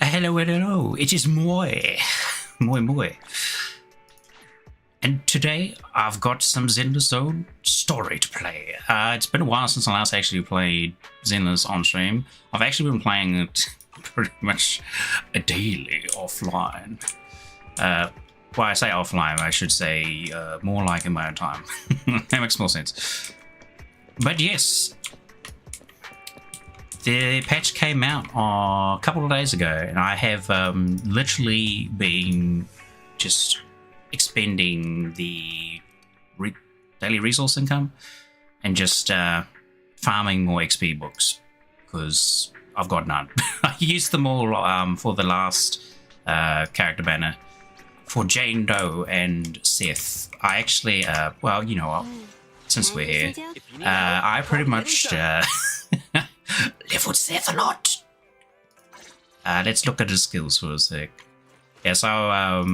Hello, hello, it is Moi. And today I've got some Zenless Zone story to play. It's been a while since I last actually played Zenless on stream. I've actually been playing it pretty much daily offline. Well, I say offline, I should say more like in my own time. That makes more sense. But yes, the patch came out a couple of days ago, and I have literally been just expending the daily resource income and just farming more XP books because I've got none. I used them all for the last character banner for Jane Doe and Seth. I actually, well, you know what, since we're here, I pretty much live with Seth a lot. Let's look at his skills for a sec. Yeah, so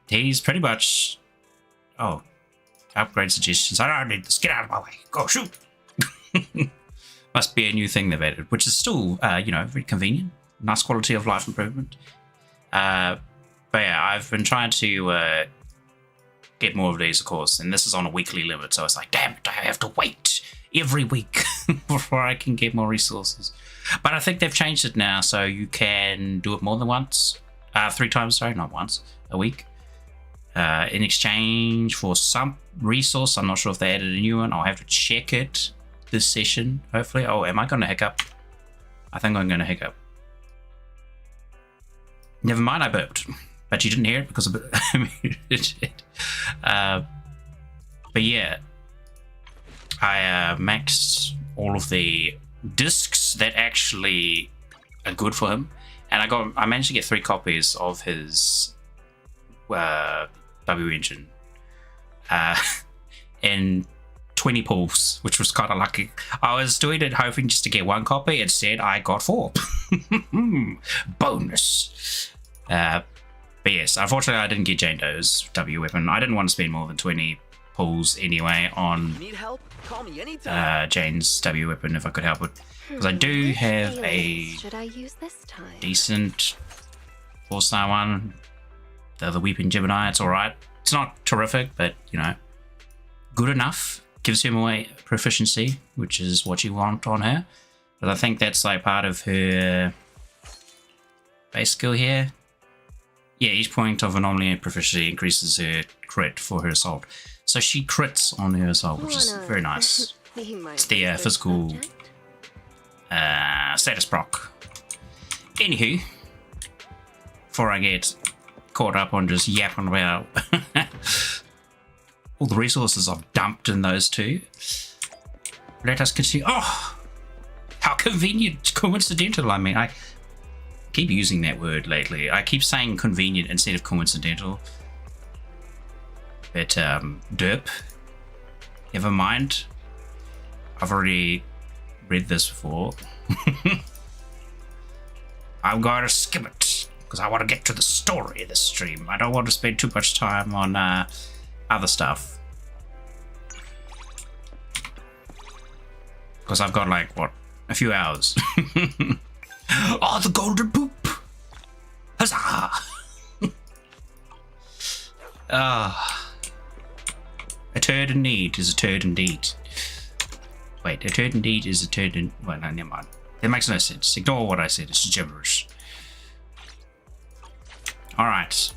he's pretty much... Oh, upgrade suggestions. I don't need this. Get out of my way. Go shoot. Must be a new thing they've added, which is still, you know, very convenient. Nice quality of life improvement. But yeah, I've been trying to get more of these, of course, and this is on a weekly limit, so it's like, damn it, I have to wait every week before I can get more resources. But I think they've changed it now, so you can do it more than once. 3 times, sorry, not once, a week. In exchange for some resource. I'm not sure if they added a new one. I'll have to check it this session, hopefully. Oh, am I going to hiccup? I think I'm going to hiccup. Never mind, I burped. But you didn't hear it because of it. But yeah, I maxed all of the discs that actually are good for him. And I managed to get 3 copies of his W engine in 20 pulls, which was kind of lucky. I was doing it hoping just to get 1 copy. Instead, I got 4. Bonus. But yes, unfortunately, I didn't get Jane Doe's W weapon. I didn't want to spend more than 20 pulls anyway on Need help? Call me anytime. Jane's W weapon if I could help it. Because I do have a Should I use this time? decent 4-star one. The Weeping Gemini, it's alright. It's not terrific, but, you know, good enough. Gives her more proficiency, which is what you want on her. But I think that's like part of her base skill here. Yeah, each point of anomaly and proficiency increases her crit for her assault. So she crits on her assault, which is very nice. It's the physical status proc. Anywho, before I get caught up on just yapping about all the resources I've dumped in those 2, let us continue. Oh, how convenient, coincidental. I mean, I keep using that word lately. I keep saying convenient instead of coincidental. But derp, never mind. I've already read this before. I'm going to skip it because I want to get to the story of the stream. I don't want to spend too much time on other stuff. Because I've got like, what, a few hours. Oh, the golden poop! Huzzah! A turd in need is a turd indeed. Wait, a turd indeed is a turd in... Well, no, never mind. That makes no sense. Ignore what I said. It's gibberish. Alright.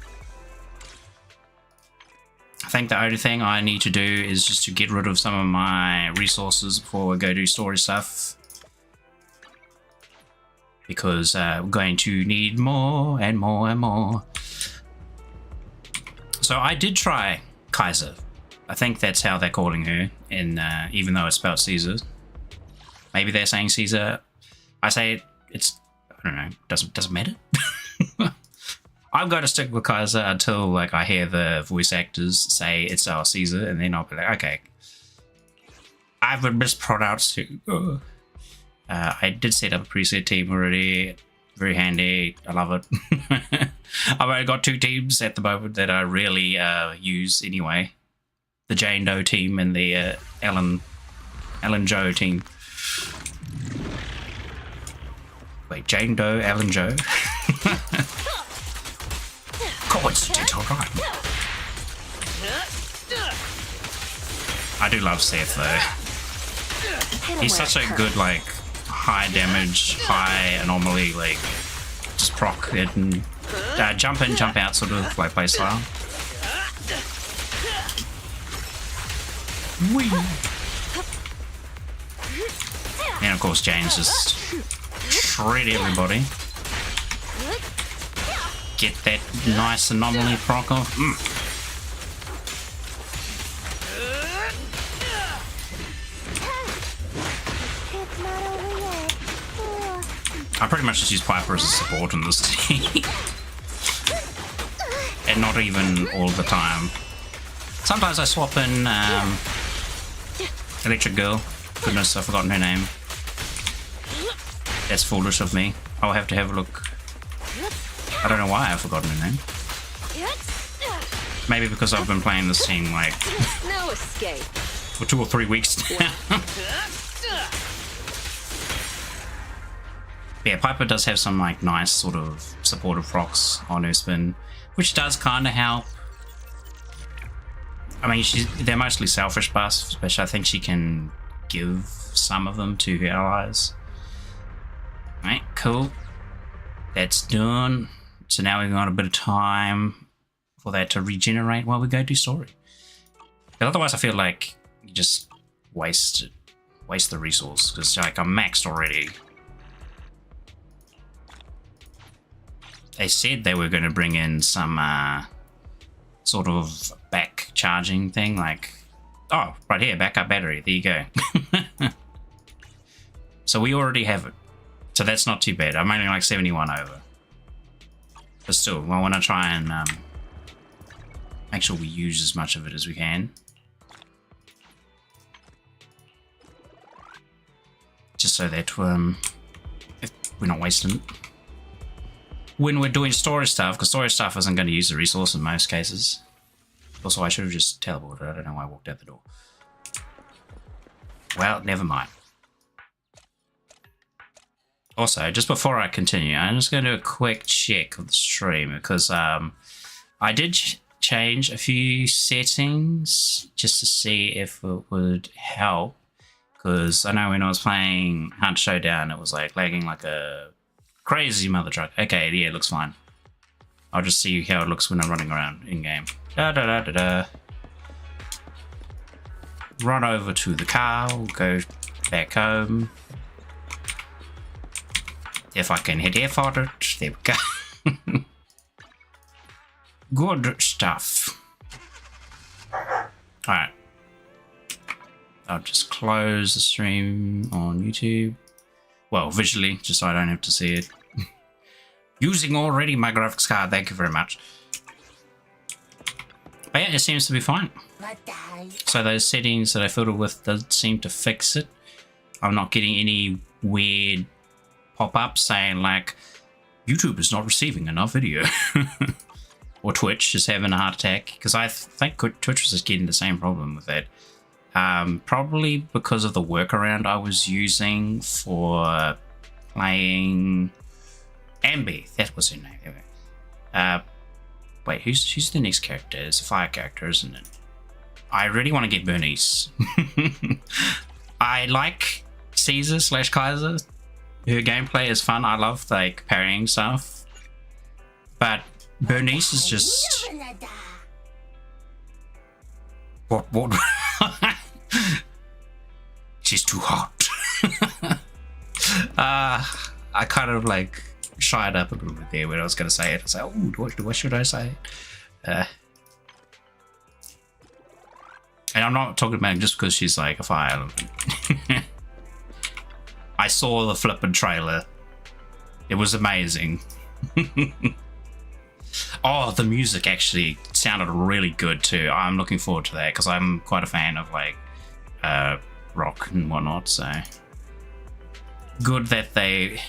I think the only thing I need to do is just to get rid of some of my resources before we go do story stuff. Because we're going to need more and more and more. So I did try Kaiser. I think that's how they're calling her, in, even though it's spelled Caesar. Maybe they're saying Caesar. I say it's, I don't know, doesn't matter. I'm going to stick with Kaiser until like I hear the voice actors say it's our Caesar, and then I'll be like, okay. I've been mispronounced too. I did set up a preset team already. Very handy. I love it. I've only got 2 teams at the moment that I really use anyway. The Jane Doe team and the Ellen Joe team. Wait, Jane Doe, Ellen Joe? it's alright. I do love Seth though. He's such a good like high damage, high anomaly, like just proc it and jump in, jump out sort of like playstyle. Whee! And of course James just shred everybody. Get that nice anomaly proc off. I pretty much just use Piper as a support in this team. And not even all the time. Sometimes I swap in Electric Girl. Goodness, I've forgotten her name. That's foolish of me. I'll have to have a look. I don't know why I've forgotten her name. Maybe because I've been playing this team like No escape. for 2 or 3 weeks now. Yeah, Piper does have some like nice sort of supportive procs on her spin, which does kind of help. I mean, they're mostly selfish buffs, but I think she can give some of them to her allies. Right, cool. That's done. So now we've got a bit of time for that to regenerate while we go do story. But otherwise, I feel like you just waste the resource because like I'm maxed already. They said they were going to bring in some sort of back charging thing, like, oh, right here, backup battery, there you go. So we already have it. So that's not too bad. I'm only like 71 over. But still, I want to try and make sure we use as much of it as we can. Just so that if we're not wasting it. When we're doing storage stuff, because storage stuff isn't going to use the resource in most cases. Also, I should have just teleported. I don't know why I walked out the door. Well, never mind. Also, just before I continue, I'm just going to do a quick check of the stream because I did change a few settings just to see if it would help. Because I know when I was playing Hunt Showdown, it was like lagging like a crazy mother truck. Okay, yeah, it looks fine. I'll just see how it looks when I'm running around in game. Da da da da da. Run over to the car. We'll go back home. If I can hit F on it, there we go. Good stuff. Alright. I'll just close the stream on YouTube. Well, visually, just so I don't have to see it. Using already my graphics card, thank you very much. But yeah, it seems to be fine. So those settings that I fiddled with does seem to fix it. I'm not getting any weird pop-ups saying like, YouTube is not receiving enough video. Or Twitch is having a heart attack. Because I think Twitch was just getting the same problem with that. Probably because of the workaround I was using for playing Ambi. That was her name. Wait, who's the next character? It's a fire character, isn't it? I really want to get Bernice. I like Caesar / Kaiser. Her gameplay is fun. I love like parrying stuff. But Bernice is just... What? She's too hot. I kind of like shied up a little bit there when I was going to say it. I was like, oh, what should I say? And I'm not talking about it just because she's like a fire element. I saw the flippin' trailer. It was amazing. Oh, the music actually sounded really good too. I'm looking forward to that because I'm quite a fan of like rock and whatnot, so good that they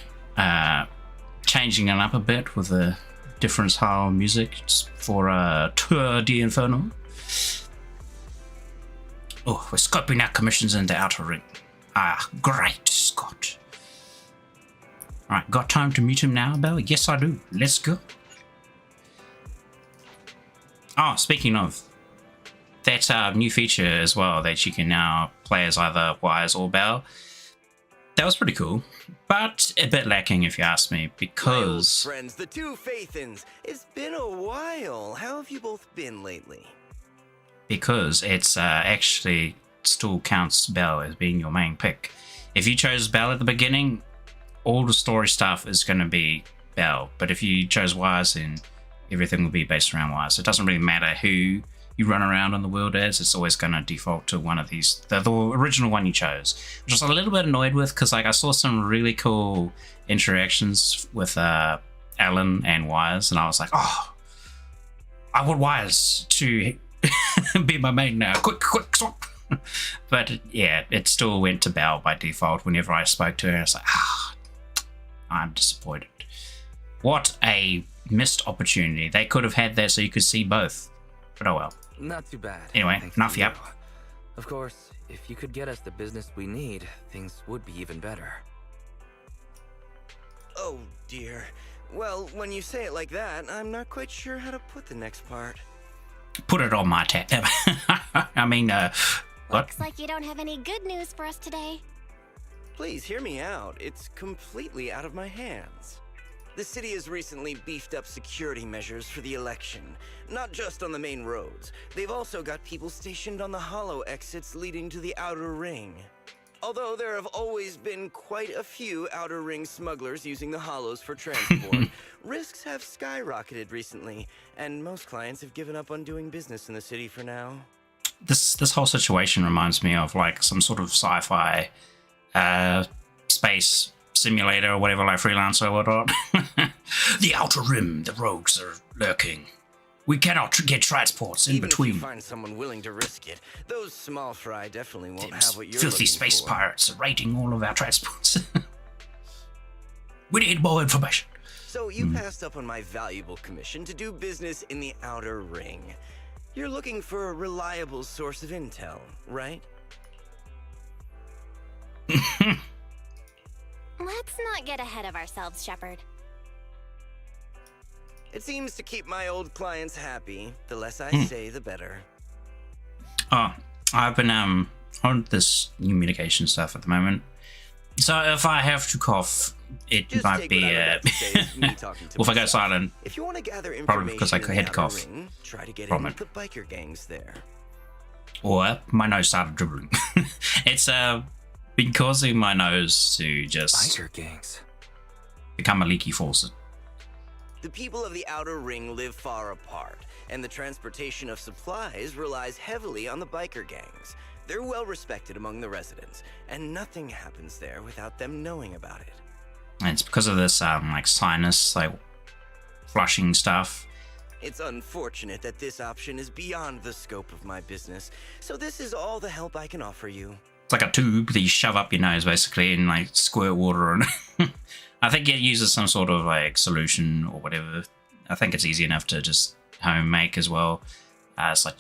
changing it up a bit with a different style of music for Tour de Inferno. Oh, we're scoping out commissions in the outer ring. Ah, great, Scott. Alright, got time to meet him now, Belle? Yes, I do. Let's go. Oh, speaking of, that's a new feature as well that you can now play as either Wise or Bell. That was pretty cool, but a bit lacking if you ask me, because... My old friends, the two Faithins. It's been a while. How have you both been lately? Because it's actually still counts Bell as being your main pick. If you chose Bell at the beginning, all the story stuff is going to be Bell. But if you chose Wise, then everything will be based around Wise. It doesn't really matter who you run around in the world as. It's always going to default to one of these, the original one you chose. Which I was a little bit annoyed with, because like I saw some really cool interactions with Alan and Wise, and I was like, oh, I want Wise to be my main now. Quick, swap. But yeah, it still went to Bell by default whenever I spoke to her. I was like, I'm disappointed. What a missed opportunity. They could have had that so you could see both. But oh well. Not too bad. Anyway, enough yap. Of course, if you could get us the business we need, things would be even better. Oh dear. Well, when you say it like that, I'm not quite sure how to put the next part. Put it on my tab. I mean, what? Looks like you don't have any good news for us today. Please hear me out. It's completely out of my hands. The city has recently beefed up security measures for the election, not just on the main roads. They've also got people stationed on the hollow exits leading to the outer ring. Although there have always been quite a few outer ring smugglers using the hollows for transport, risks have skyrocketed recently, and most clients have given up on doing business in the city for now. This whole situation reminds me of like some sort of sci-fi space simulator or whatever, like Freelancer or whatnot. The outer rim, the rogues are lurking. We cannot get transports in between. Even if you find someone willing to risk it, those small fry definitely won't have what you're filthy looking space for. pirates are raiding all of our transports. We need more information. So you passed up on my valuable commission to do business in the outer ring. You're looking for a reliable source of intel, right? Let's not get ahead of ourselves, Shepard. It seems to keep my old clients happy. The less I say, the better. Oh, I've been on this new medication stuff at the moment. So if I have to cough, it Just might take be what I'm about to say as me talking to well, if I go myself. silent, If you want to gather probably because I information in head the cough outer ring, try to get in from with it. the biker gangs there. or my nose started dribbling. It's been causing my nose to just Biker gangs. become a leaky faucet. The people of the outer ring live far apart, and the transportation of supplies relies heavily on the biker gangs. They're well respected among the residents, and nothing happens there without them knowing about it. And it's because of this like sinus, like flushing stuff. It's unfortunate that this option is beyond the scope of my business, so this is all the help I can offer you. It's like a tube that you shove up your nose basically and like squirt water on it. I think it uses some sort of like solution or whatever. I think it's easy enough to just home make as well. It's like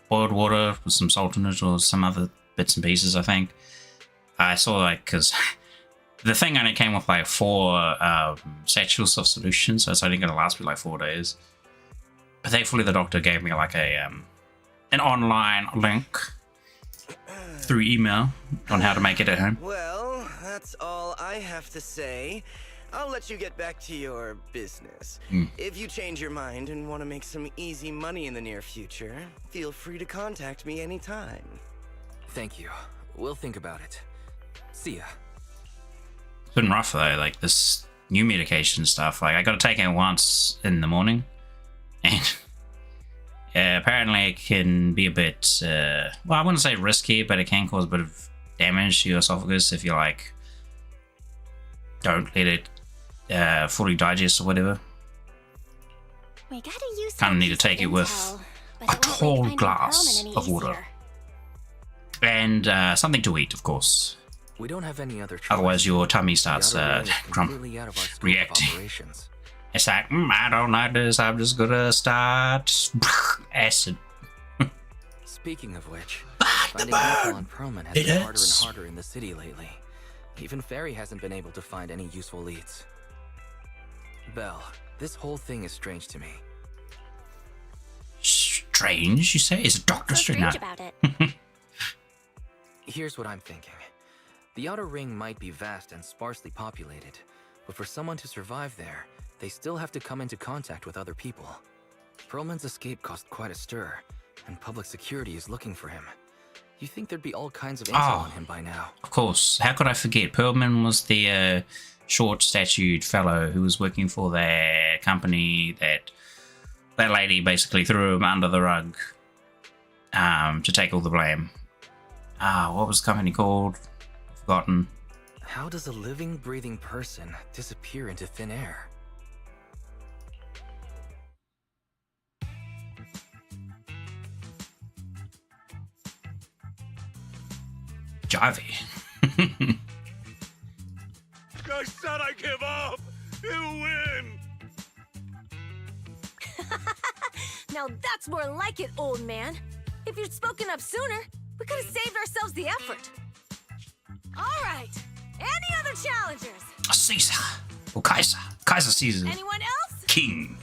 boiled water with some salt in it or some other bits and pieces, I think. I saw like, because the thing only came with like 4 sachets of solution, so it's only going to last me like 4 days. But thankfully the doctor gave me like a an online link through email on how to make it at home. Well, that's all I have to say. I'll let you get back to your business. If you change your mind and want to make some easy money in the near future, feel free to contact me anytime. Thank you. We'll think about it. See ya. It's been rough though, like this new medication stuff. Like I got to take it once in the morning, and apparently it can be a bit, well, I wouldn't say risky, but it can cause a bit of damage to your esophagus if you like don't let it fully digest or whatever. We gotta use Kind of some need to piece take of it with intel, but a it won't make tall finding glass Perlman any of water. easier. And something to eat, of course. We don't have any other choice. Otherwise your tummy The starts outer ring is completely out of our scope of reacting. operations. It's like, I don't like this, I'm just gonna start acid. Speaking of which, The finding intel on Perlman has It been harder and hurts. harder in the city lately. Even Ferry hasn't been able to find any useful leads. Bell, This whole thing is strange to me. Strange, you say? Is it Doctor So Strange? strange about it. Here's what I'm thinking. The Outer Ring might be vast and sparsely populated, but for someone to survive there, they still have to come into contact with other people. Perlman's escape caused quite a stir, and public security is looking for him. You think there'd be all kinds of intel on him by now? Of course. How could I forget? Perlman was the short-statued fellow who was working for their company that lady basically threw him under the rug to take all the blame. What was the company called? Forgotten. How does a living, breathing person disappear into thin air? Jivey. I said I give up! You win! Now that's more like it, old man. If you'd spoken up sooner, we could have saved ourselves the effort. All right. Any other challengers? Caesar. Or Kaiser. Kaiser Caesar. Anyone else? King.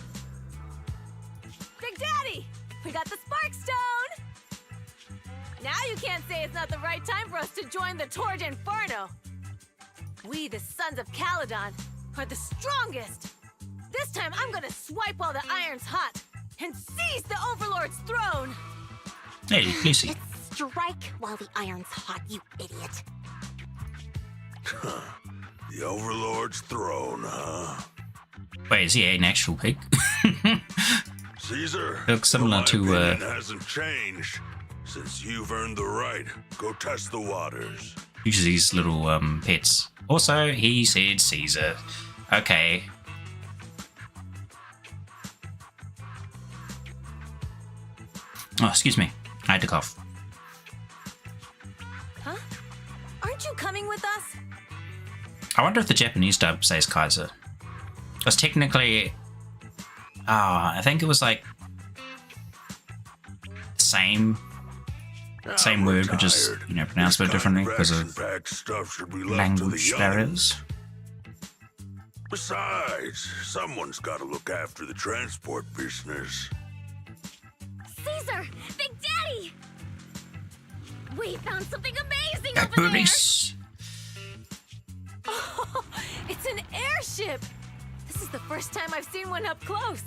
Big Daddy, we got the Spark Stone. Now you can't say it's not the right time for us to join the Torrid Inferno. We, the Sons of Caledon, are the strongest. This time I'm gonna swipe while the iron's hot and seize the Overlord's throne. Hey, Lucy. It's strike while the iron's hot, you idiot. The Overlord's throne, huh? Wait, is he an actual pig? Caesar, Looks similar my to, opinion hasn't changed. Since you've earned the right, go test the waters. Uses these little pets. Also, he said Caesar. Okay. Oh, excuse me. I had to cough. Huh? Aren't you coming with us? I wonder if the Japanese dub says Kaiser. Because technically... I think it was like... Same word, but just, pronounced a bit differently because of language barriers. Besides, someone's got to look after the transport business. Caesar! Big Daddy! We found something amazing Got over there! boobies. Oh, it's an airship! This is the first time I've seen one up close.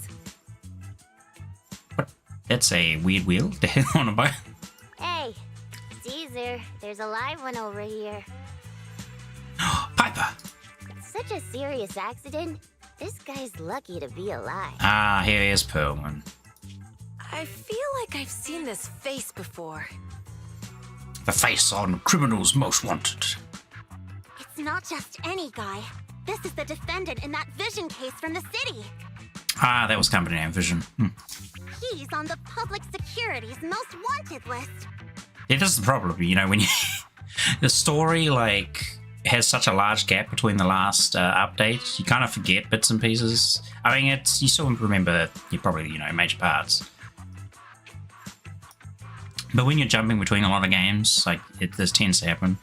What? That's a weird wheel to hit on a boat. Hey, Caesar, there's a live one over here. Piper. It's such a serious accident. This guy's lucky to be alive. Here is Perlman. I feel like I've seen this face before. The face on criminals most wanted. It's not just any guy. This is the defendant in that vision case from the city. That was company name Vision. He's on the public security's most wanted list. Yeah, this is the problem, when you... the story, has such a large gap between the last update, you kind of forget bits and pieces. I mean, you still remember, major parts. But when you're jumping between a lot of games, this tends to happen.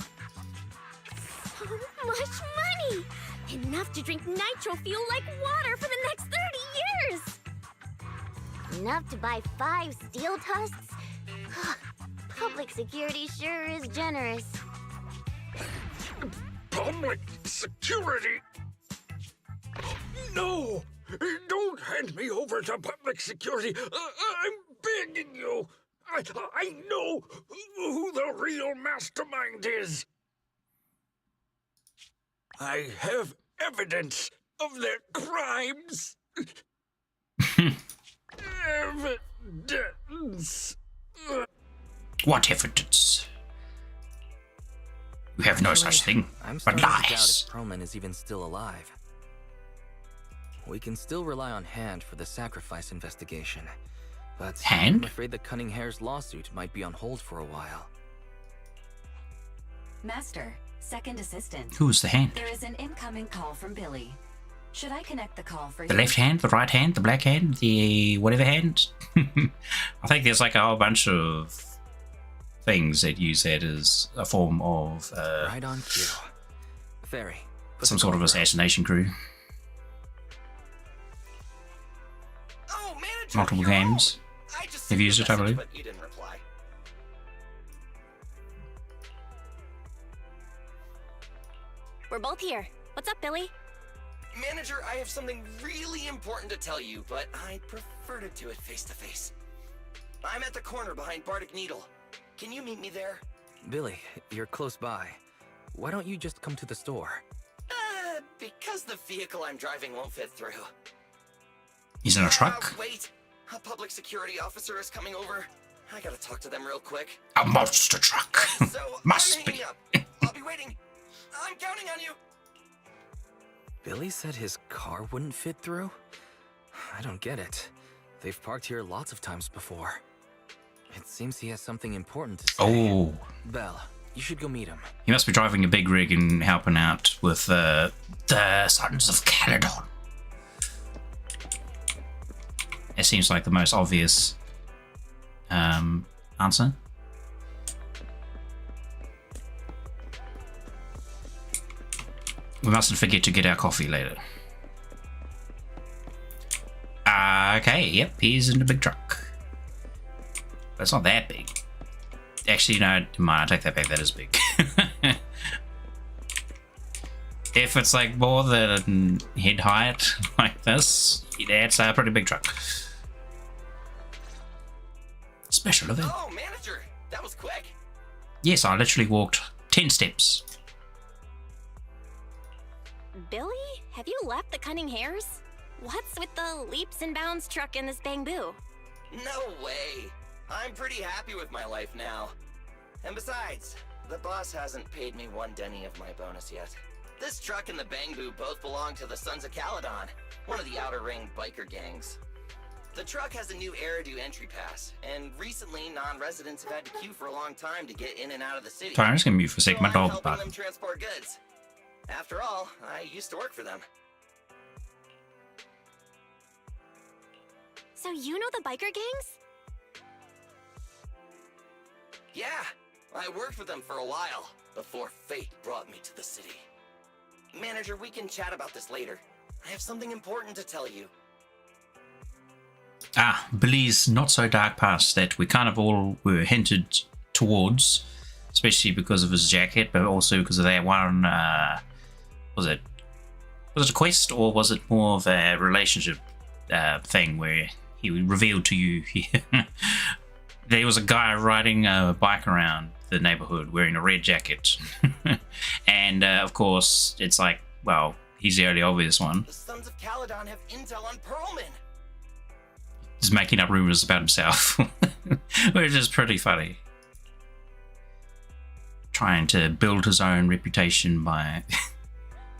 So much money! Enough to drink nitro fuel like water for the next 30 years! Enough to buy 5 steel tusks? Public security sure is generous. Public security? No! Don't hand me over to public security! I'm begging you! I know who the real mastermind is! I have evidence of their crimes! Evidence! What evidence? We have no such thing, I'm but starting to doubt lies. if Perlman is even still alive. We can still rely on Hand for the sacrifice investigation, but Hand? I'm afraid the Cunning Hare's lawsuit might be on hold for a while. Master, second assistant. Who's the hand? There is an incoming call from Billy. Should I connect the call for you? The left hand, the right hand, the black hand, the whatever hand? I think there's a whole bunch of things that use that as a form of Right on cue. Fairy, put some the sort of call through. assassination crew. multiple you're games. home. I just Have sent you you used a it, I message, believe? but you didn't reply. We're both here. What's up, Billy? Manager, I have something really important to tell you, but I'd prefer to do it face to face. I'm at the corner behind Bardic Needle. Can you meet me there? Billy, you're close by. Why don't you just come to the store? Because the vehicle I'm driving won't fit through. He's in a truck. Wait, a public security officer is coming over. I gotta talk to them real quick. A monster truck. So Must I'm be. hanging up. I'll be waiting. I'm counting on you. Billy said his car wouldn't fit through? I don't get it. They've parked here lots of times before. It seems he has something important to say. Oh, Belle, you should go meet him. he must be driving a big rig and helping out with the Sons of Caledon. It seems like the most obvious answer. We mustn't forget to get our coffee later. Okay, yep, he's in the big truck. But it's not that big. Actually, no, never mind, I take that back, that is big. If it's like more than head height, like this, yeah, it's a pretty big truck. Special event. Oh, manager, that was quick. Yes, I literally walked 10 steps. Billy? Have you left the Cunning Hares? What's with the leaps and bounds truck and this bamboo? No way. I'm pretty happy with my life now. And besides, the boss hasn't paid me one denny of my bonus yet. This truck and the bamboo both belong to the Sons of Caledon, one of the Outer Ring biker gangs. The truck has a new Eridu entry pass, and recently non-residents have had to queue for a long time to get in and out of the city. Sorry, I'm just gonna mute for a So second. My I'm dog helping them barking. transport goods. After all, I used to work for them. So you know the biker gangs? Yeah, I worked with them for a while, before fate brought me to the city. Manager, we can chat about this later. I have something important to tell you. Billy's not so dark past that we kind of all were hinted towards, especially because of his jacket, but also because of that one, was it a quest, or was it more of a relationship thing where he revealed to you there was a guy riding a bike around the neighborhood wearing a red jacket. And of course it's like, well, he's the only obvious one. The Sons of Caledon have intel on Pearlman. He's making up rumors about himself. Which is pretty funny. Trying to build his own reputation by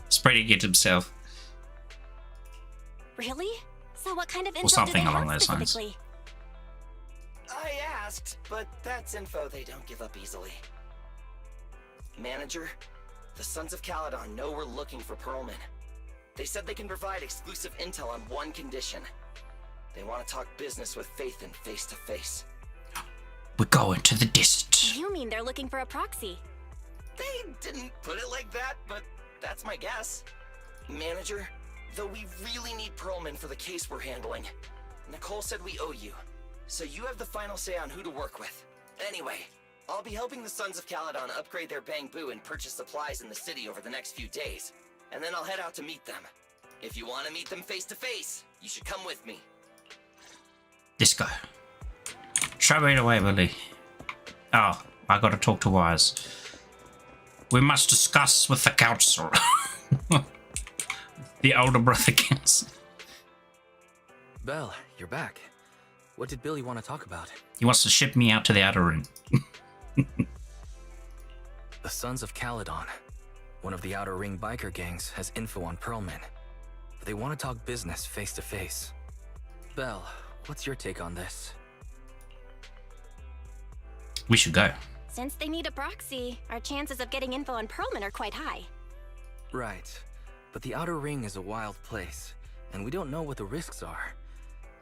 spreading it himself. Really? So what kind of info Or something do they along have those lines. specifically? I asked, but that's info they don't give up easily. Manager, the Sons of Caledon know we're looking for Pearlman. They said they can provide exclusive intel on one condition. They want to talk business with Faithin face to face. We're going to the desert. You mean they're looking for a proxy? They didn't put it like that, but that's my guess. Manager, though we really need Pearlman for the case we're handling, Nicole said we owe you, so you have the final say on who to work with. Anyway, I'll be helping the Sons of Caledon upgrade their bamboo and purchase supplies in the city over the next few days, and then I'll head out to meet them. If you want to meet them face to face, you should come with me. Let's go. Show me the way, Billy. Oh, I gotta talk to Wise. We must discuss with the council. The older brother council. Belle, you're back. What did Billy want to talk about? He wants to ship me out to the Outer Ring. The Sons of Caledon, one of the Outer Ring biker gangs, has info on Pearlman. They want to talk business face to face. Belle, what's your take on this? We should go. Since they need a proxy, our chances of getting info on Pearlman are quite high. Right. But the Outer Ring is a wild place, and we don't know what the risks are.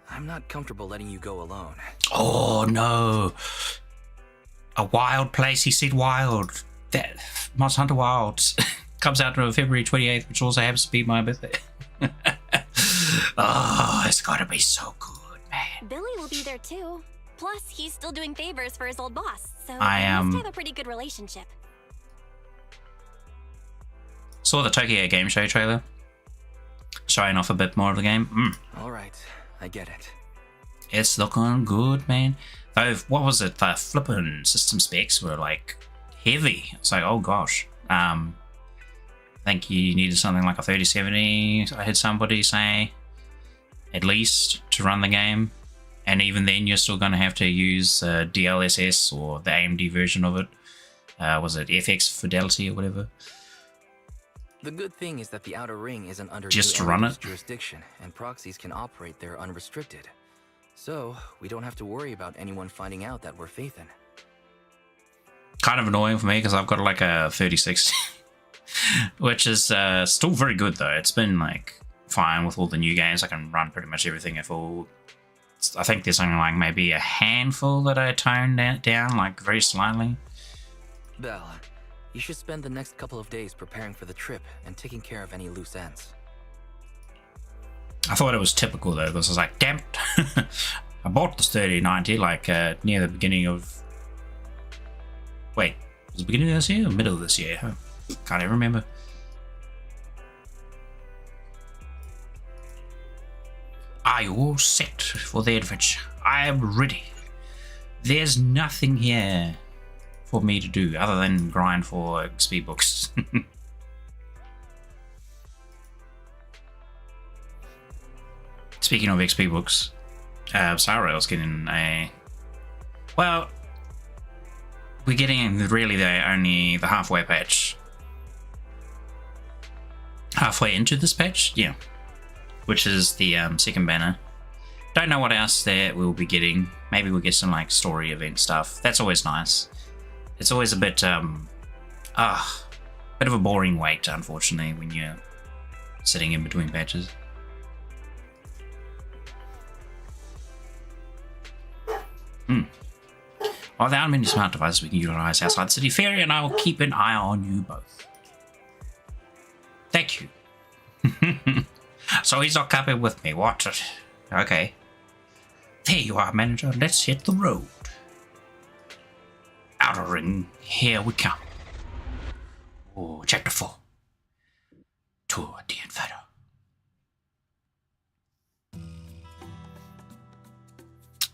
I'm not comfortable letting you go alone. Oh no. A wild place, he said wild. That Monster Hunter Wilds comes out on February 28th, which also happens to be my birthday. Oh, it's gotta be so good, man. Billy will be there too. Plus, he's still doing favors for his old boss, so I they must have a pretty good relationship. saw the Tokyo Game Show trailer, showing off a bit more of the game. All right, I get it. It's looking good, man. Though, what was it? The flippin' system specs were like heavy. It's like, oh gosh. I think you needed something like a 3070. I heard somebody say, at least, to run the game. And even then, you're still going to have to use DLSS or the AMD version of it. Was it FX Fidelity or whatever? The good thing is that the Outer Ring isn't under Just to New run Enemy's it? jurisdiction, and proxies can operate there unrestricted. So, we don't have to worry about anyone finding out that we're Phaethon. Kind of annoying for me because I've got like a 3060, which is still very good though. It's been like fine with all the new games. I can run pretty much everything at full. I think there's only like maybe a handful that I toned down like very slightly. Belle, you should spend the next couple of days preparing for the trip and taking care of any loose ends. I thought it was typical though because I was like, damn it. I bought this 3090 like near the beginning of... Wait, was it the beginning of this year or middle of this year? Can't even remember. Are you all set for the adventure? I am ready. There's nothing here for me to do other than grind for XP books. Speaking of XP books, Sarrail's getting a... Well, we're getting really only the halfway patch. Halfway into this patch? Yeah. Which is the second banner. Don't know what else that we'll be getting. Maybe we'll get some like story event stuff. That's always nice. It's always a bit bit of a boring wait, unfortunately, when you're sitting in between patches. While there aren't many smart devices we can utilize outside the city, Fairy and I will keep an eye on you both. Thank you. So he's not coming with me, what? Okay. There you are, manager. Let's hit the road. Outer Ring, here we come. Oh, chapter 4. Tour de Inferno.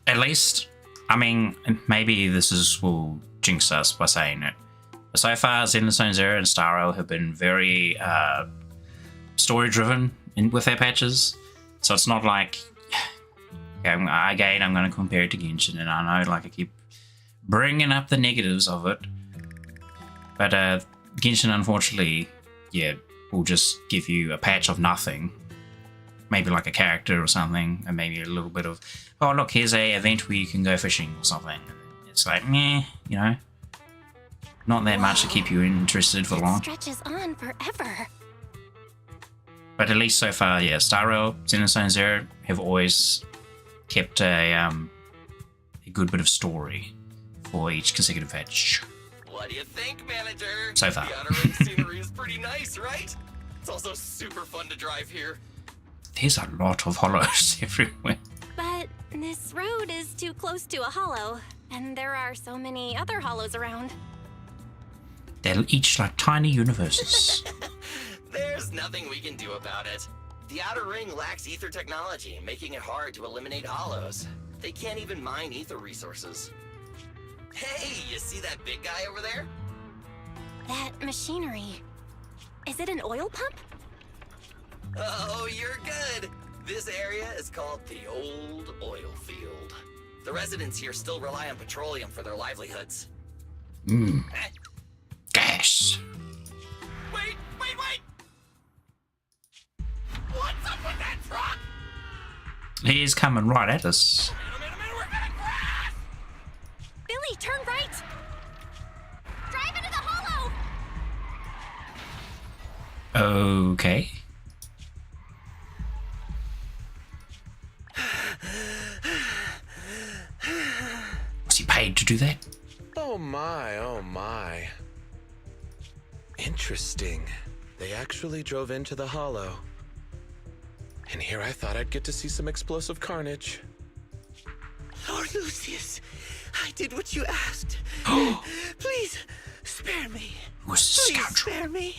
At least, I mean, maybe will jinx us by saying it. But so far, Xenophon Zero and Starro have been very story-driven with their patches. So it's not like, again, I'm going to compare it to Genshin, and I know like I keep bringing up the negatives of it. But Genshin, unfortunately, yeah, will just give you a patch of nothing. Maybe like a character or something, and maybe a little bit of, oh look, here's a event where you can go fishing or something. It's like, meh, you know, not that much to keep you interested for long. It stretches on forever. But at least so far, yeah, Starro, Xenophon Zero have always kept a good bit of story for each consecutive patch. What do you think, manager? So far. The Outer Ring scenery is pretty nice, right? It's also super fun to drive here. There's a lot of hollows everywhere. But this road is too close to a hollow, and there are so many other hollows around. They're each like tiny universes. There's nothing we can do about it. The Outer Ring lacks ether technology, making it hard to eliminate hollows. They can't even mine ether resources. Hey, you see that big guy over there? That machinery. Is it an oil pump? Oh, you're good. This area is called the Old Oil Field. The residents here still rely on petroleum for their livelihoods. Gas. Wait! What's up with that truck? He's coming right at us. Man, we're gonna crash! Billy, turn right! Drive into the hollow! Okay. Was he paid to do that? Oh my. Interesting. They actually drove into the hollow. And here I thought I'd get to see some explosive carnage. Lucius, I did what you asked. Please, spare me. Was a Please scoundrel. spare me.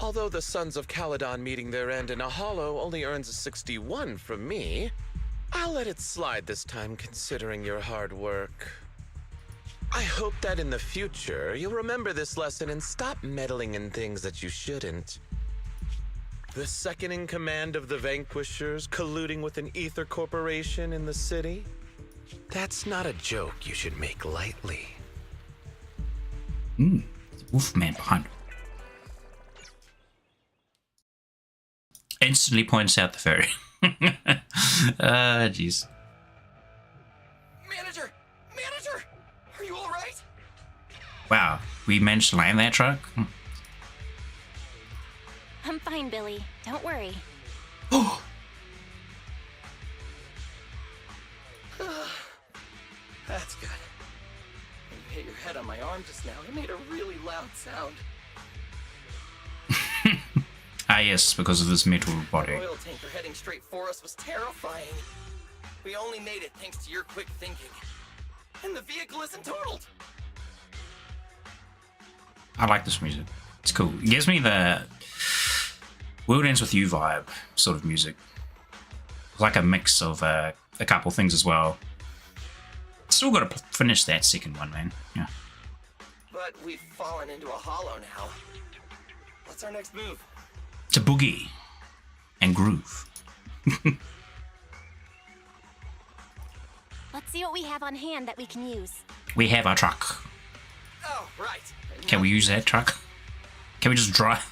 Although the Sons of Caledon meeting their end in a hollow only earns a 61 from me, I'll let it slide this time considering your hard work. I hope that in the future you'll remember this lesson and stop meddling in things that you shouldn't. The second in command of the Vanquishers colluding with an ether corporation in the city? That's not a joke you should make lightly. Wolfman behind him. Instantly points out the ferry. Jeez. Manager! Manager! Are you alright? Wow, we managed to land that truck? I'm fine, Billy. Don't worry. Oh! That's good. When you hit your head on my arm just now, it made a really loud sound. Ah, yes, because of this metal body. The oil tanker heading straight for us was terrifying. We only made it thanks to your quick thinking. And the vehicle isn't totaled. I like this music. It's cool. It gives me the World Ends With You vibe sort of music. It's like a mix of a couple things as well. Still got to finish that second one, man. Yeah. But we've fallen into a hollow now. What's our next move? To boogie and groove. Let's see what we have on hand that we can use. We have our truck. Oh, right. Can we use that truck? Can we just drive?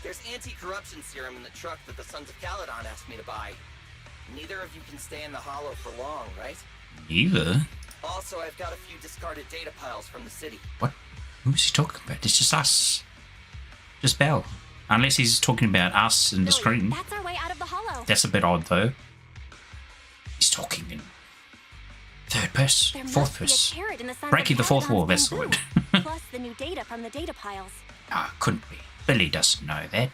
There's anti-corruption serum in the truck that the Sons of Caledon asked me to buy. Neither of you can stay in the hollow for long, right? Neither. Also, I've got a few discarded data piles from the city. What? Who's he talking about? It's just us. Just Belle. Unless he's talking about us in the Billy, screen. that's our way out of the hollow. That's a bit odd, though. He's talking in third person, There fourth must be a person. carrot in the Sons Breaking of the fourth wall, Caledon's that's the word. bamboo, plus the new data from the data piles. Ah, couldn't be. Billy doesn't know that.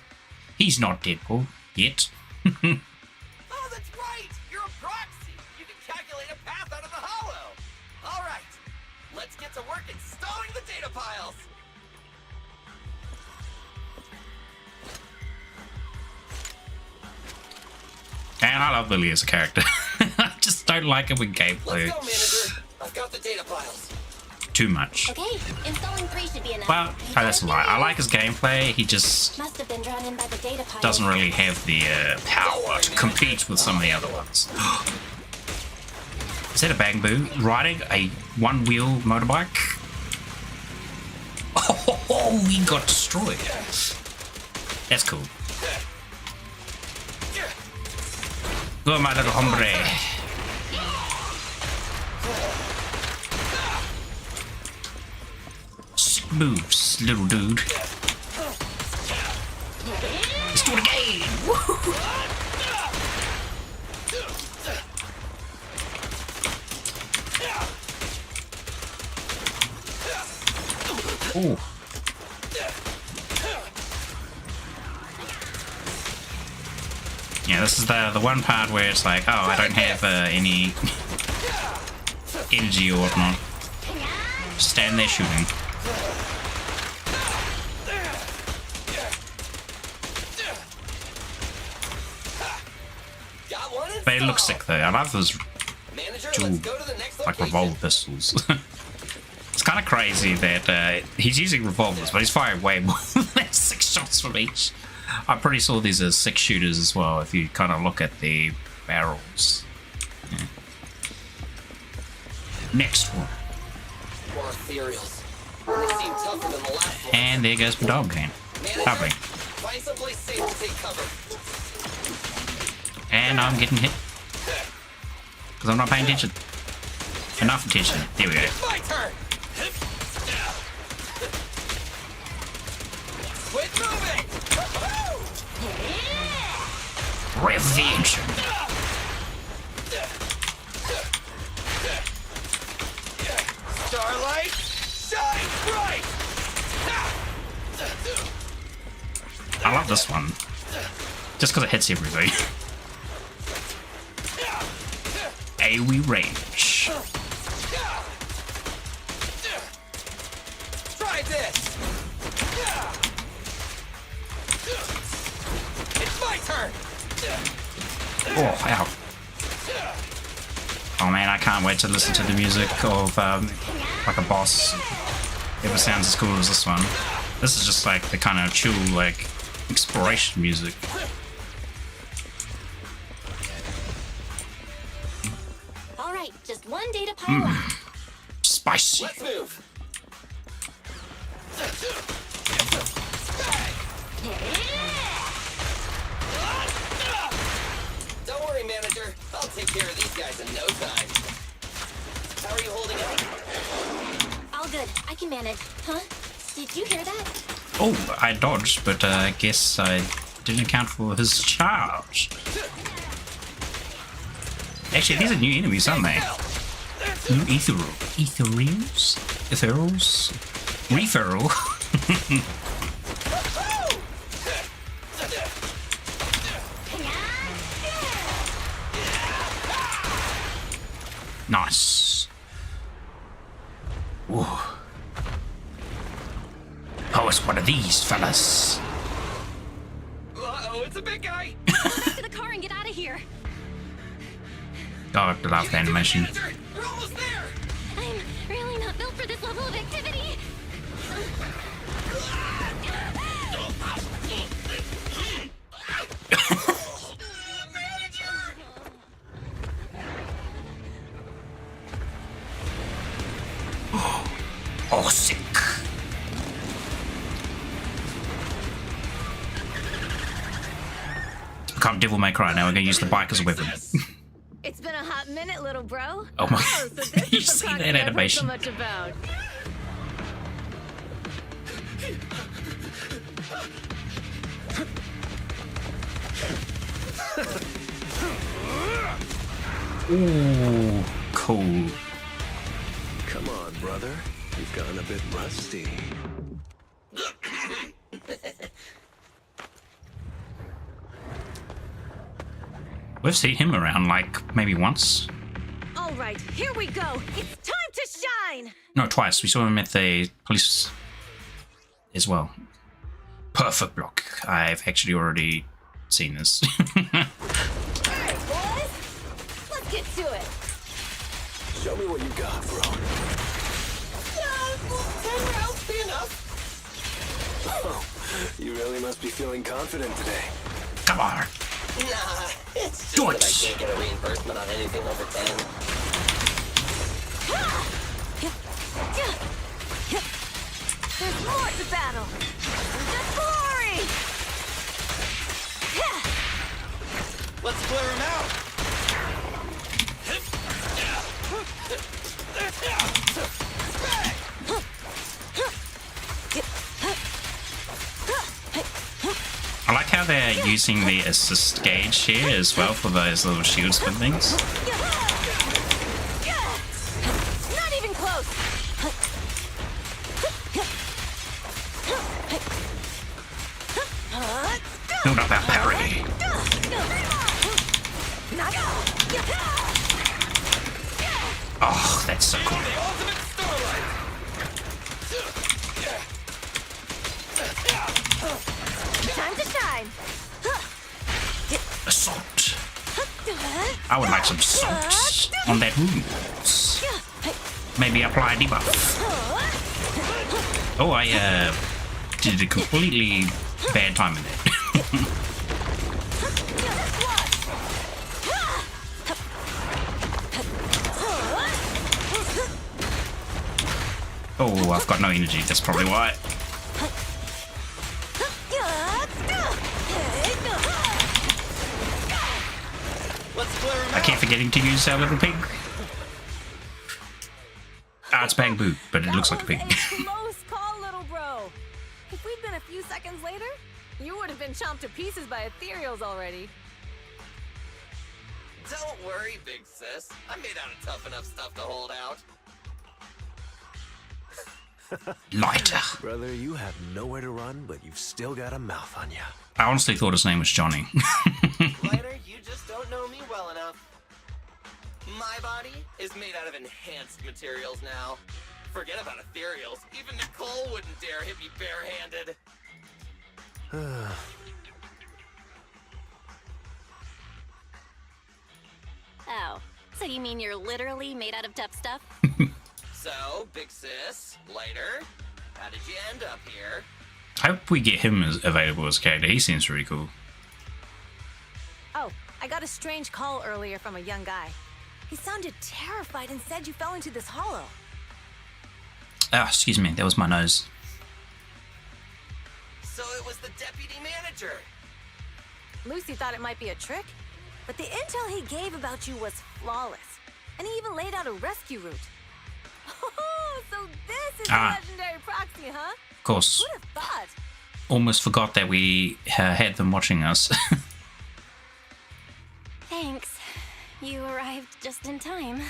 He's not Deadpool yet. Oh, that's right! You're a proxy! You can calculate a path out of the hollow! Alright, let's get to work installing the data piles! And I love Billy as a character. I just don't like him in gameplay. Let's go, manager! I've got the data piles. Too much. Okay, installing 3 should be enough. Well, oh, that's a lie. I like his gameplay. He just Must have been drawn in by the data piles. doesn't really have the power to compete with some of the other ones. Is that a bamboo riding a one-wheel motorbike? Oh, he got destroyed. That's cool. Go, my little hombre. Sick moves, little dude. Let's do it again. Woo! Ooh. Yeah, this is the one part where it's like, oh, I don't have any energy or whatnot. Stand there shooting. But it looks sick though. I love those dual, like, revolver pistols. It's kind of crazy that he's using revolvers, but he's firing way more than 6 shots from each. I'm pretty sure these are 6 shooters as well, if you kind of look at the barrels. Yeah. Next one. More ethereals. They seem tougher than the last one. And there goes my dog again. Lovely. Find someplace safe to take cover. And I'm getting hit. Because I'm not paying attention. Enough attention. There we go. My turn! Quit moving! Revenge! Starlight, shine bright! I love this one. Just because it hits everybody. AoE range. Try this! It's my turn! Oh, ow. Oh man, I can't wait to listen to the music of like a boss. If it sounds as cool as this one. This is just like the kind of chill, like, exploration music. Alright, just one day to pile up. Spicy. Let's move! Don't worry, manager. I'll take care of these guys in no time. How are you holding up? All good. I can manage. Huh? Did you hear that? Oh, I dodged, but I guess I didn't account for his charge. Actually, these are new enemies, aren't they? New ethereals? Ethereals? Referral? Nice. Ooh. Oh, it's one of these fellas. Uh-oh, it's a big guy! Go back to the car and get out of here. God, I love the animation. Manager, we're almost there! I'm really not built for this level of activity. Oh, sick. Become Devil May Cry. Now we're gonna use the bike as a weapon. It's been a hot minute, little bro. Oh my! So this You is the see proxy that I've heard so animation? much about. Ooh, cool. Come on, brother. You've gotten a bit rusty. We've seen him around like maybe once. All right, here we go. It's time to shine. No, twice. We saw him at the police as well. Perfect block. I've actually already seen this. Hey, boys, let's get to it. Show me what you got, bro. 10 rounds be enough? Oh, you really must be feeling confident today. Come on. Nah, it's just Do that it. I can't get a reimbursement on anything over 10. There's more to battle. The glory. Let's clear him out! I like how they're using the assist gauge here as well for those little shield spin things. Not even close. Build up that parry. Oh, that's so cool. The ultimate starlight! Time to shine. Assault. I would like some salt on that wound. Maybe apply a debuff. Oh, I did a completely bad time in it. Oh, I've got no energy. That's probably why. Let's clear him I out! keep forgetting to use our little pig. Ah, it's bamboo, but it looks like a pig. Close call, little bro. If we'd been a few seconds later, you would have been chomped to pieces by ethereals already. Don't worry, big sis. I made out of tough enough stuff to hold out. Lighter. Brother, you have nowhere to run, but you've still got a mouth on you. I honestly thought his name was Johnny. Lighter, you just don't know me well enough. My body is made out of enhanced materials now. Forget about ethereals. Even Nicole wouldn't dare hit me barehanded. Oh, so you mean you're literally made out of tough stuff? So, big sis, lighter, how did you end up here? I hope we get him as available as a character. He seems really cool. Oh, I got a strange call earlier from a young guy. He sounded terrified and said you fell into this hollow. Oh, excuse me, that was my nose. So it was the deputy manager. Lucy thought it might be a trick, but the intel he gave about you was flawless. And he even laid out a rescue route. Oh, so this is the legendary proxy, huh? Of course. Who'd have thought? Almost forgot that we had them watching us. Thanks. You arrived just in time.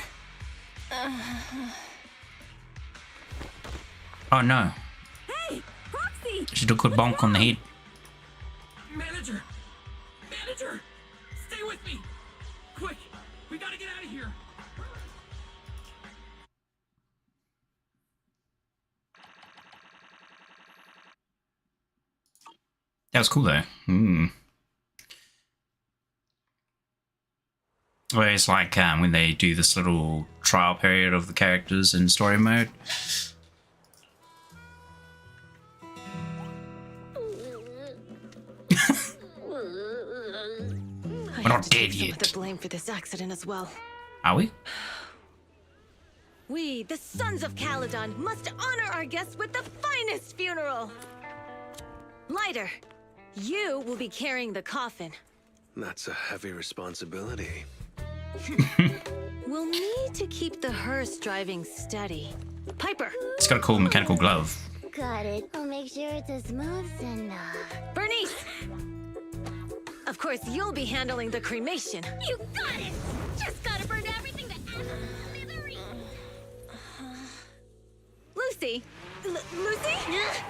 Oh no. Hey, Proxy! She took a good bonk on the head. Manager! Manager! Stay with me! Quick! We gotta get out of here! That was cool though. Well, it's like when they do this little trial period of the characters in story mode. We're not dead yet. The blame for this accident as well. Are we? We, the Sons of Caledon, must honor our guests with the finest funeral. Lighter, you will be carrying the coffin. That's a heavy responsibility. We'll need to keep the hearse driving steady. Piper! It's got a cool mechanical glove. Got it. I'll make sure it's as smooth enough. Bernice! Of course, you'll be handling the cremation. You got it! Just gotta burn everything to smithereens. Lucy! Lucy?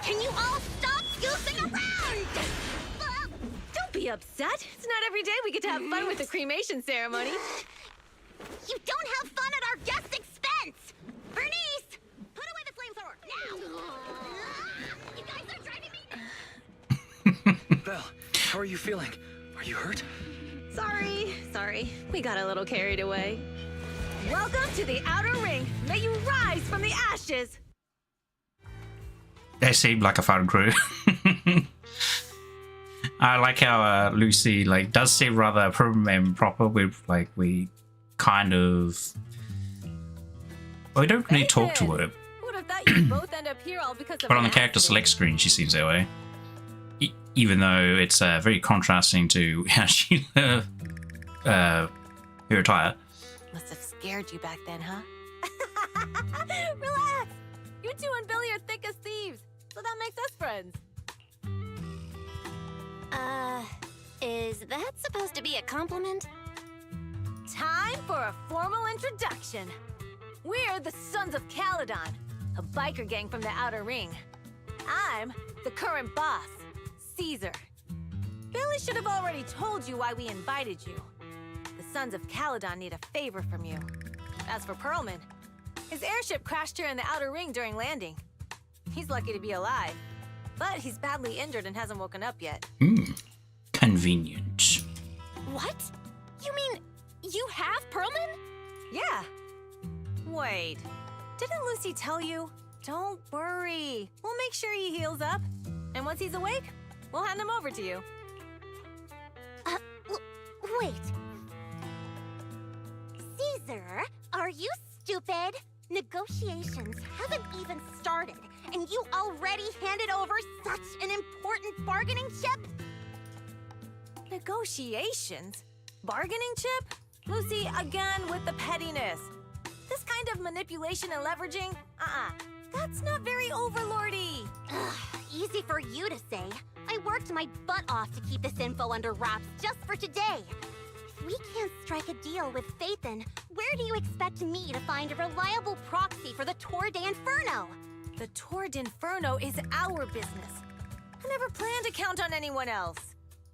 Can you all stop goofing around? Don't be upset. It's not every day we get to have fun with the cremation ceremony. You don't have fun at our guest expense! Bernice! Put away the flamethrower, now! You guys are driving me... Belle, how are you feeling? Are you hurt? Sorry. We got a little carried away. Welcome to the Outer Ring. May you rise from the ashes. They seem like a fun crew. I like how Lucy does seem rather prim and proper. We kind of we don't really talk to her. Who would have thought you'd both end up here all because of But on the an character accident? select screen, she seems that way. Even though it's very contrasting to how she her attire. Must have scared you back then, huh? Relax. You two and Billy are thick as thieves, so that makes us friends. Is that supposed to be a compliment? Time for a formal introduction. We're the Sons of Caledon, a biker gang from the Outer Ring. I'm the current boss, Caesar. Billy should have already told you why we invited you. The Sons of Caledon need a favor from you. As for Perlman, his airship crashed here in the Outer Ring during landing. He's lucky to be alive, but he's badly injured and hasn't woken up yet. Convenient. What? You mean you have Perlman? Yeah. Wait, didn't Lucy tell you? Don't worry. We'll make sure he heals up. And once he's awake, we'll hand him over to you. Wait. Caesar, are you stupid? Negotiations haven't even started, and you already handed over such an important bargaining chip? Negotiations? Bargaining chip? Lucy, again with the pettiness. This kind of manipulation and leveraging? That's not very overlordy. Easy for you to say. I worked my butt off to keep this info under wraps just for today. If we can't strike a deal with Phaethon, where do you expect me to find a reliable proxy for the Tour de Inferno? The Tour de Inferno is our business. I never planned to count on anyone else.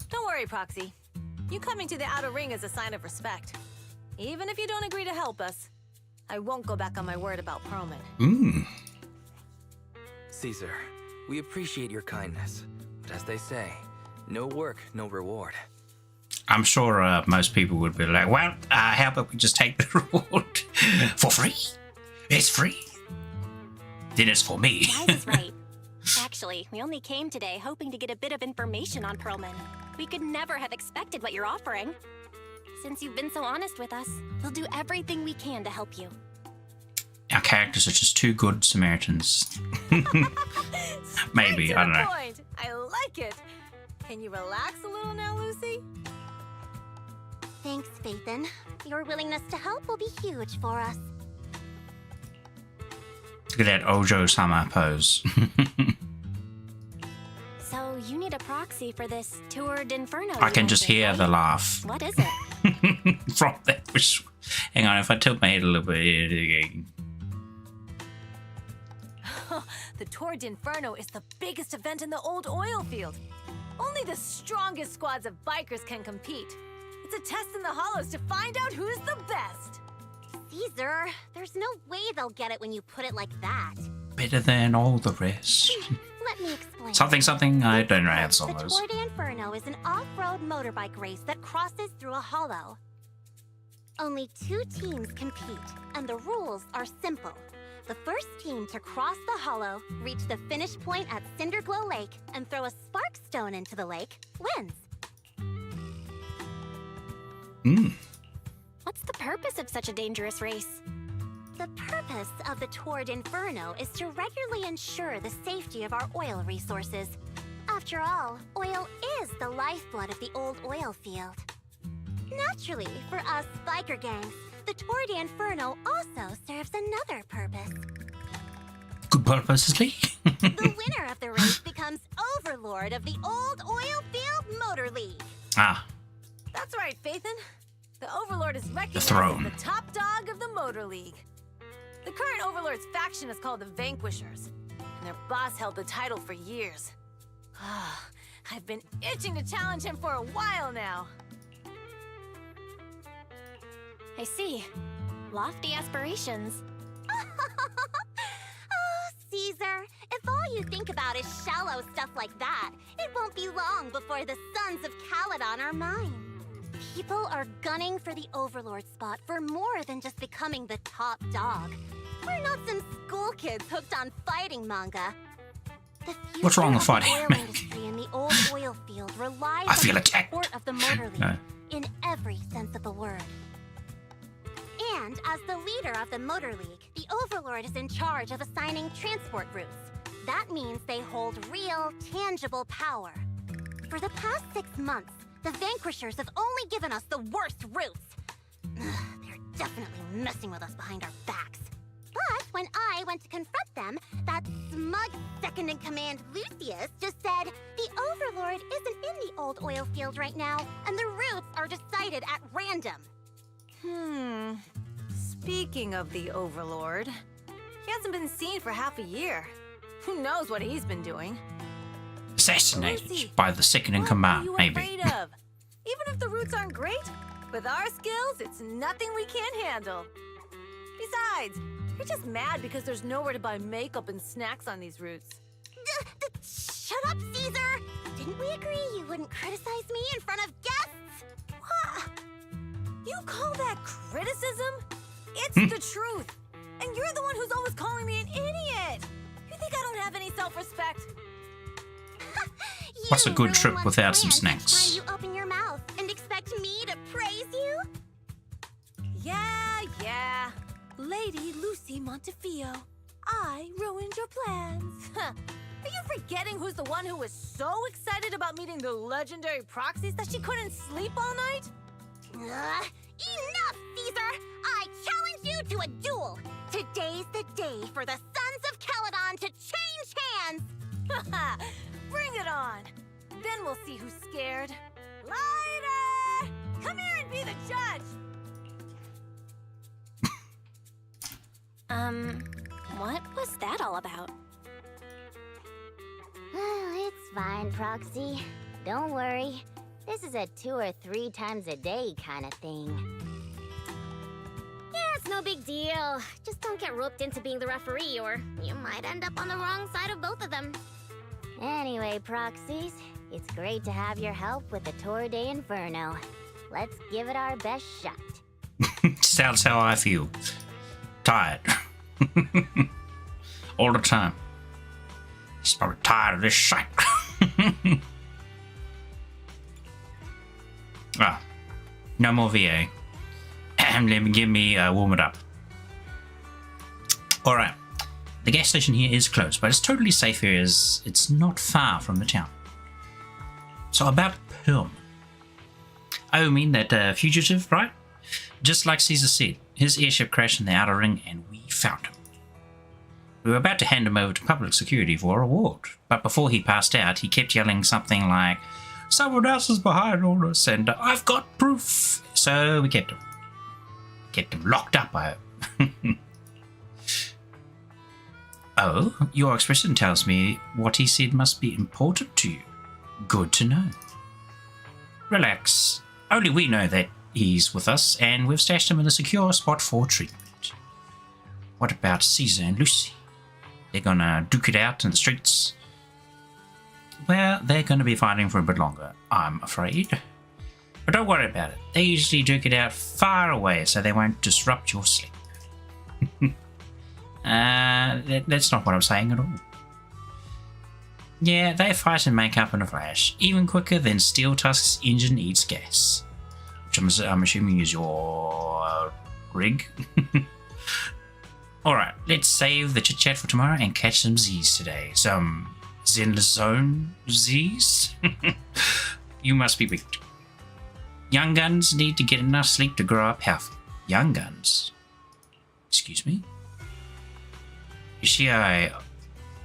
Don't worry, Proxy. You coming to the Outer Ring is a sign of respect. Even if you don't agree to help us, I won't go back on my word about Perlman. Caesar, we appreciate your kindness, but as they say, no work, no reward. I'm sure most people would be like, well, how about we just take the reward for free? It's free. Then it's for me. Wise is right. Actually, we only came today hoping to get a bit of information on Perlman. We could never have expected what you're offering. Since you've been so honest with us, we'll do everything we can to help you. Our characters are just two good Samaritans. Maybe, I don't know. Point. I like it. Can you relax a little now, Lucy? Thanks, Phaethon. Your willingness to help will be huge for us. Look at that Ojo-sama pose. So you need a proxy for this Tour d'Inferno. I can just hear the laugh. What is it? From that. Hang on, if I tilt my head a little bit. The Tour d'Inferno is the biggest event in the old oil field. Only the strongest squads of bikers can compete. It's a test in the hollows to find out who's the best. Caesar, there's no way they'll get it when you put it like that. Better than all the rest. Let me explain. Something, I don't know how the song The goes. Tour d'Inferno is an off-road motorbike race that crosses through a hollow. Only 2 teams compete, and the rules are simple. The first team to cross the hollow, reach the finish point at Cinderglow Lake, and throw a spark stone into the lake, wins. What's the purpose of such a dangerous race? The purpose of the Tour d'Inferno is to regularly ensure the safety of our oil resources. After all, oil is the lifeblood of the old oil field. Naturally, for us biker gangs, the Tour d'Inferno also serves another purpose. Good purposely? The winner of the race becomes overlord of the old oil field motor league. Ah. That's right, Phaethon. The Overlord is recognized throne. as the top dog of the Motor League. The current Overlord's faction is called the Vanquishers, and their boss held the title for years. I've been itching to challenge him for a while now. I see. Lofty aspirations. Oh, Caesar, if all you think about is shallow stuff like that, it won't be long before the sons of Caledon are mine. People are gunning for the Overlord spot for more than just becoming the top dog. We're not some school kids hooked on fighting manga. The What's wrong with future of fighting the oil manga? industry in the old oil field relies I feel on the attacked. support of the Motor League No. in every sense of the word. And as the leader of the Motor League, the Overlord is in charge of assigning transport routes. That means they hold real, tangible power. For the past 6 months, the Vanquishers have only given us the worst routes. They're definitely messing with us behind our backs. But when I went to confront them, that smug second-in-command Lucius just said the Overlord isn't in the old oil field right now, and the routes are decided at random. Speaking of the Overlord, he hasn't been seen for half a year. Who knows what he's been doing? Assassinated Lucy, by the second in what command, are you maybe. afraid of? Even if the routes aren't great, with our skills, it's nothing we can't handle. Besides, you're just mad because there's nowhere to buy makeup and snacks on these routes. Shut up, Caesar! Didn't we agree you wouldn't criticize me in front of guests? What? You call that criticism? It's the truth. And you're the one who's always calling me an idiot. You think I don't have any self-respect? What's a good ruin trip one's without some plans each snacks? time you open your mouth and expect me to praise you? Yeah. Lady Lucy Montefiore, I ruined your plans. Are you forgetting who's the one who was so excited about meeting the legendary proxies that she couldn't sleep all night? Enough, Caesar! I challenge you to a duel! Today's the day for the Sons of Caledon to change hands! Bring it on! Then we'll see who's scared. Lighter! Come here and be the judge! What was that all about? It's fine, Proxy. Don't worry. This is a 2 or 3 times a day kind of thing. no big deal. Just don't get roped into being the referee, or you might end up on the wrong side of both of them. Anyway, Proxies, it's great to have your help with the Tour de Inferno. Let's give it our best shot. Sounds how I feel. Tired. All the time. Just probably tired of this shit. Ah, no more VA. Give me warm it up. Alright. The gas station here is closed, but it's totally safe here as it's not far from the town. So about Perm. I mean that fugitive, right? Just like Caesar said, his airship crashed in the outer ring and we found him. We were about to hand him over to public security for a reward, but before he passed out, he kept yelling something like, "Someone else is behind all this, and I've got proof." So we kept him. Kept him locked up, I hope. Oh, your expression tells me what he said must be important to you. Good to know. Relax. Only we know that he's with us, and we've stashed him in a secure spot for treatment. What about Caesar and Lucy? They're gonna duke it out in the streets? Well, they're gonna be fighting for a bit longer, I'm afraid. But don't worry about it. They usually duke it out far away so they won't disrupt your sleep. That's not what I'm saying at all. Yeah, they fight and make up in a flash, even quicker than Steel Tusk's engine eats gas. Which I'm assuming is your rig. Alright, let's save the chit chat for tomorrow and catch some Z's today. Some Zenlazone Z's? You must be wicked. Young guns need to get enough sleep to grow up healthy. Young guns? Excuse me? Is she a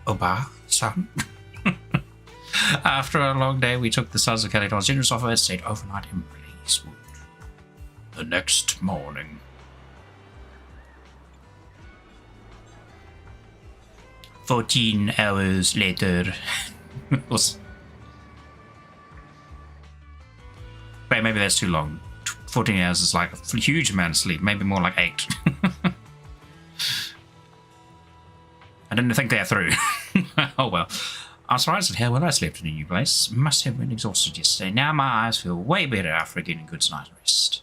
Oba-san? After a long day, we took the Sons of Caledon's generous offer and stayed overnight in Blazewood. The next morning. "14 hours later." Wait, maybe that's too long. 14 hours is like a huge amount of sleep. Maybe more like 8. I didn't think that through. Oh well. I'm surprised at how well I slept in a new place. Must have been exhausted yesterday. Now my eyes feel way better after getting a good night's rest.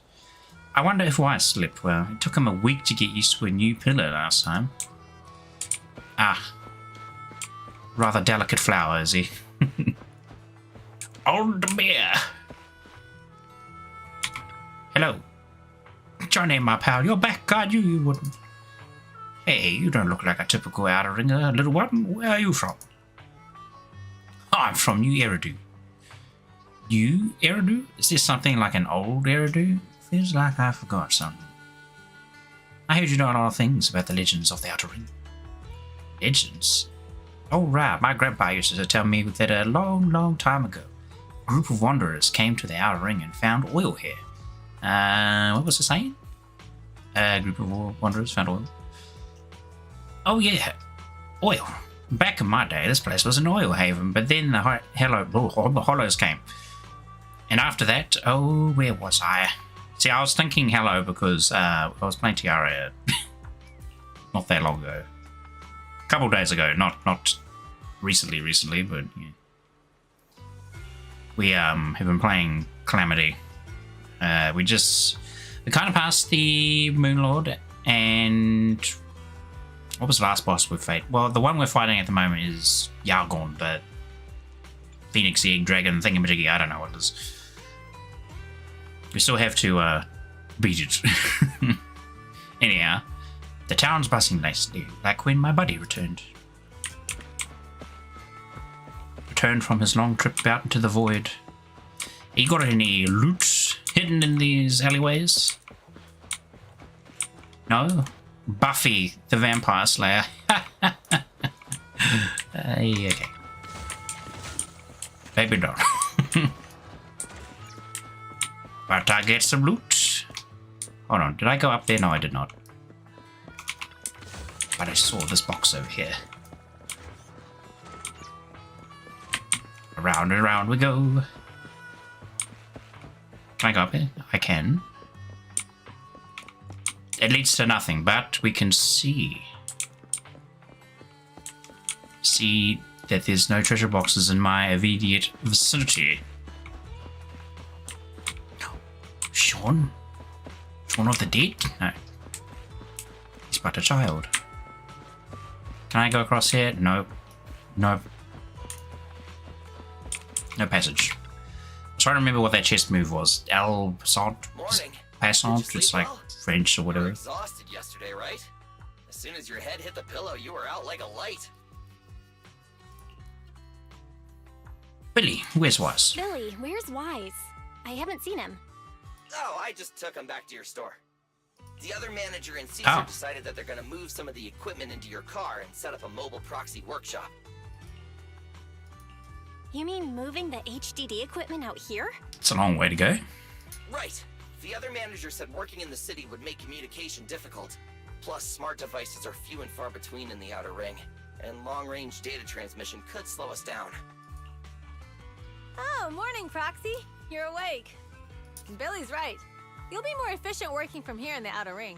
I wonder if Wyatt slept well. It took him a week to get used to a new pillow last time. Ah. Rather delicate flower, is he? Old bear. Hello. Johnny, my pal. You're back, God. You wouldn't. Hey, you don't look like a typical outer ringer, little one. Where are you from? I'm from New Eridu. New Eridu? Is this something like an old Eridu? Feels like I forgot something. I heard you know a lot of things about the legends of the Outer Ring. Legends? Oh right, my grandpa used to tell me that a long, long time ago, a group of wanderers came to the Outer Ring and found oil here. What was it saying? A group of wanderers found oil. Oh yeah, oil. Back in my day, this place was an oil haven, but then the hollows came. And after that, oh, where was I? See, I was thinking hello because I was playing Tiara not that long ago. A couple of days ago, not recently, but yeah. We have been playing Calamity. We kind of passed the Moonlord, and what was the last boss with Fate? Well, the one we're fighting at the moment is Yargon, but Phoenix Egg Dragon thingamajiggy, I don't know what it is. We still have to beat it. Anyhow, the town's buzzing nicely, like when my buddy returned. Returned from his long trip out into the void. You got any loot hidden in these alleyways? No? Buffy the Vampire Slayer. Okay. Maybe not. But I get some loot. Hold on, did I go up there? No, I did not. But I saw this box over here. Around and around we go. Can I go up here? I can. It leads to nothing, but we can see that there's no treasure boxes in my immediate vicinity. Shaun? Shaun of the Dead? No. He's but a child. Can I go across here? No. No. No passage. I'm trying to remember what that chest move was. El Passant? Morning. Passant? It's like French or You were whatever. exhausted yesterday, right? As soon as your head hit the pillow, you were out like a light. Billy, where's Wise? Billy, where's Wise? I haven't seen him. Oh, I just took him back to your store. The other manager and Caesar decided that they're gonna move some of the equipment into your car and set up a mobile proxy workshop. You mean moving the HDD equipment out here? It's a long way to go. Right. The other manager said working in the city would make communication difficult. Plus, smart devices are few and far between in the Outer Ring, and long-range data transmission could slow us down. Oh, morning, Proxy. You're awake. Billy's right. You'll be more efficient working from here in the Outer Ring.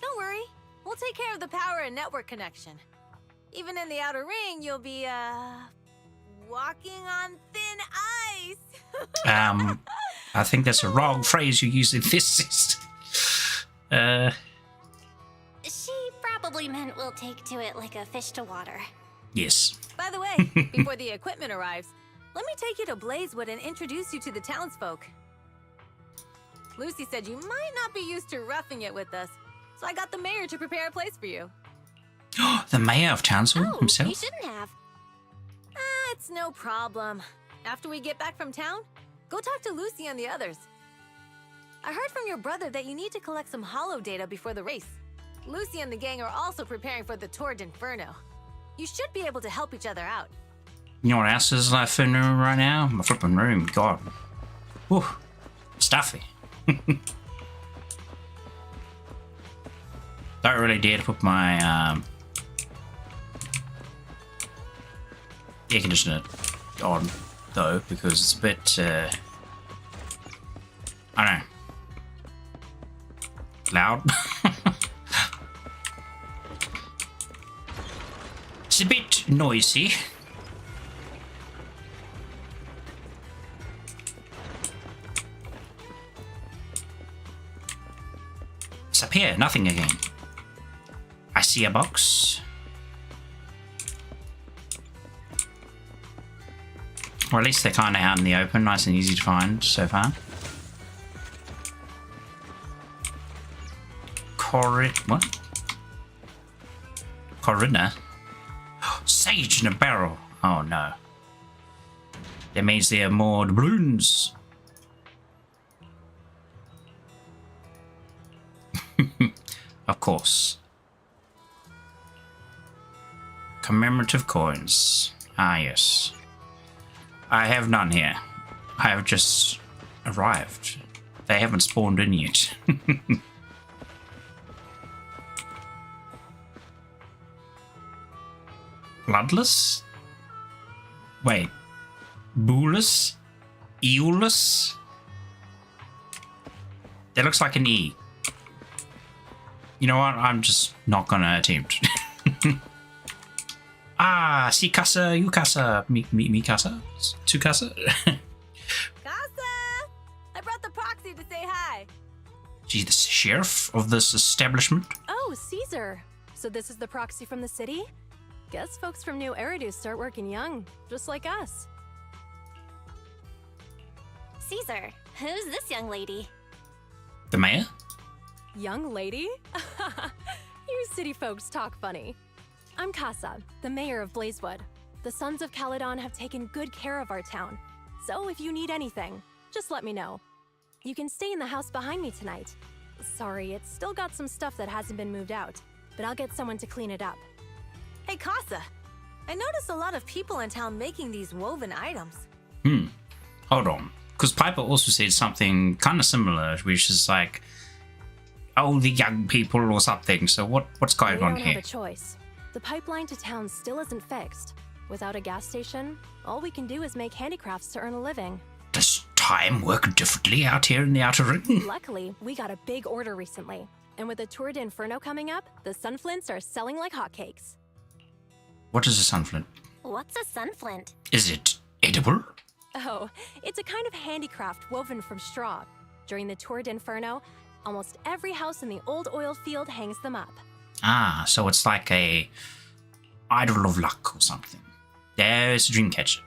Don't worry. We'll take care of the power and network connection. Even in the Outer Ring, you'll be, walking on thin ice. I think that's a wrong phrase you use in this. She probably meant we'll take to it like a fish to water. Yes. By the way, before the equipment arrives, let me take you to Blazewood and introduce you to the townsfolk. Lucy said you might not be used to roughing it with us, so I got the mayor to prepare a place for you. The mayor of Townsville Oh, himself? you shouldn't have. It's no problem. After we get back from town, go talk to Lucy and the others. I heard from your brother that you need to collect some holo data before the race. Lucy and the gang are also preparing for the Tour d'Inferno. You should be able to help each other out. You know what else is like in the room right now? My flipping room. God. Whew. Stuffy. Don't really dare to put my air conditioner on though, because it's a bit I don't know, loud. It's a bit noisy. It's up here, nothing again. I see a box. Or at least they're kind of out in the open, nice and easy to find so far. What? Corinna? Sage in a barrel. Oh no. That means there are more doubloons. Of course. Commemorative coins. Ah, yes. I have none here. I have just arrived. They haven't spawned in yet. Bloodless? Wait. Booless? Eoless? That looks like an E. You know what? I'm just not gonna attempt. Ah, si casa, you casa, me casa, tu casa. Casa! I brought the proxy to say hi. She's the sheriff of this establishment. Oh, Caesar. So this is the proxy from the city? Guess folks from New Eridu start working young, just like us. Caesar, who's this young lady? The mayor? Young lady? You city folks talk funny. I'm Casa, the mayor of Blazewood. The Sons of Caledon have taken good care of our town. So if you need anything, just let me know. You can stay in the house behind me tonight. Sorry, it's still got some stuff that hasn't been moved out, but I'll get someone to clean it up. Hey, Casa. I noticed a lot of people in town making these woven items. Hold on. Because Piper also said something kind of similar, which is like, oh, the young people or something. So what's going on We don't here? have a choice. The pipeline to town still isn't fixed. Without a gas station, all we can do is make handicrafts to earn a living. Does time work differently out here in the Outer Ring? Luckily, we got a big order recently. And with the Tour d'Inferno coming up, the Sunflints are selling like hotcakes. What is a sunflint? What's a sunflint? Is it edible? Oh, it's a kind of handicraft woven from straw. During the Tour d'Inferno, almost every house in the old oil field hangs them up. Ah, so it's like a idol of luck or something. There's a dream catcher.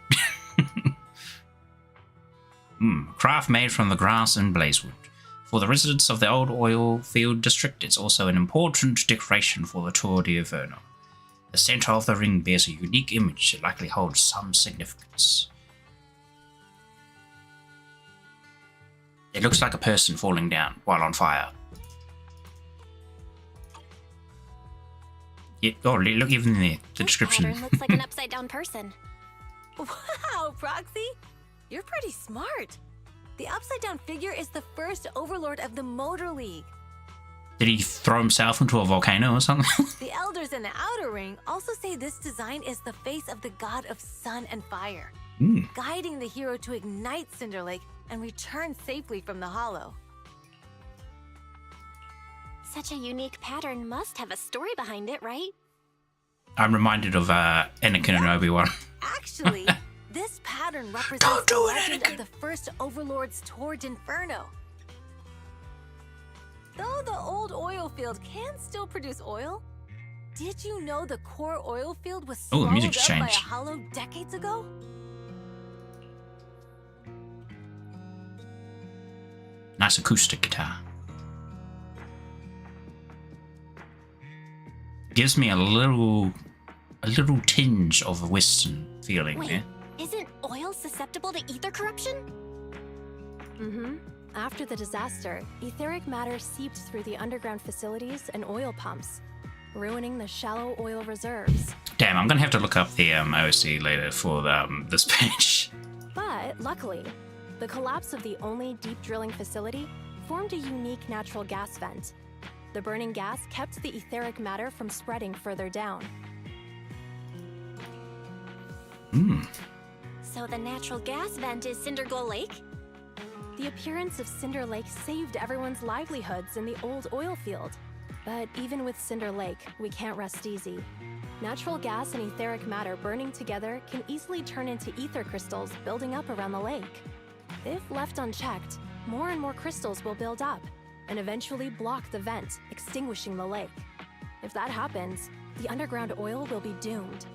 Craft made from the grass and blazewood. For the residents of the old oil field district, it's also an important decoration for the Tour d'Inferno. The center of the ring bears a unique image that likely holds some significance. It looks like a person falling down while on fire. Yeah, oh, look even in the description. Pattern looks like an upside-down person. Wow, Proxy! You're pretty smart. The upside-down figure is the first overlord of the Motor League. Did he throw himself into a volcano or something? The elders in the Outer Ring also say this design is the face of the god of sun and fire, guiding the hero to ignite Cinder Lake and return safely from the Hollow. Such a unique pattern must have a story behind it, right? I'm reminded of Anakin and Obi-Wan. Actually, this pattern represents the legend of the first Overlord's Tour d'Inferno. Though the old oil field can still produce oil, did you know the core oil field was swallowed up by a hollow decades ago? Nice acoustic guitar. Gives me a little tinge of a Western feeling. Wait, there. Isn't oil susceptible to ether corruption? After the disaster, etheric matter seeped through the underground facilities and oil pumps, ruining the shallow oil reserves. Damn, I'm gonna have to look up the OC later for this page. But luckily, the collapse of the only deep drilling facility formed a unique natural gas vent. The burning gas kept the etheric matter from spreading further down. So the natural gas vent is Cinderglow Lake? The appearance of Cinder Lake saved everyone's livelihoods in the old oil field. But even with Cinder Lake, we can't rest easy. Natural gas and etheric matter burning together can easily turn into ether crystals building up around the lake. If left unchecked, more and more crystals will build up and eventually block the vent, extinguishing the lake. If that happens, the underground oil will be doomed.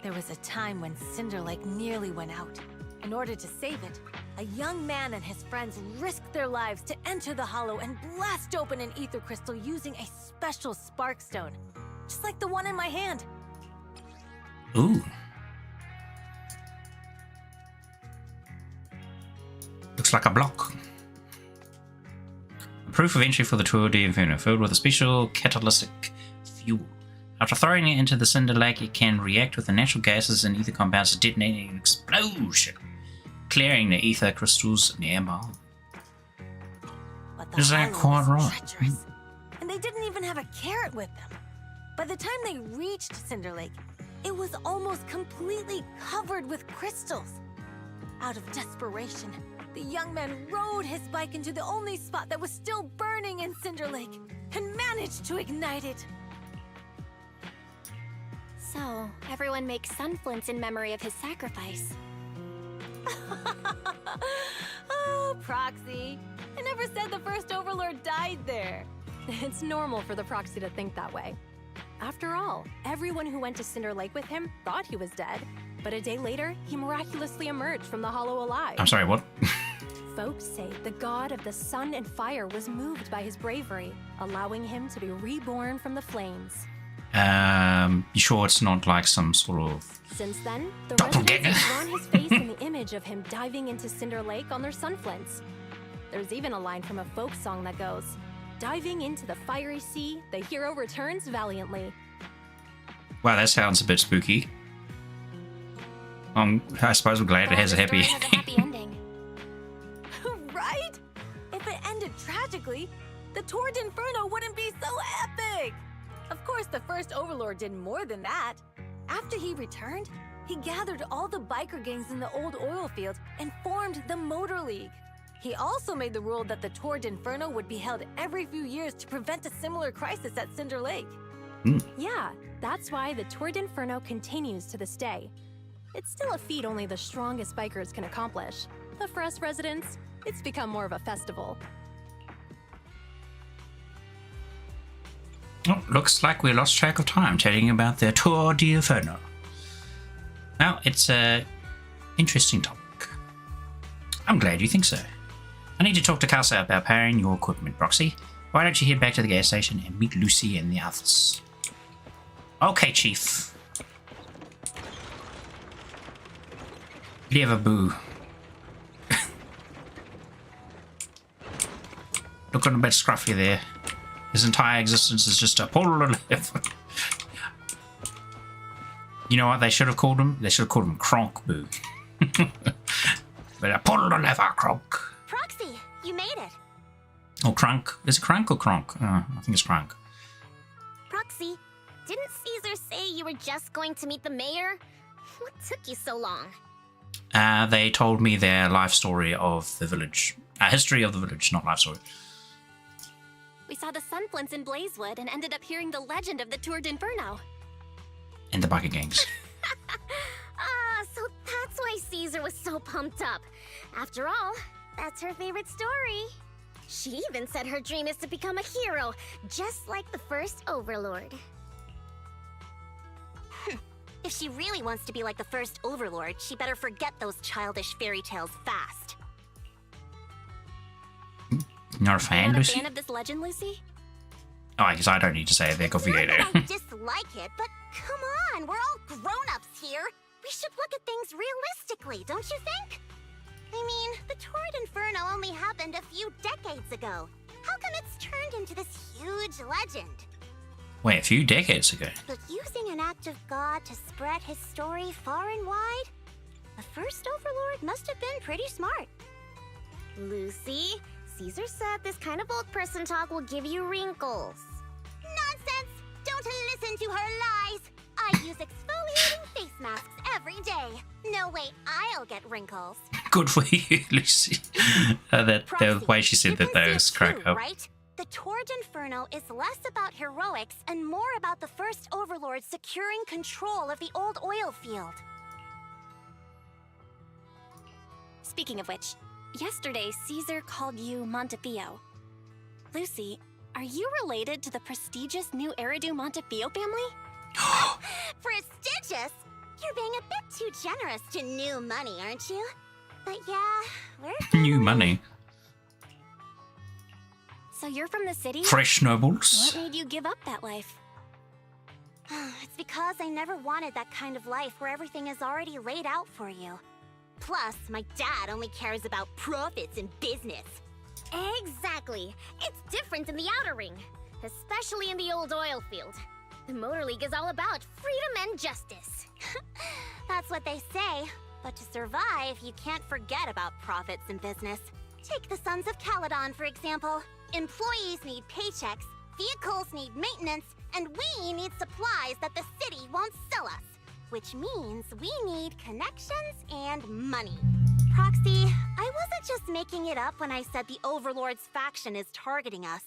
There was a time when Cinder Lake nearly went out. In order to save it, a young man and his friends risked their lives to enter the Hollow and blast open an ether crystal using a special spark stone, just like the one in my hand. Ooh. Looks like a block. A proof of entry for the Tour d'Inferno, filled with a special catalytic fuel. After throwing it into the Cinder Lake, it can react with the natural gases and ether compounds to detonate an explosion, clearing the ether crystals nearby. But the Is that Hollow quite was right? treacherous, and they didn't even have a carrot with them. By the time they reached Cinder Lake, it was almost completely covered with crystals. Out of desperation, the young man rode his bike into the only spot that was still burning in Cinder Lake and managed to ignite it. So, everyone makes sunflints in memory of his sacrifice. Oh, Proxy. I never said the first Overlord died there. It's normal for the Proxy to think that way. After all, everyone who went to Cinder Lake with him thought he was dead, but a day later, he miraculously emerged from the Hollow alive. I'm sorry, what? Folks say the god of the sun and fire was moved by his bravery, allowing him to be reborn from the flames. You sure it's not like some sort of... Since then, the doppelganger? residents have drawn his face in the image of him diving into Cinder Lake on their sunflints. There's even a line from a folk song that goes, "Diving into the fiery sea, the hero returns valiantly." Wow, that sounds a bit spooky. I suppose we're glad it has a happy Story has a happy ending. Right? If it ended tragically, the Tour d'Inferno wouldn't be so epic! Of course, the first Overlord did more than that. After he returned, he gathered all the biker gangs in the old oil field and formed the Motor League. He also made the rule that the Tour d'Inferno would be held every few years to prevent a similar crisis at Cinder Lake. Yeah, that's why the Tour d'Inferno continues to this day. It's still a feat only the strongest bikers can accomplish, but for us residents, it's become more of a festival. Oh, looks like we lost track of time telling you about the Tour d'Inferno. Well, it's an interesting topic. I'm glad you think so. I need to talk to Casa about powering your equipment, Proxy. Why don't you head back to the gas station and meet Lucy and the others? Okay, Chief. Leave a boo. Looking a bit scruffy there. His entire existence is just a pull and left. You know what they should have called him? They should have called him Kronk Boo. But a pull and lever Kronk. Proxy, you made it. Oh, Krunk. Is it Krunk or Kronk? I think it's Krunk. Proxy, didn't Caesar say you were just going to meet the mayor? What took you so long? They told me their life story of the village. History of the village, not life story. We saw the Sunflints in Blazewood and ended up hearing the legend of the Tour d'Inferno. And the biker gangs. So that's why Caesar was so pumped up. After all, that's her favorite story. She even said her dream is to become a hero, just like the first Overlord. If she really wants to be like the first Overlord, she better forget those childish fairy tales fast. You're a fan, Not Lucy? a fan of this legend, Lucy? Oh, I guess I don't need to say it. They're coffee Not gator. that I dislike it, but come on, we're all grown-ups here. We should look at things realistically, don't you think? I mean, the Tour d'Inferno only happened a few decades ago. How come it's turned into this huge legend? Wait, a few decades ago. But using an act of God to spread his story far and wide? The first Overlord must have been pretty smart. Lucy, Caesar said this kind of old person talk will give you wrinkles. Nonsense! Don't listen to her lies! I use exfoliating face masks every day. No way I'll get wrinkles. Good for you, Lucy. The way she said that, though, is crack up. Right? The Tour d'Inferno is less about heroics and more about the first Overlord securing control of the old oil field. Speaking of which, yesterday Caesar called you Montefiore. Lucy, are you related to the prestigious new Eridu Montefiore family? Prestigious? You're being a bit too generous to new money, aren't you? But yeah, we're New money. So you're from the city? Fresh nobles. What made you give up that life? It's because I never wanted that kind of life where everything is already laid out for you. Plus, my dad only cares about profits and business. Exactly. It's different in the Outer Ring, especially in the old oil field. The Motor League is all about freedom and justice. That's what they say. But to survive, you can't forget about profits and business. Take the Sons of Caledon, for example. Employees need paychecks, vehicles need maintenance, and we need supplies that the city won't sell us. Which means we need connections and money. Proxy, I wasn't just making it up when I said the Overlord's faction is targeting us.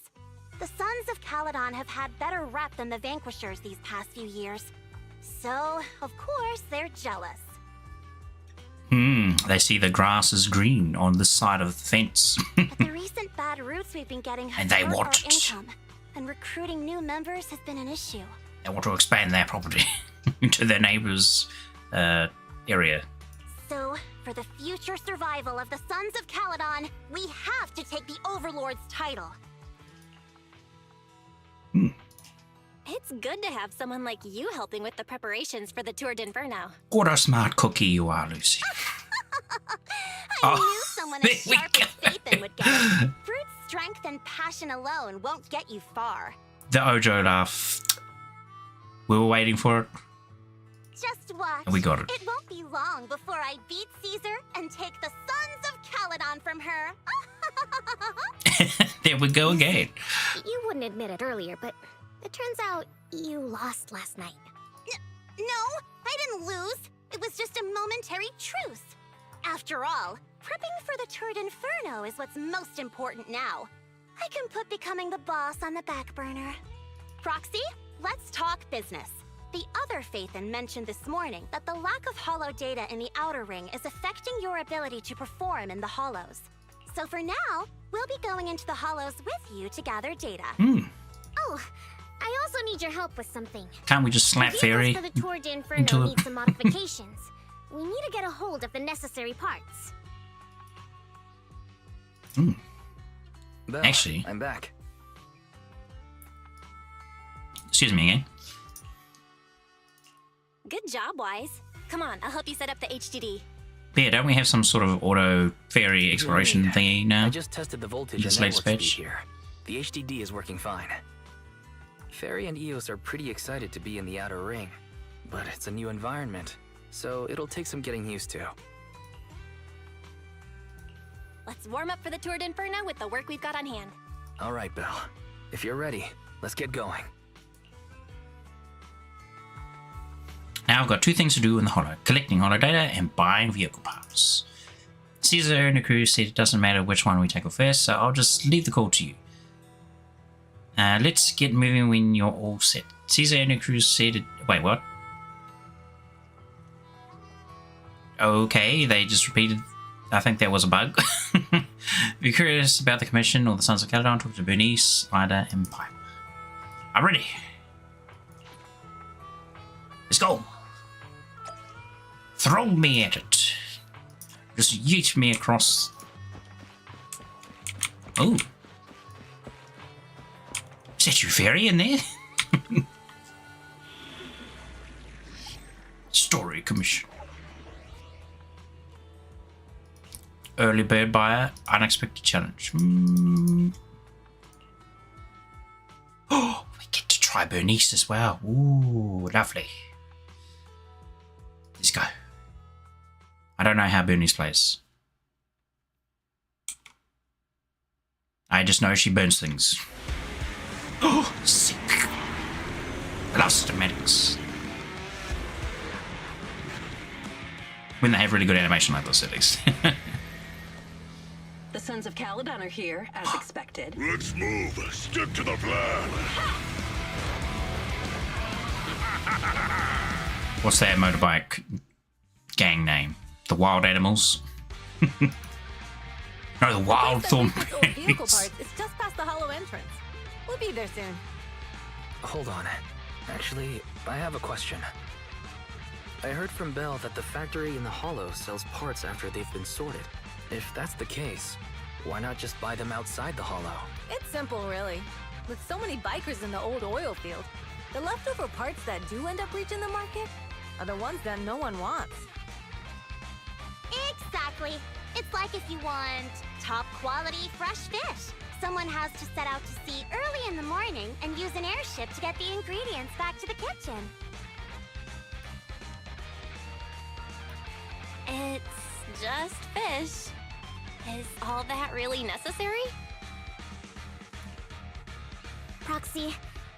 The Sons of Caledon have had better rep than the Vanquishers these past few years. So, of course, they're jealous. They see the grass is green on this side of the fence. But the recent bad routes we've been getting have And they hurt our want it. income, and recruiting new members has been an issue. They want to expand their property into their neighbor's area. So, for the future survival of the Sons of Caledon, we have to take the Overlord's title. It's good to have someone like you helping with the preparations for the Tour d'Inferno. What a smart cookie you are, Lucy. I knew someone as there we sharp as Phaethon would get it. Brute strength and passion alone won't get you far. The Ojo laugh. We were waiting for it. Just watch. And we got it. It won't be long before I beat Caesar and take the Sons of Caledon from her. There we go again. You wouldn't admit it earlier, but it turns out you lost last night. No, I didn't lose. It was just a momentary truce. After all, Prepping for the Turd Inferno is what's most important now. I can put becoming the boss on the back burner. Proxy, let's talk business. The other Phaethon mentioned this morning that the lack of hollow data in the Outer Ring is affecting your ability to perform in the Hollows. So for now, we'll be going into the Hollows with you to gather data. Oh, I also need your help with something. Can't we just slap Fairy for the Tour de Inferno into needs some modifications. We need to get a hold of the necessary parts. Belle, Actually, I'm back. excuse me again. Good job, Wise. Come on, I'll help you set up the HDD. Yeah, don't we have some sort of auto fairy exploration thingy now? I just tested the voltage This and latest network speed patch. here. The HDD is working fine. Fairy and Eos are pretty excited to be in the Outer Ring, but it's a new environment, so it'll take some getting used to. Let's warm up for the Tour d'Inferno with the work we've got on hand. All right, Belle. If you're ready, let's get going. Now I've got two things to do in the Hollow: collecting Hollow data and buying vehicle parts. Caesar and the crew said it doesn't matter which one we tackle first, so I'll just leave the call to you. Let's get moving when you're all set. Caesar and the crew said it... Wait, what? Okay, they just repeated... I think that was a bug. If you're curious about the commission or the Sons of Caledon, talk to Bernice, Ida, and Piper. I'm ready. Let's go. Throw me at it. Just yeet me across. Oh. Is that you, Fairy, in there? Story commission. Early bird buyer, unexpected challenge. Oh, we get to try Bernice as well. Ooh, lovely. Let's go. I don't know how Bernice plays. I just know she burns things. Oh, sick. I love cinematics. When they have really good animation like this, at least. The Sons of Caledon are here, as expected. Let's move. Stick to the plan. What's that motorbike gang name? The Wild Animals? No, the Wild Vehicle parts Thornberries. is just past the hollow entrance. We'll be there soon. Hold on. Actually, I have a question. I heard from Belle that the factory in the Hollow sells parts after they've been sorted. If that's the case, why not just buy them outside the Hollow? It's simple, really. With so many bikers in the old oil field, the leftover parts that do end up reaching the market are the ones that no one wants. Exactly. It's like if you want top quality fresh fish. Someone has to set out to sea early in the morning and use an airship to get the ingredients back to the kitchen. It's just fish. Is all that really necessary? Proxy,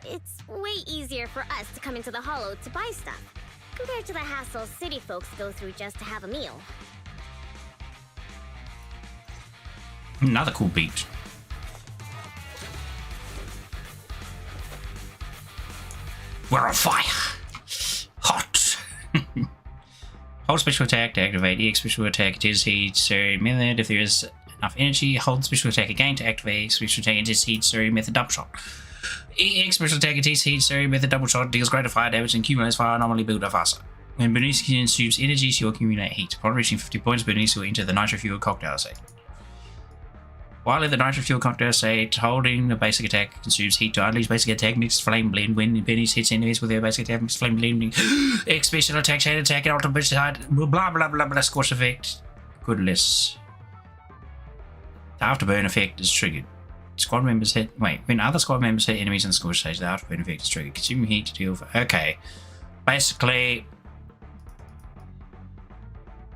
it's way easier for us to come into the Hollow to buy stuff, compared to the hassle city folks go through just to have a meal. Another cool beat. We're on fire. Hot. Hold special attack to activate EX special attack intensity story method. If there is enough energy, hold special attack again to activate special attack intensity story method double shot. EX special attack intensity story method double shot deals greater fire damage and accumulates fire anomaly builder faster. When Bernice consumes energy, she will accumulate heat. Upon reaching 50 points, Bernice will enter the nitro fuel cocktail state. While in the nitro fuel cocktail state, holding the basic attack consumes heat to unleash basic attack mixed flame blend. When Bernice hits enemies with her basic attack mixed flame blending, X special attack, chain attack, and ultimate side, blah blah blah blah, scorch effect. Goodness. The afterburn effect is triggered. Squad members hit. Wait, when other squad members hit enemies in the scorch stage, the afterburn effect is triggered. Consuming heat to deal for. Okay. Basically,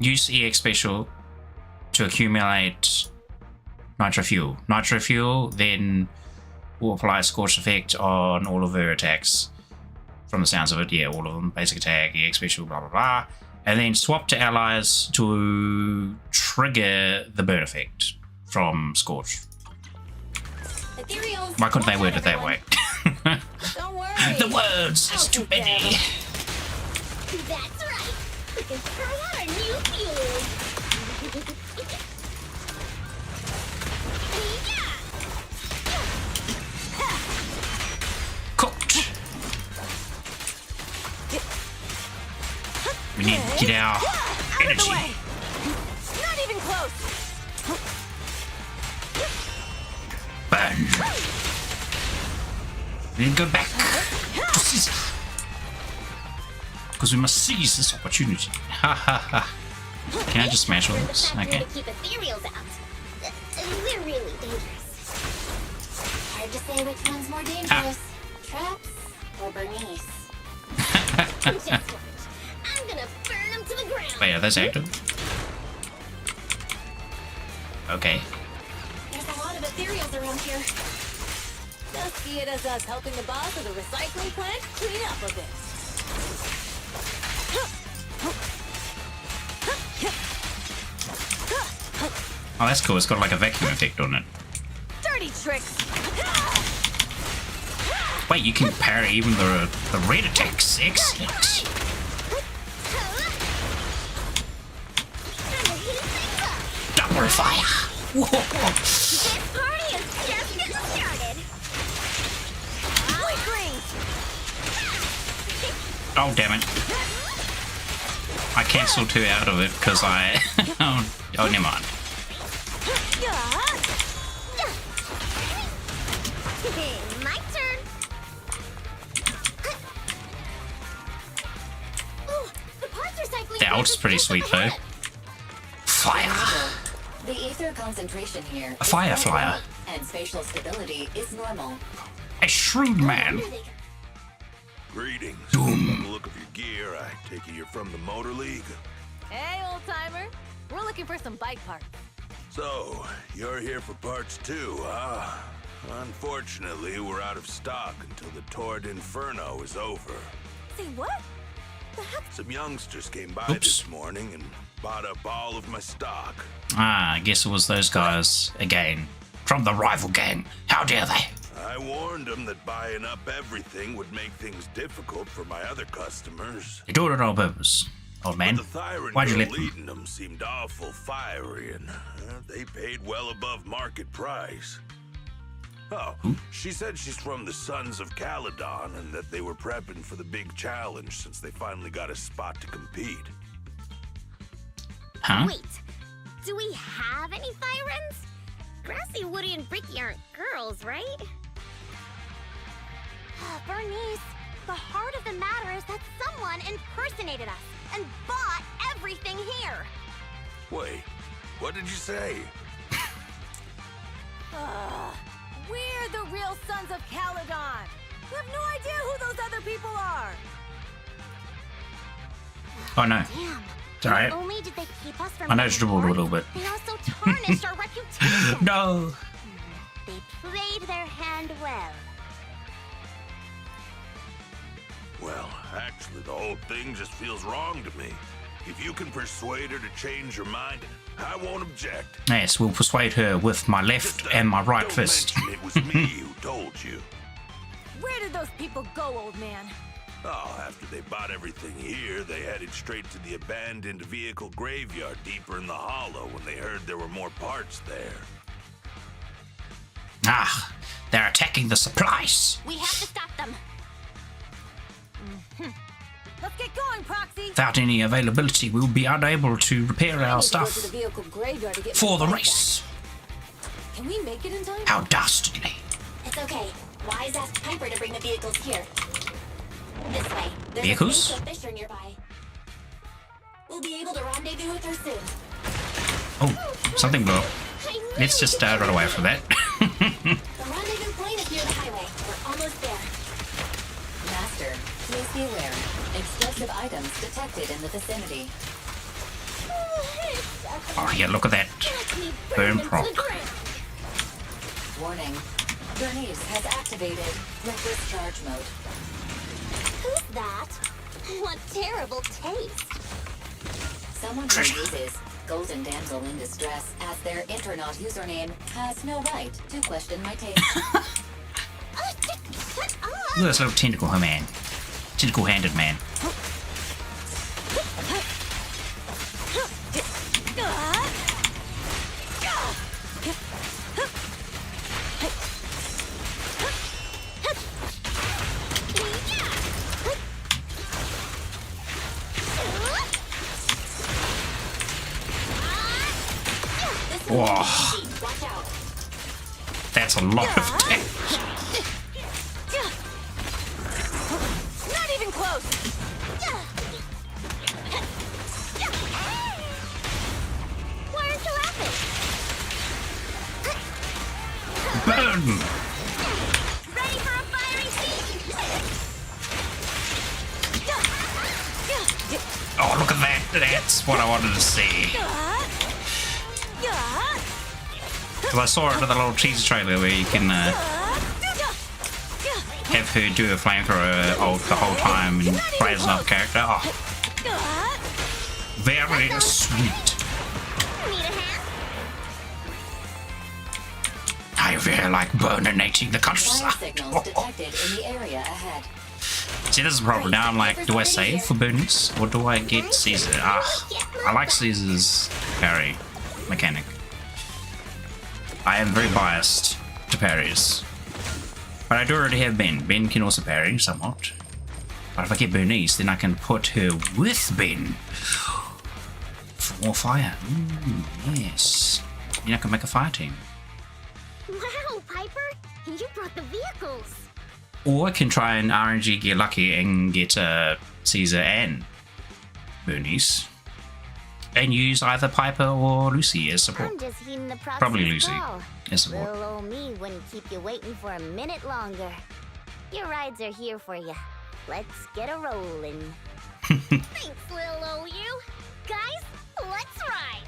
use EX special to accumulate nitro fuel. Nitro fuel then will apply a scorch effect on all of her attacks. From the sounds of it, yeah, all of them. Basic attack, EX special, blah blah blah. and then swap to allies to trigger the burn effect from Scorch. Ethereals, Why couldn't they watch word out, it that everyone. way? Don't worry. The words, it's too many. That's right. We can try out our new fuel. Cooked. We need to get our Out of the energy. way. Not even close. Burn. We need to go back to Caesar. Because we must seize this opportunity. Ha ha ha. Can I just smash all this? Okay. To keep ethereals out. We're really dangerous. Hard to say which one's more dangerous. Traps or Bernice? Just watch. I'm gonna burn them to the ground. Wait, are those active? Okay. There's a lot of ethereals around here. Just see it as us helping the boss of the recycling plant clean up a bit. Oh, that's cool. It's got like a vacuum effect on it. Dirty tricks. Wait, you can parry even the red attacks. Excellent. Double fire. Whoa. This party is just getting started. Quick range. Oh, damn it. I cancelled 2 out of it because I... oh, never mind. My turn. Ooh, the parts recycling. That ult's pretty sweet though. Fire. The ether concentration here. A fire is flyer. normal, and spatial stability is normal. A shrewd man. Greetings. Doom. From the look of your gear, I take it you're from the Motor League. Hey, old timer. We're looking for some bike parts. So, you're here for parts too, huh? Unfortunately, we're out of stock until the Tord Inferno is over. Say what? The heck? Some youngsters came by Oops. this morning and bought up all of my stock. Ah, I guess it was those guys again. From the rival gang. How dare they? I warned them that buying up everything would make things difficult for my other customers. They do it on purpose. Old man. But the Thyron Why'd you girl let them? leading them seemed awful fiery, and they paid well above market price. Oh, she said she's from the Sons of Caledon and that they were prepping for the big challenge since they finally got a spot to compete. Huh? Wait, do we have any Thyrens? Grassy, Woody, and Bricky aren't girls, right? Bernice, the heart of the matter is that someone impersonated us and bought everything here. Wait, what did you say? We're the real Sons of Caledon. We have no idea who those other people are. Oh no. Damn. It's alright. Not only did they keep us from I know it's dribbled a little bit. they also tarnished our reputation. No. They played their hand well. Well, actually, the whole thing just feels wrong to me. If you can persuade her to change her mind, I won't object. Yes, we'll persuade her with my left Just, and my right don't fist. mention it was me who told you. Where did those people go, old man? Oh, after they bought everything here, they headed straight to the abandoned vehicle graveyard deeper in the hollow when they heard there were more parts there. Ah, they're attacking the supplies. We have to stop them. Let's get going, Proxy. Without any availability, we will be unable to repair our Go to the stuff vehicle graveyard to get for the my bike race. back. Can we make it in time? How dastardly. It's okay. Wise asked Piper to bring the vehicles here. This way. There's Vehicles? a Fisher nearby. We'll be able to rendezvous with her soon. Oh, something blew up. Let's just run away from that. The rendezvous point is near the highway. We're almost there. Master, please be aware. Explosive items detected in the vicinity. Oh yeah, look at that. Burn proc. Warning. Bernice has activated reckless charge mode. Who's that? What terrible taste. Someone who uses Golden Damsel in Distress as their Internaut username has no right to question my taste. Look at this little tentacle man. Tentacle-handed man. Whoa. That's a lot of damage. Not even close. Why aren't you laughing? Burn! Ready for a fiery feast? Oh, look at that. That's what I wanted to see. Because I saw it in the little teaser trailer where you can have her do a flamethrower the whole time and play as another character. Oh, very sweet. Need a hand? I really like burninating the Fire countryside. signals detected in the area ahead. See, this is the problem. Now I'm like, do I save for bonus or do I get Caesar? Ah, I like Caesar's parry mechanic. I am very biased to parries. But I do already have Ben. Ben can also parry somewhat. But if I get Bernice, then I can put her with Ben. For more fire. Yes. Then I can make a fire team. Wow, Piper! You brought the vehicles! Or I can try and RNG get lucky and get Caesar and Bernice. And use either Piper or Lucy as support. I'm just heeding the process. Probably Lucy as support. Little old me wouldn't keep you waiting for a minute longer. Your rides are here for you. Let's get a rolling. Thanks, little old you. Guys, let's ride.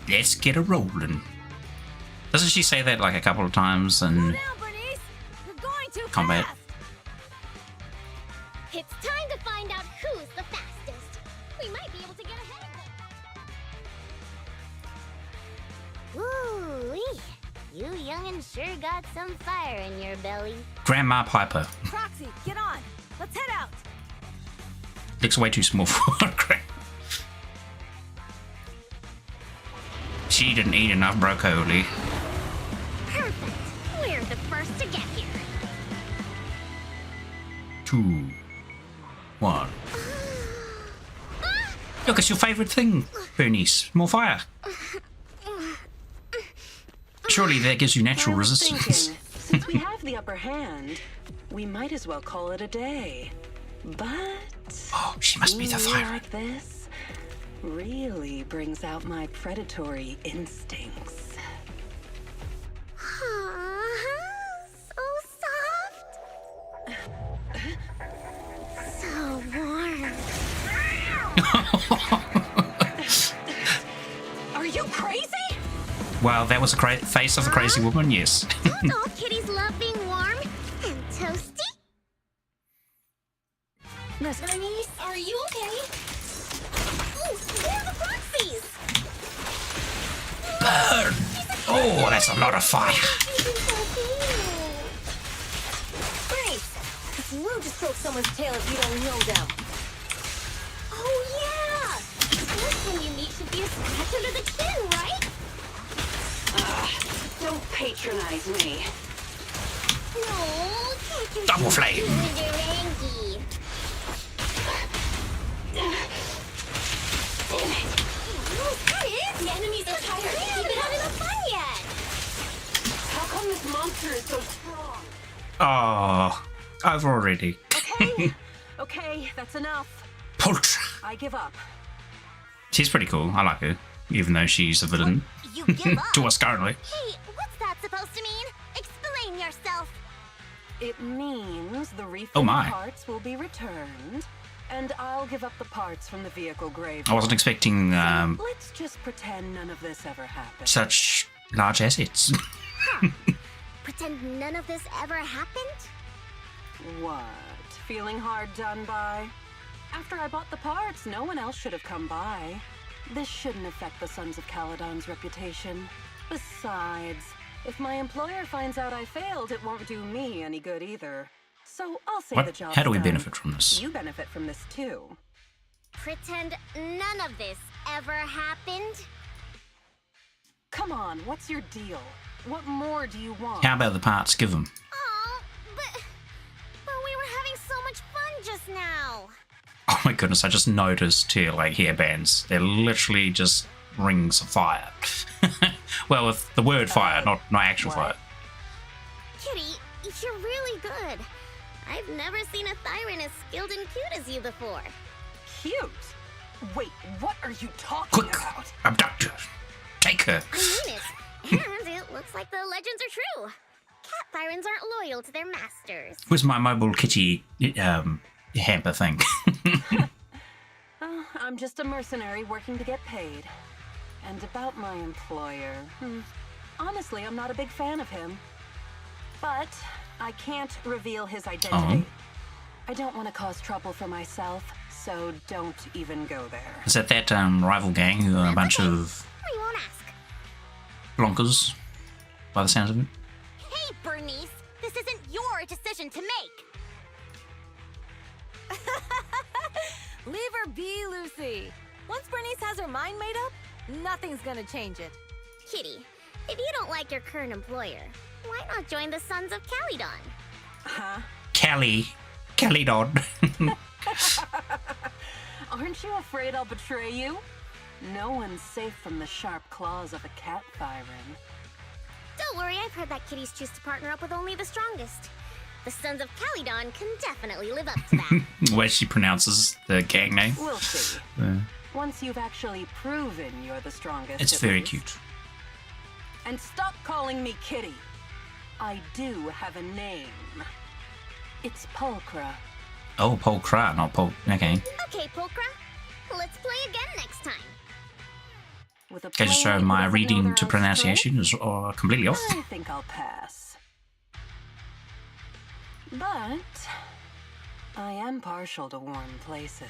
Let's get a rolling. Doesn't she say that like a couple of times in Slow down, Bernice. You're going too combat? fast. It's time to find out who's the fastest. We might be able to get ahead of them. Ooh-wee. You young'uns sure got some fire in your belly. Grandma Piper. Proxy, get on. Let's head out. Looks way too small for her. She didn't eat enough broccoli. Perfect. We're the first to get here. 2, 1. Look, it's your favourite thing, Bernice. More fire. Surely that gives you natural resistance. Since we have the upper hand, we might as well call it a day. But oh, she must be the fire. like this really brings out my predatory instincts. So soft. So warm. Are you crazy? Well, that was the face of a crazy woman, yes. Don't all kitties love being warm and toasty? Bernice, are you okay? Oh, they're the proxies! Burn! Oh, that's a lot of fire. Bernice, it's rude to stroke someone's tail if you don't know them. Oh, yeah! First one you meet should be a scratch under the chin, right? don't patronize me. No, can't you Double see flame. you with your Angie? The enemies are tired. We haven't had enough fun yet. How come this monster is so strong? Oh, over already. Okay, okay, that's enough. Poltra. I give up. She's pretty cool. I like her, even though she's a villain You give up? to us currently. Hey, what's that supposed to mean? Explain yourself. It means the refilled Oh my. parts will be returned, and I'll give up the parts from the vehicle graveyard. I wasn't expecting Let's just pretend none of this ever happened. such large assets. Pretend none of this ever happened? What? Feeling hard done by? After I bought the parts, no one else should have come by. This shouldn't affect the Sons of Caledon's reputation. Besides, if my employer finds out I failed, it won't do me any good either. So I'll say the job's How do we done. benefit from this? You benefit from this too. Pretend none of this ever happened? Come on, what's your deal? What more do you want? How about the parts given? Oh, but we were having so much fun just now. Oh my goodness, I just noticed here, like, hairbands. They're literally just rings of fire. Well, with the word fire, not actual fire. Kitty, you're really good. I've never seen a Thyran as skilled and cute as you before. Cute? Wait, what are you talking Quick, about? abduct her. Take her. I mean it. And it looks like the legends are true. Cat Thyrans aren't loyal to their masters. Where's my mobile kitty hamper thing? I'm just a mercenary working to get paid. And about my employer, honestly, I'm not a big fan of him. But I can't reveal his identity. I don't want to cause trouble for myself, so don't even go there. Is that rival gang who are a bunch of We won't ask. blonkers, by the sounds of it? Hey, Bernice, this isn't your decision to make. Leave her be, Lucy. Once Bernice has her mind made up, nothing's gonna change it. Kitty, if you don't like your current employer, why not join the Sons of Caledon? Huh? Calydon. Aren't you afraid I'll betray you? No one's safe from the sharp claws of a cat Thyran. Don't worry, I've heard that kitties choose to partner up with only the strongest. The Sons of Caledon can definitely live up to that. The way she pronounces the gang name. We'll see. Once you've actually proven you're the strongest. It's at very least. cute. And stop calling me Kitty. I do have a name. It's Pulchra. Oh, Polkra, not Pol. Okay. Okay, Pulchra. Let's play again next time. With a Okay, just player so who my doesn't know reading their to own pronunciation is completely off. strength, I think I'll pass. But I am partial to warm places.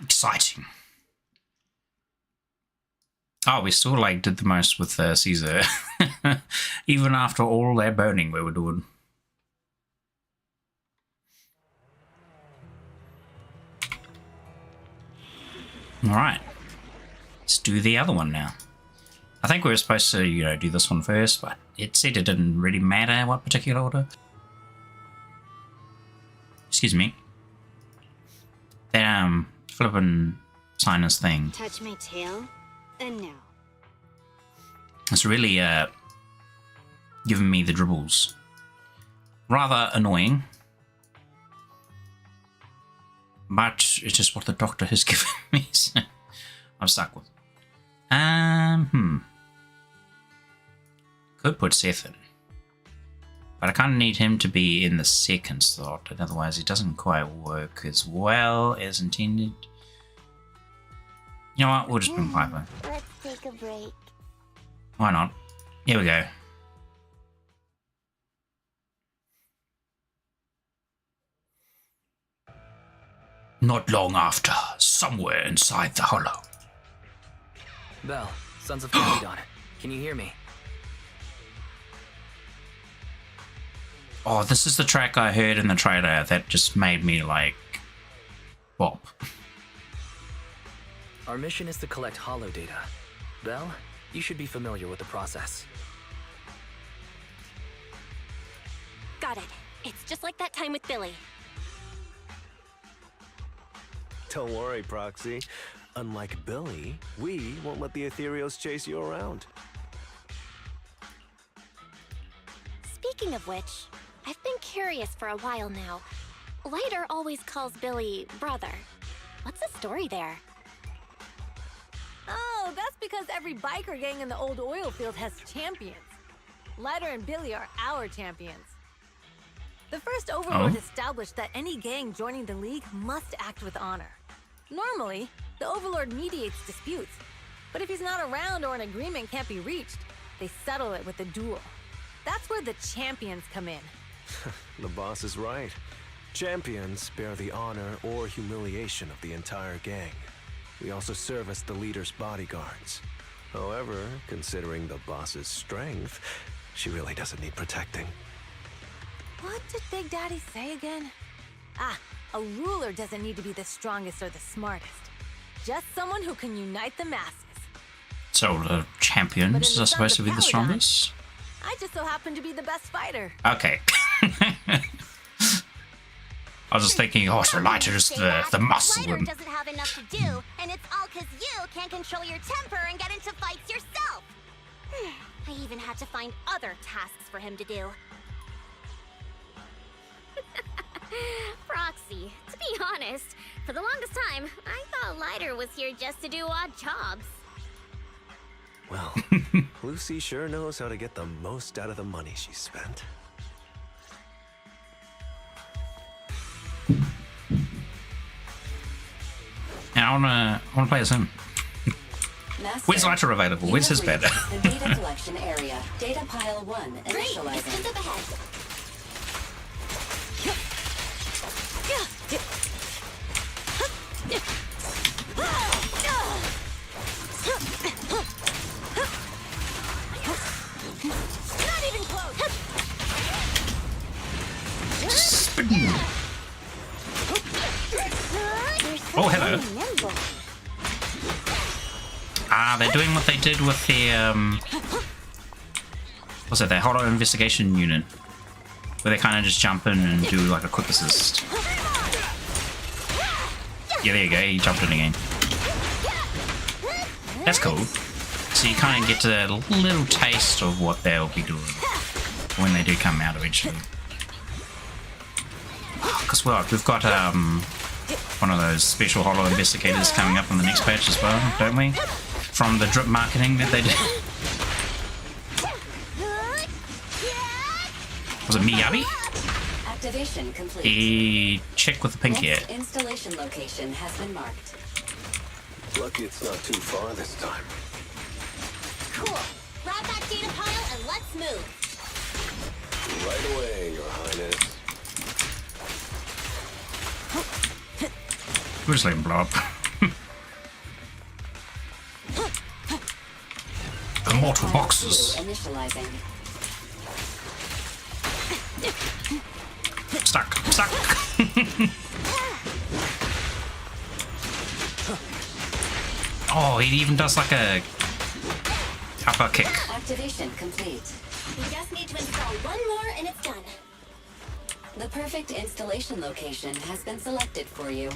Exciting. Oh, we still did the most with Caesar. Even after all that burning we were doing. Alright. Let's do the other one now. I think we were supposed to, do this one first, but it said it didn't really matter what particular order. Excuse me. That, flippin' sinus thing. Touch my tail, and no. It's really, giving me the dribbles. Rather annoying. But it's just what the doctor has given me, so I'm stuck with it. Could put Seth in. But I kind of need him to be in the second slot, and otherwise it doesn't quite work as well as intended. You know what? We'll just bring Piper. Let's take a break. Why not? Here we go. Not long after, somewhere inside the hollow. Belle, Sons of Caledon, can you hear me? Oh, this is the track I heard in the trailer that just made me bop. Our mission is to collect hollow data. Belle, you should be familiar with the process. Got it. It's just like that time with Billy. Don't worry, Proxy. Unlike Billy, we won't let the Ethereals chase you around. Speaking of which, I've been curious for a while now. Lighter always calls Billy brother. What's the story there? Oh, that's because every biker gang in the old oil field has champions. Lighter and Billy are our champions. The first Overlord established that any gang joining the League must act with honor. Normally, the Overlord mediates disputes, but if he's not around or an agreement can't be reached, they settle it with a duel. That's where the champions come in. The boss is right. Champions bear the honor or humiliation of the entire gang. We also serve as the leader's bodyguards. However, considering the boss's strength, she really doesn't need protecting. What did Big Daddy say again? Ah, a ruler doesn't need to be the strongest or the smartest. Just someone who can unite the masses. So the champions are supposed to be the strongest? I just so happen to be the best fighter. Okay. I was just thinking, oh, so Lighter is the muscle. Lighter doesn't have enough to do, and it's all because you can't control your temper and get into fights yourself. I even had to find other tasks for him to do. Proxy, to be honest, for the longest time, I thought Lighter was here just to do odd jobs. Well, Lucy sure knows how to get the most out of the money she spent. And I wanna play as him. Master, When's Lighter available? When's his bed? the data collection area. Data pile 1 initializing. It's up ahead. Not even close. Oh, hello. Ah, they're doing what they did with the what's it? Their Holo Investigation Unit, where they kind of just jump in and do like a quick assist. Yeah, there you go. He jumped in again. That's cool. So you kind of get a little taste of what they'll be doing when they do come out eventually. Because well, we've got one of those special Holo Investigators coming up on the next patch as well, don't we? From the drip marketing that they did. Was it Miyabi? Activation complete. He checked with the pinky Next yet. installation location has been marked. Lucky it's not too far this time. Cool. Grab that data pile and let's move. Right away, Your Highness. We'll just let him blow up. Immortal boxes. Initializing. Stuck. Oh, he even does like a upper kick. Activation complete. We just need to install one more and it's done. The perfect installation location has been selected for you.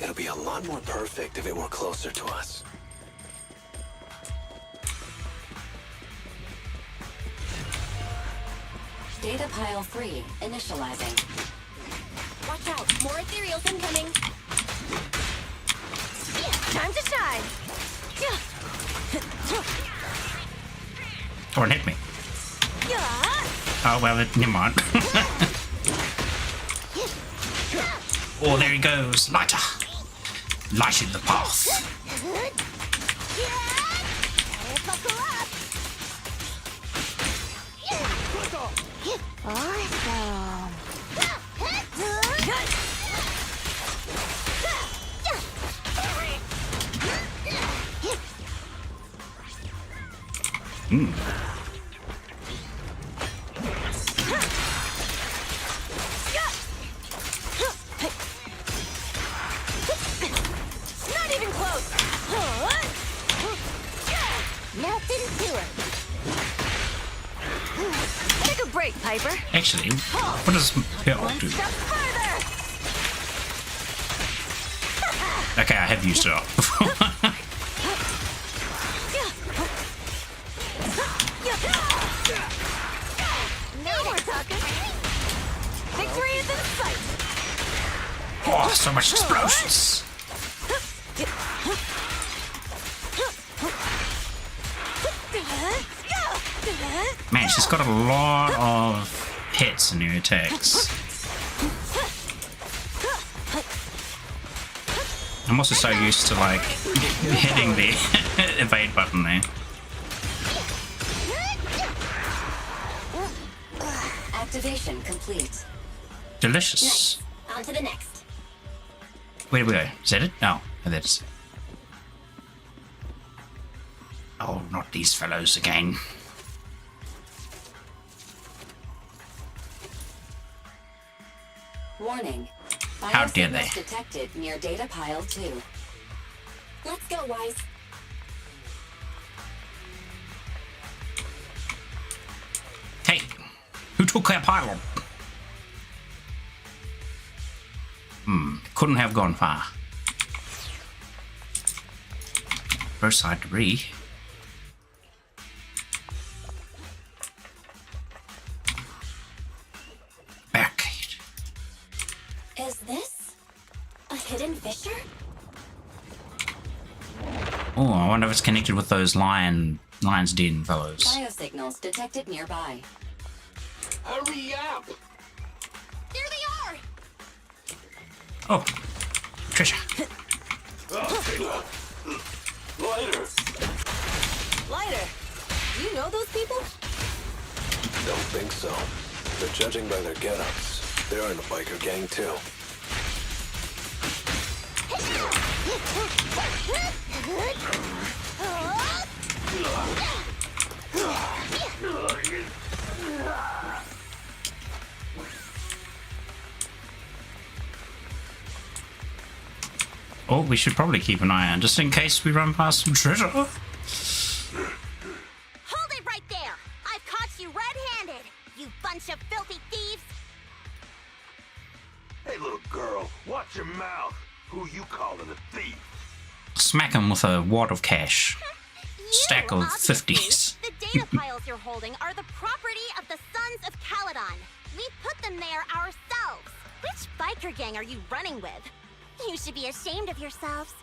It'll be a lot more perfect if it were closer to us. Data pile 3 initializing. Watch out, more ethereals incoming. Time to shine. Oh, it hit me. Oh, well, never mind. Oh, there he goes. Lighter. Lighting the path. Awesome. Not even close. Nothing to it. Take a break, Piper. Actually, what does Pearl do? Step further. Okay, I have used it up before. Now we're talking. Victory is in sight. Oh, so much explosions. Man, she's got a lot of hits in her attacks. I'm also so used to like hitting the evade button there. Activation complete. Delicious. Nice. On to the next. Where do we go? Is that it? No, that's. Oh, not these fellows again. Warning. How dare they? Biosignals detected near data pile 2. Let's go, Wise. Hey, who took that pile? Couldn't have gone far. Roadside debris. Barricade. Is this a hidden fissure? Oh, I wonder if it's connected with those lion's den fellows. Biosignals detected nearby. Hurry up! There they are! Oh, treasure. Lighter! Lighter, you know those people? Don't think so. But judging by their get-ups, they're in the biker gang too. Oh, we should probably keep an eye on just in case we run past some treasure. Hold it right there! I've caught you red-handed, you bunch of filthy thieves! Hey, little girl, watch your mouth. Who you calling a thief? Smack him with a wad of cash. Stack of Obviously, 50s. The data piles you're holding are the property of the Sons of Caledon. We put them there ourselves. Which biker gang are you running with? You should be ashamed of yourselves.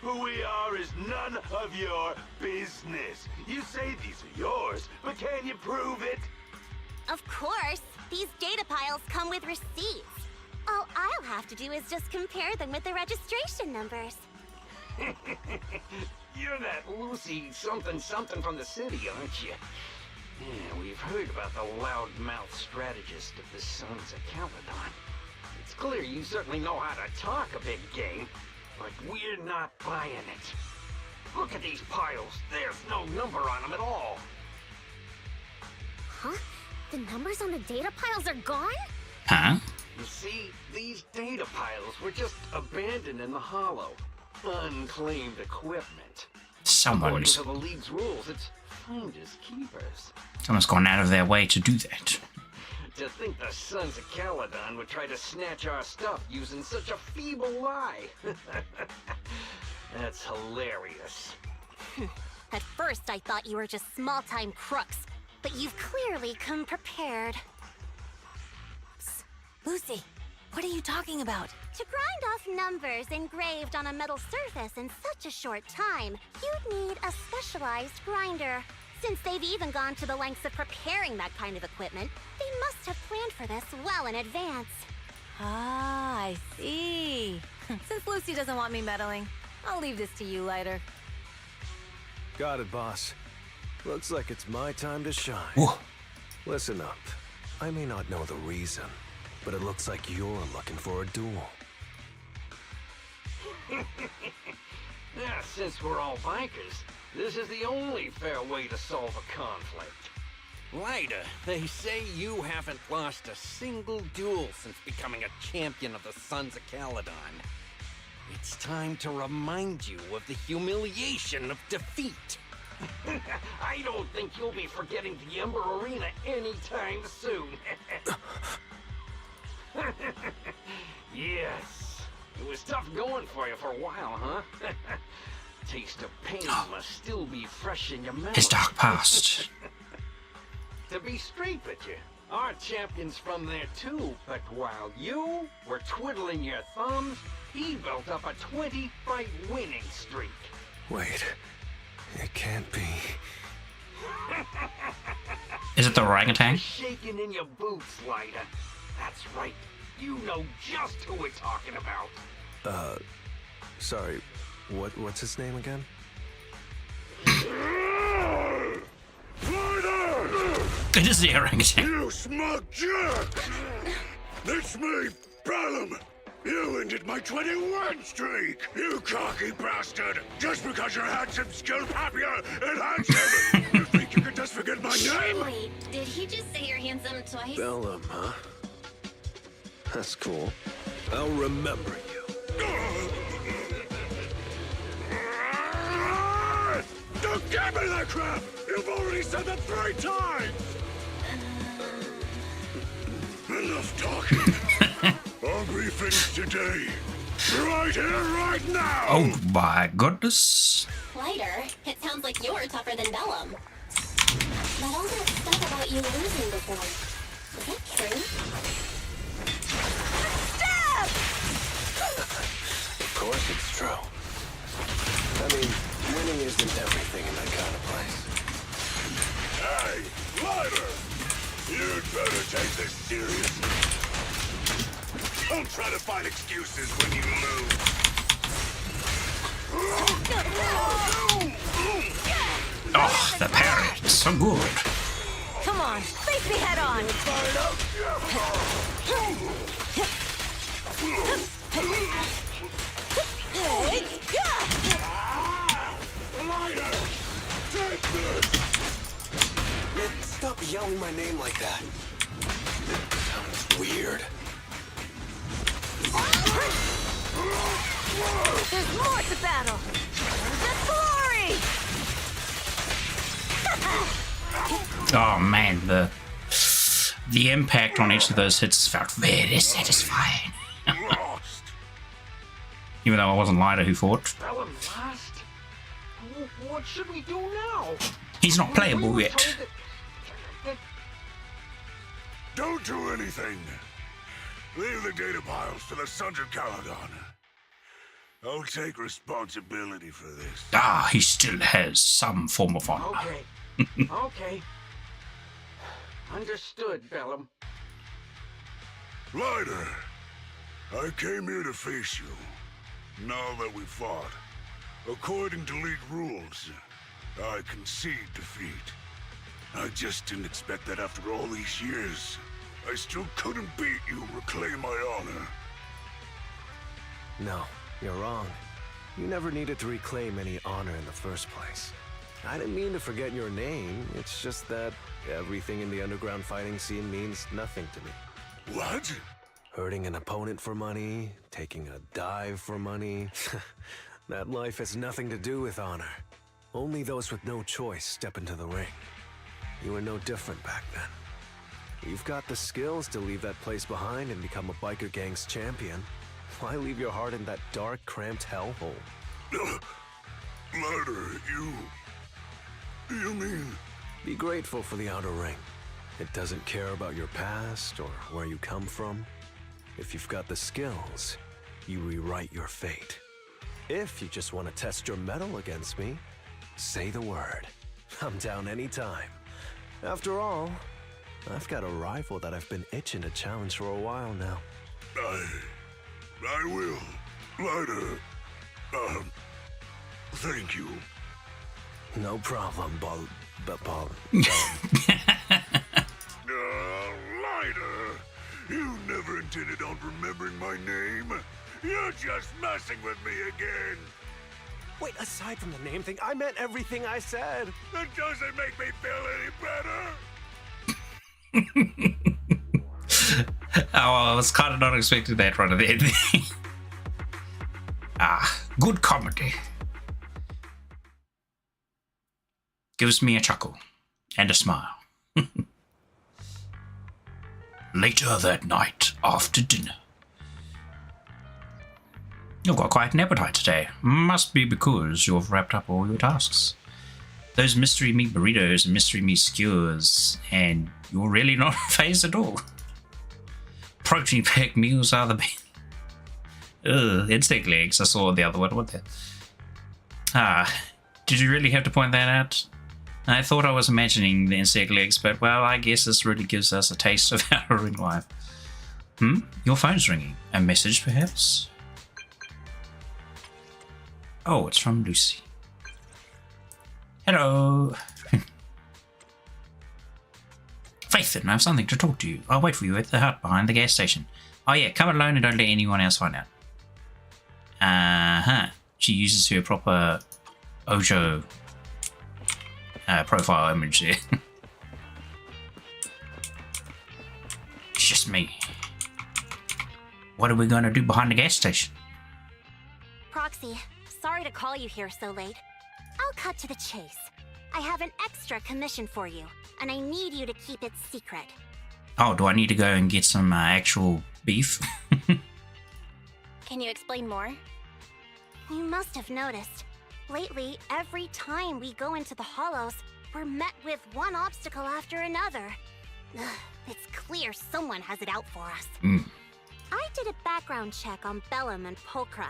Who we are is none of your business. You say these are yours, but can you prove it? Of course, these data piles come with receipts. All I'll have to do is just compare them with the registration numbers. You're that Lucy something from the city, aren't you? Yeah, we've heard about the loudmouth strategist of the Sons of Caledon. It's clear you certainly know how to talk a big game, but we're not buying it. Look at these piles. There's no number on them at all. Huh? The numbers on the data piles are gone? Huh? You see, these data piles were just abandoned in the hollow. Unclaimed equipment. According Someone's to the League's rules, it's finders keepers. gone out of their way to do that. To think the Sons of Caledon would try to snatch our stuff using such a feeble lie. That's hilarious. At first, I thought you were just small-time crooks, but you've clearly come prepared. Psst. Lucy, what are you talking about? To grind off numbers engraved on a metal surface in such a short time, you'd need a specialized grinder. Since they've even gone to the lengths of preparing that kind of equipment, they must have planned for this well in advance. Ah, I see. Since Lucy doesn't want me meddling, I'll leave this to you, Lighter. Got it, boss. Looks like it's my time to shine. Whoa. Listen up. I may not know the reason, but it looks like you're looking for a duel. Yeah, since we're all bikers, this is the only fair way to solve a conflict. Lighter, they say you haven't lost a single duel since becoming a champion of the Sons of Caledon. It's time to remind you of the humiliation of defeat. I don't think you'll be forgetting the Ember Arena anytime soon. Yes, it was tough going for you for a while, huh? Taste of pain must still be fresh in your mouth. His dark past. To be straight with you, our champion's from there too, but while you were twiddling your thumbs, he built up a 20-fight winning streak. Wait, it can't be. Is it the orangutan? Shaking in your boots, Lighter. That's right. You know just who we're talking about. Sorry, what's his name again? Lighter! It is the orangutan. You smug jerk! It's me, Bellum! You ended my 21 streak! You cocky bastard! Just because you're handsome, skilled, happier, and handsome! You think you can just forget my name? Wait, did he just say you're handsome twice? Bellum, huh? That's cool. I'll remember you. Don't give me that crap! You've already said that 3 times! Enough talking. I'll be finished today. Right here, right now! Oh my goodness. Lighter, it sounds like you're tougher than Bellum. But all that stuff about you losing before, is that true? Stab! Of course it's true. I mean, winning isn't everything in that kind of place. Hey, Lighter! You'd better take this seriously. Don't try to find excuses when you lose. Oh, the parry. It's so good. Come on, face me head on. Lighter! Take this! Stop yelling my name like that. It sounds weird. There's more to battle. There's glory! Oh man, the impact on each of those hits felt very satisfying. Even though I wasn't Lighter who fought. Bellum lost? What should we do now? He's not playable yet. Don't do anything. Leave the data piles to the Sons of Caladon. I'll take responsibility for this. Ah, he still has some form of honor. Okay. Okay. Understood, Bellum. Lighter, I came here to face you. Now that we fought, according to League rules, I concede defeat. I just didn't expect that after all these years. I still couldn't beat you, reclaim my honor. No, you're wrong. You never needed to reclaim any honor in the first place. I didn't mean to forget your name. It's just that everything in the underground fighting scene means nothing to me. What? Hurting an opponent for money, taking a dive for money. That life has nothing to do with honor. Only those with no choice step into the ring. You were no different back then. You've got the skills to leave that place behind and become a biker gang's champion. Why leave your heart in that dark, cramped hellhole? Lighter, you mean? Be grateful for the outer ring. It doesn't care about your past or where you come from. If you've got the skills, you rewrite your fate. If you just want to test your mettle against me, say the word. I'm down anytime. After all, I've got a rival that I've been itching to challenge for a while now. I will. Lighter. Thank you. No problem, Ball. Lighter. You never intended on remembering my name. You're just messing with me again. Wait, aside from the name thing, I meant everything I said. That doesn't make me feel any better. Oh, I was kind of not expecting that right at the end. Good comedy. Gives me a chuckle and a smile. Later that night, after dinner. You've got quite an appetite today. Must be because you've wrapped up all your tasks. Those mystery meat burritos and mystery meat skewers, and you're really not phased at all. Protein-packed meals are the best. Ugh, insect legs. I saw the other one. What the? Did you really have to point that out? I thought I was imagining the insect legs, but well, I guess this really gives us a taste of outer ring life. Your phone's ringing. A message, perhaps? Oh, it's from Lucy. Hello. Faithin, I have something to talk to you. I'll wait for you at the hut behind the gas station. Oh yeah, come alone and don't let anyone else find out. She uses her proper Ojo profile image there. It's just me. What are we gonna do behind the gas station? Proxy, sorry to call you here so late. I'll cut to the chase. I have an extra commission for you, and I need you to keep it secret. Oh, do I need to go and get some actual beef? Can you explain more? You must have noticed. Lately, every time we go into the hollows, we're met with one obstacle after another. Ugh, it's clear someone has it out for us. I did a background check on Bellum and Pulchra.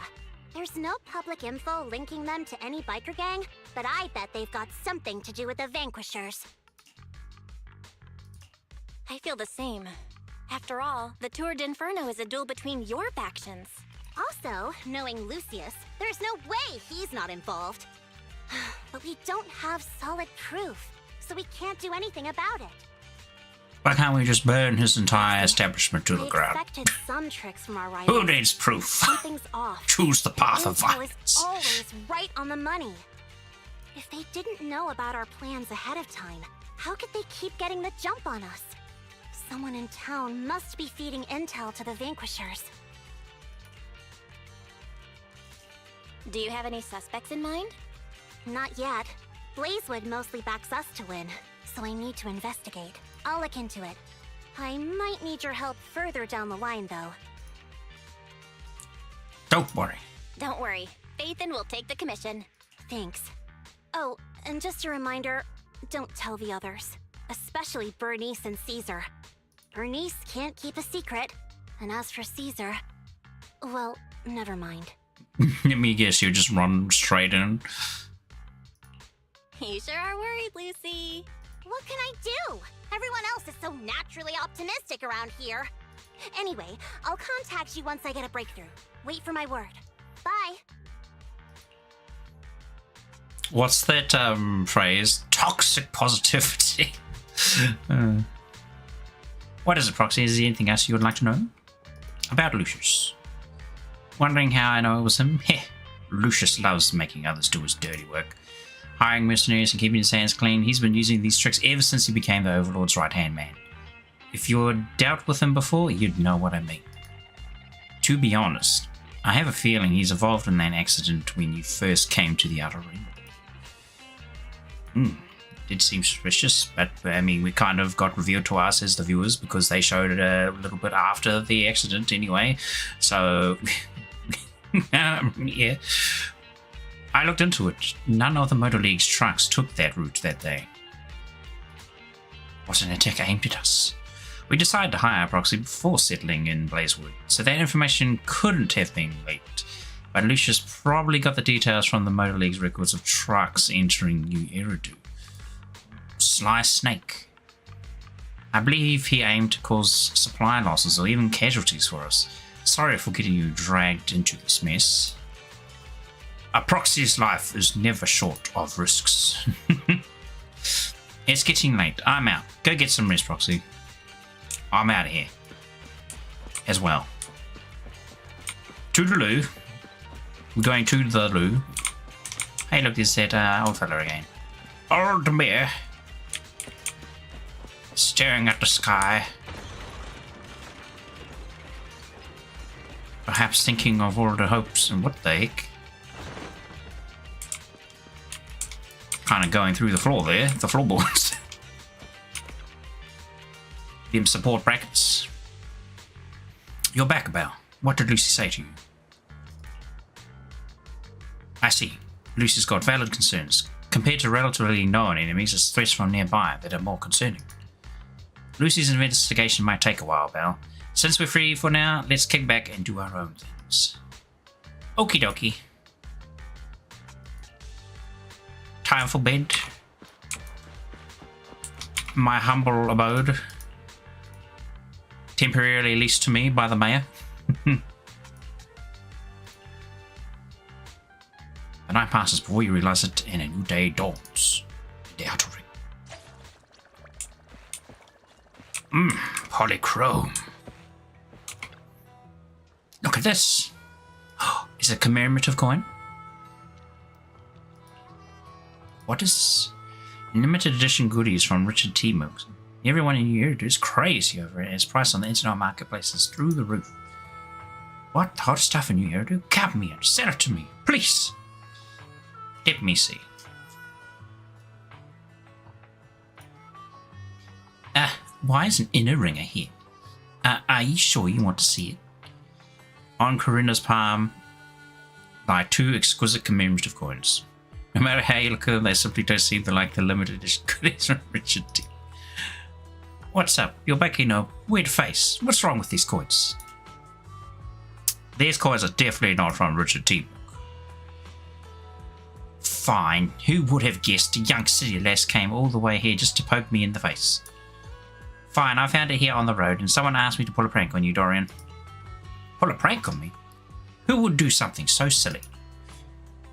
There's no public info linking them to any biker gang, but I bet they've got something to do with the Vanquishers. I feel the same. After all, the Tour d'Inferno is a duel between your factions. Also, knowing Lucius, there's no way he's not involved. But we don't have solid proof, so we can't do anything about it. Why can't we just burn his entire establishment to the ground? I expected some tricks from our rivals. Who needs proof? Something's off. Choose the path of Intel violence. is always right on the money. If they didn't know about our plans ahead of time, how could they keep getting the jump on us? Someone in town must be feeding intel to the Vanquishers. Do you have any suspects in mind? Not yet. Blazewood mostly backs us to win, so I need to investigate. I'll look into it. I might need your help further down the line, though. Don't worry. Don't worry. Faithin will take the commission. Thanks. Oh, and just a reminder, don't tell the others. Especially Bernice and Caesar. Bernice can't keep a secret. And as for Caesar, well, never mind. Let me guess, you just run straight in. You sure are worried, Lucy. What can I do? Everyone else is so naturally optimistic around here. Anyway, I'll contact you once I get a breakthrough. Wait for my word. Bye. What's that phrase? Toxic positivity. What is it, Proxy? Is there anything else you would like to know? About Lucius. Wondering how I know it was him? Heh. Lucius loves making others do his dirty work. Hiring mercenaries and keeping his hands clean, he's been using these tricks ever since he became the Overlord's right-hand man. If you'd dealt with him before, you'd know what I mean. To be honest, I have a feeling he's involved in that accident when you first came to the Outer Ring. Did seem suspicious, but I mean, we kind of got revealed to us as the viewers because they showed it a little bit after the accident anyway, so yeah. I looked into it. None of the Motor League's trucks took that route that day. Was an attack aimed at us? We decided to hire a proxy before settling in Blazewood, so that information couldn't have been leaked. But Lucius probably got the details from the Motor League's records of trucks entering New Eridu. Sly Snake. I believe he aimed to cause supply losses or even casualties for us. Sorry for getting you dragged into this mess. A proxy's life is never short of risks. It's getting late. I'm out. Go get some rest, Proxy. I'm out of here. As well. Toodaloo. We're going to the loo. Hey, look, there's that old fella again. Old mare. Staring at the sky. Perhaps thinking of all the hopes and what the heck. Kind of going through the floor there, the floorboards. Them support brackets. You're back, Belle. What did Lucy say to you? I see. Lucy's got valid concerns. Compared to relatively known enemies, it's threats from nearby that are more concerning. Lucy's investigation might take a while, Belle. Since we're free for now, let's kick back and do our own things. Okie dokie. Time for bed. My humble abode. Temporarily leased to me by the mayor. The night passes before you realize it and a new day dawns. The Outer Ring. Polychrome. Look at this. Is it a commemorative coin? What is this? Limited edition goodies from Richard T. Mills. Everyone in your area is crazy over it. Its price on the internet marketplace is through the roof. What hot stuff in your area? Cap me and sell it to me, please. Let me see. Why is an inner ringer here? Are you sure you want to see it? On Karina's palm lie 2 exquisite commemorative coins. No matter how you look at them, they simply don't seem to like the limited edition goodies from Richard T. What's up? You're making a weird face. What's wrong with these coins? These coins are definitely not from Richard T. Fine. Who would have guessed a young city lass came all the way here just to poke me in the face? Fine, I found it here on the road, and someone asked me to pull a prank on you, Dorian. Pull a prank on me? Who would do something so silly?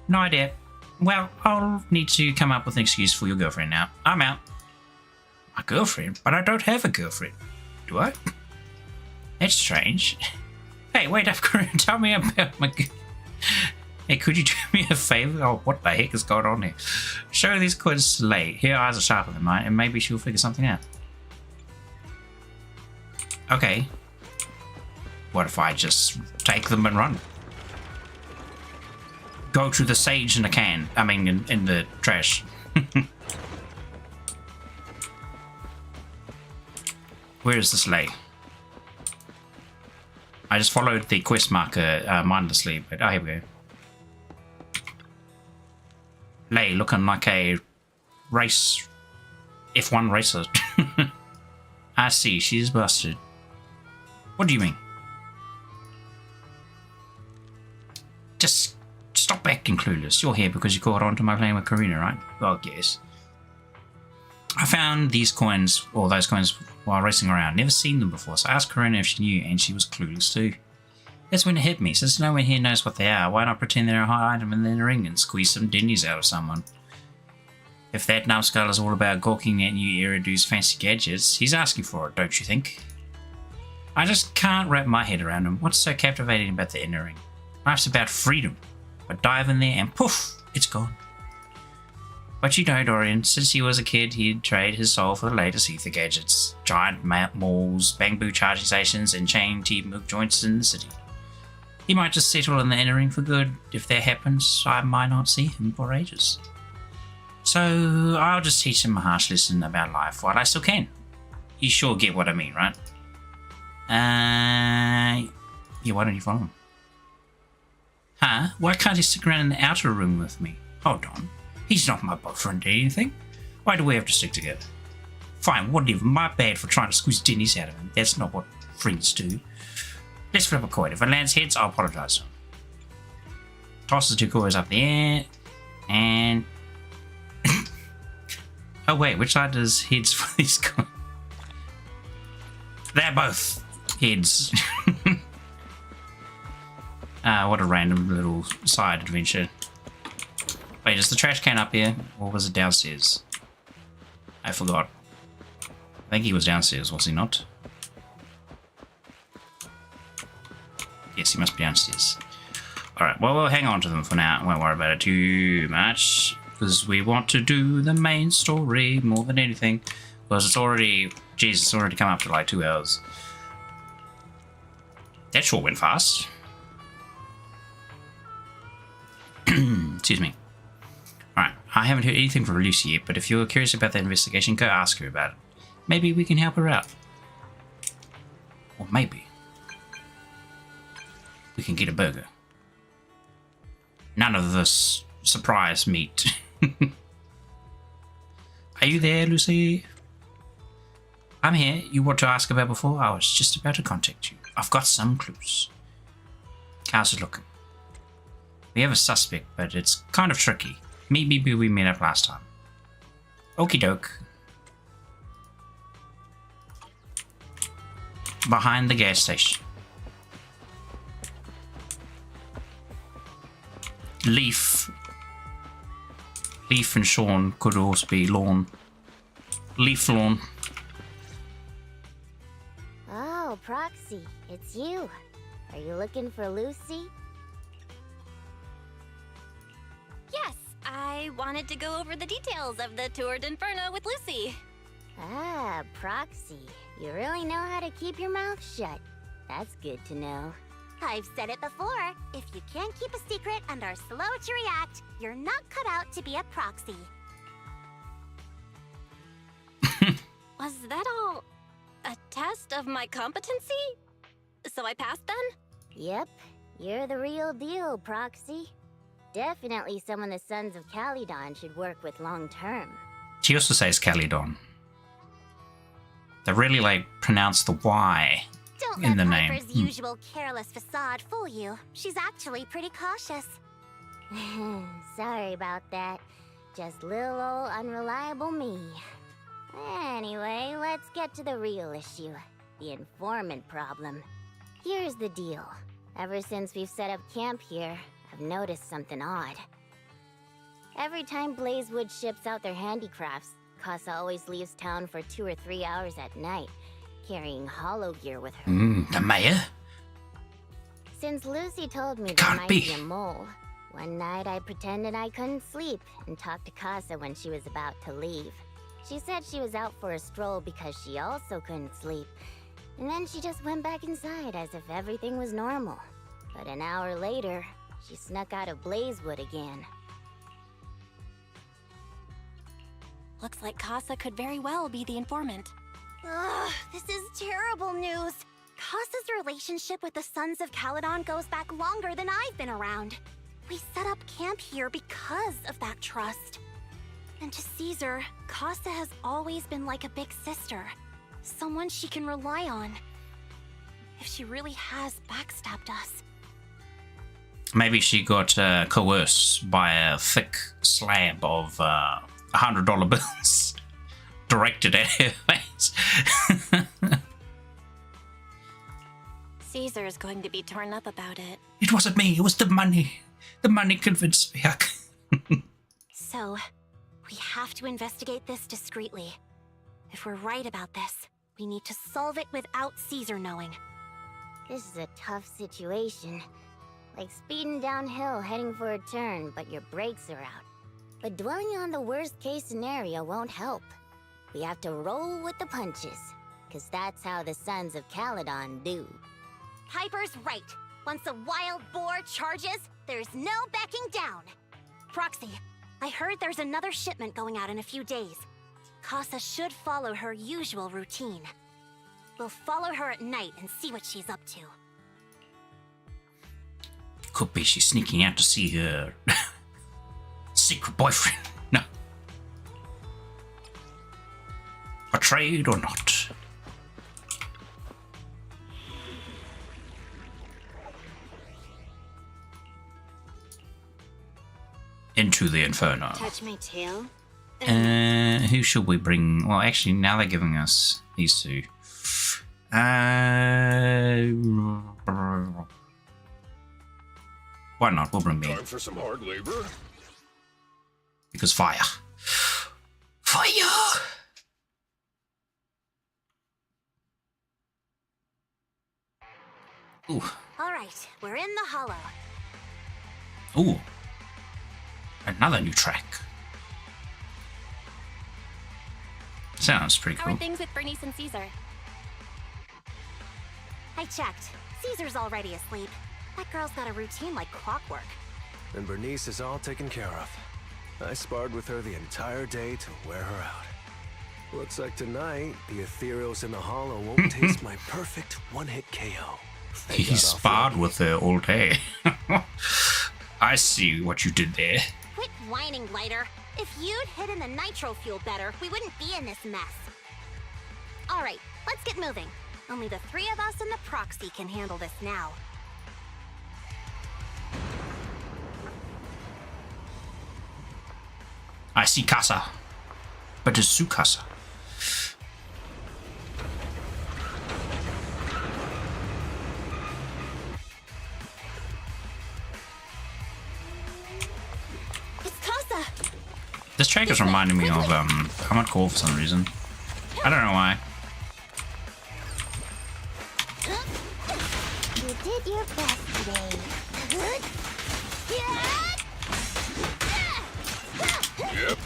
No idea. Well, I'll need to come up with an excuse for your girlfriend now. I'm out. My girlfriend? But I don't have a girlfriend. Do I? That's strange. Hey, wait up, Corinne. Tell me about my... Hey, could you do me a favor? Oh, what the heck is going on here? Show these coins to Lay. Her eyes are sharper than mine, and maybe she'll figure something out. Okay. What if I just take them and run? Go to the sage in a can. I mean, in the trash. Where is this Lay? I just followed the quest marker mindlessly, but oh, here we go. Lay looking like a race F1 racer. I see, she's busted. What do you mean? Just stop acting clueless. You're here because you caught on to my playing with Karina, right? Well, yes. I found these coins, or those coins, while racing around. Never seen them before, so I asked Karina if she knew, and she was clueless too. That's when it hit me. Since no one here knows what they are, why not pretend they're a hot item in the ring and squeeze some dinnies out of someone? If that numbskull is all about gawking at new Eridu's fancy gadgets, he's asking for it, don't you think? I just can't wrap my head around him. What's so captivating about the inner ring? Life's about freedom. But dive in there and poof, it's gone. But you know, Dorian, since he was a kid, he'd trade his soul for the latest ether gadgets. Giant malls, bamboo charging stations, and chain tea-milk joints in the city. He might just settle in the inner ring for good. If that happens, I might not see him for ages. So I'll just teach him a harsh lesson about life while I still can. You sure get what I mean, right? Yeah, why don't you follow him? Huh? Why can't he stick around in the outer room with me? Hold on. He's not my boyfriend or anything. Why do we have to stick together? Fine, whatever. My bad for trying to squeeze dinnies out of him. That's not what friends do. Let's flip a coin. If it lands heads, I'll apologize to him. Toss the 2 coins up the air. And... oh wait, which side does heads for these coins? They're both heads. What a random little side adventure. Wait, is the trash can up here? Or was it downstairs? I forgot. I think he was downstairs, was he not? Yes, he must be downstairs. Alright, well, we'll hang on to them for now. Won't worry about it too much. Because we want to do the main story more than anything. Because it's already... Jesus, it's already come up to like 2 hours. That sure went fast. Excuse me. Alright, I haven't heard anything from Lucy yet, but if you're curious about that investigation, go ask her about it. Maybe we can help her out. Or maybe we can get a burger. None of this surprise meat. Are you there, Lucy? I'm here. You want to ask about before? I was just about to contact you. I've got some clues. How's it looking? We have a suspect, but it's kind of tricky. Maybe we met up last time. Okie doke. Behind the gas station. Leaf and Sean could also be Lawn. Leaf Lawn. Oh, Proxy, it's you. Are you looking for Lucy? Yes, I wanted to go over the details of the Tour d'Inferno with Lucy. Ah, Proxy. You really know how to keep your mouth shut. That's good to know. I've said it before. If you can't keep a secret and are slow to react, you're not cut out to be a proxy. Was that all a test of my competency? So I passed then? Yep, you're the real deal, Proxy. Definitely someone the Sons of Caledon should work with long term. She also says Caledon. They really like pronounce the Y Don't in let the Piper's name. usual careless facade fool you. She's actually pretty cautious. Sorry about that. Just little old unreliable me. Anyway, let's get to the real issue. The informant problem. Here's the deal. Ever since we've set up camp here, I've noticed something odd. Every time Blazewood ships out their handicrafts, Casa always leaves town for 2 or 3 hours at night, carrying hollow gear with her. The mayor? Since Lucy told me there Can't might be. be a mole, one night I pretended I couldn't sleep and talked to Casa when she was about to leave. She said she was out for a stroll because she also couldn't sleep, and then she just went back inside as if everything was normal. But an hour later, she snuck out of Blazewood again. Looks like Casa could very well be the informant. Ugh, this is terrible news. Casa's relationship with the Sons of Caledon goes back longer than I've been around. We set up camp here because of that trust. And to Caesar, Casa has always been like a big sister. Someone she can rely on. If she really has backstabbed us. Maybe she got coerced by a thick slab of $100 bills directed at her face. Caesar's going to be torn up about it. It wasn't me, it was the money. The money convinced me. So, we have to investigate this discreetly. If we're right about this, we need to solve it without Caesar knowing. This is a tough situation. Like speeding downhill heading for a turn, but your brakes are out. But dwelling on the worst case scenario won't help. We have to roll with the punches, because that's how the Sons of Caledon do. Piper's right. Once a wild boar charges, there's no backing down. Proxy, I heard there's another shipment going out in a few days. Casa should follow her usual routine. We'll follow her at night and see what she's up to. Could be she's sneaking out to see her secret boyfriend. No. Betrayed or not. Into the Inferno. Touch my tail? Who should we bring? Well, actually, now they're giving us these two. Why not? We'll bring me. Time for some hard labor? Because fire. Fire! Ooh. All right, we're in the hollow. Ooh. Another new track. Sounds pretty How cool. are things with Bernice and Caesar? I checked. Caesar's already asleep. That girl's got a routine like clockwork. And Bernice is all taken care of. I sparred with her the entire day to wear her out. Looks like tonight, the ethereals in the hollow won't taste my perfect one-hit KO. He sparred with her all day. I see what you did there. Quit whining, Lighter. If you'd hidden the nitro fuel better, we wouldn't be in this mess. All right, let's get moving. Only the three of us and the proxy can handle this now. I see Casa. But it's Sukasa. It's Casa! This track is reminding me of Common Core for some reason. I don't know why. did your best today. Yep.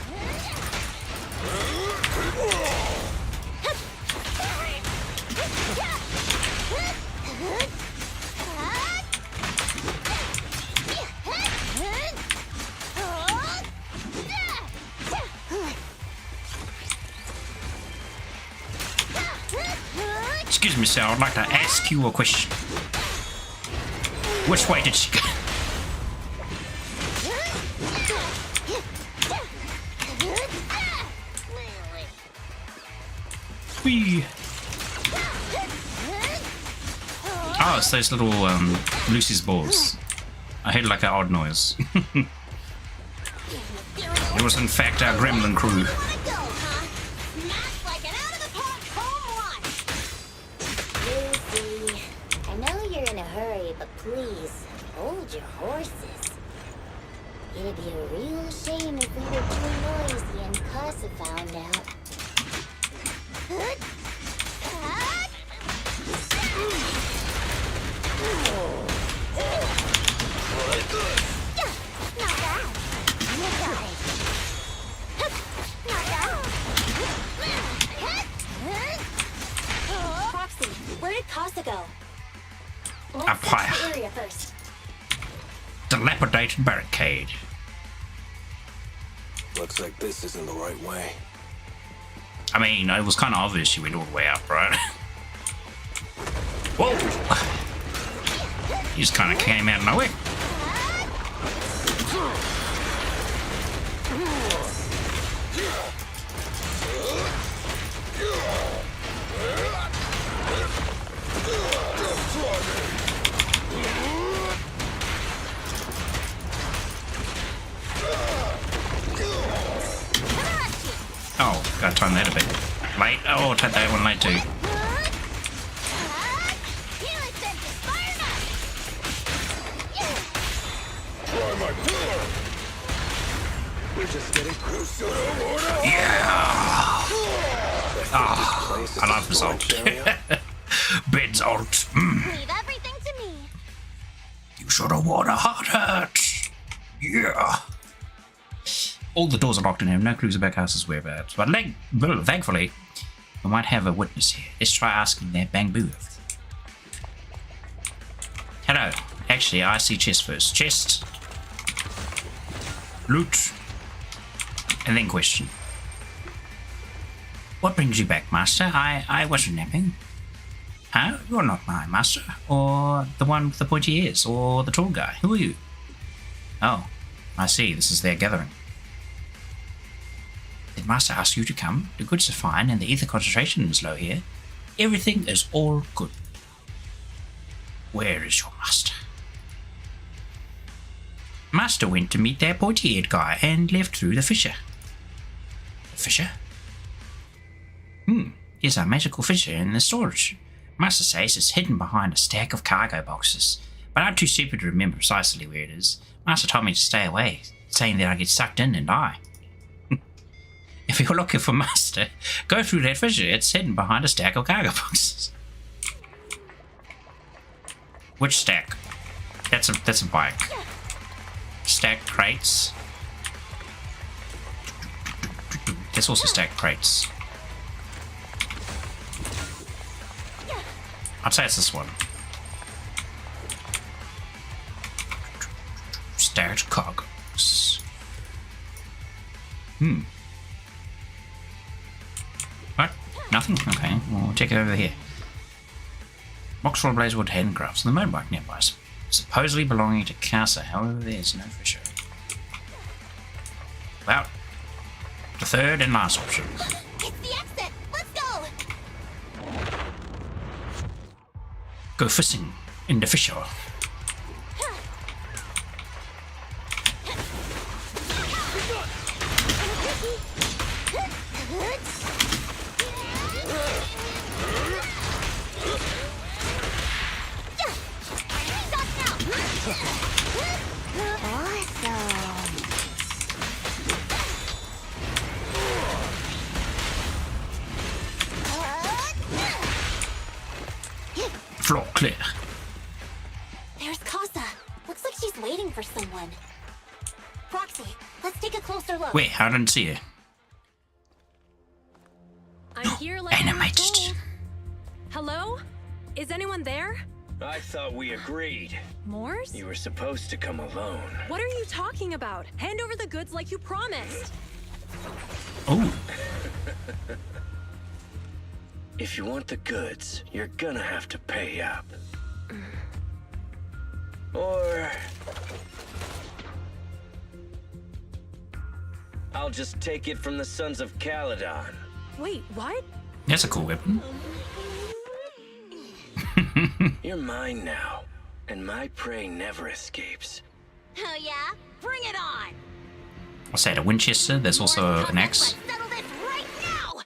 Excuse me, sir, I'd like to ask you a question. Which way did she go? Whee! Oh, it's those little Lucy's balls. I heard like an odd noise. It was in fact our gremlin crew. Lucy, I know you're in a hurry, but please, hold your horses. It'd be a real shame if we were too noisy and Casa found out. Proxy, where did Casa go? Up higher. Let's check the area first. Dilapidated barricade. Looks like this isn't the right way. I mean, it was kind of obvious she went all the way up, right? Whoa! He just kind of came out of nowhere. Oh, gotta time that a bit late. Oh, take that one late too. We're just getting closer. Yeah! Ah, I love this ult. Bed's ult. Leave everything to me. You should have worn a hard hat. Yeah. All the doors are locked in here. No clues about Casa's whereabouts. But thankfully, we might have a witness here. Let's try asking that Bang Booth. Hello. Actually, I see chest first. Chest. Loot. And then question. What brings you back, Master? I wasn't napping. Huh? You're not my master. Or the one with the pointy ears. Or the tall guy. Who are you? Oh, I see. This is their gathering. Did Master ask you to come? The goods are fine and the ether concentration is low here. Everything is all good. Where is your master? Master went to meet that pointy-eared guy and left through the fissure. The fissure? Here's our magical fissure in the storage. Master says it's hidden behind a stack of cargo boxes, but I'm too stupid to remember precisely where it is. Master told me to stay away, saying that I get sucked in and die. If you're looking for Master, go through that fissure. It's hidden behind a stack of cargo boxes. Which stack? That's a bike. Stack crates. There's also stacked crates. I'd say it's this one. Stacked cargoes. What? Nothing? Okay, we'll check it over here. Box full of blazewood handcrafts and the motorbike nearby. Supposedly belonging to Casa, however there's no fissure. Well, the third and last option. It's the exit. Let's go. Go fishing in the fissure. Floor clear. for someone. Proxy, let's take a closer look. Wait, I didn't see her. I'm here like Animated. Hello? Is anyone there? I thought we agreed. Morse? You were supposed to come alone. What are you talking about? Hand over the goods like you promised. Oh. If you want the goods, you're gonna have to pay up. Or... I'll just take it from the Sons of Caledon. Wait, what? That's a cool weapon. You're mine now, and my prey never escapes. Oh yeah? Bring it on! What's that, a Winchester? There's also an axe. Settle this right now!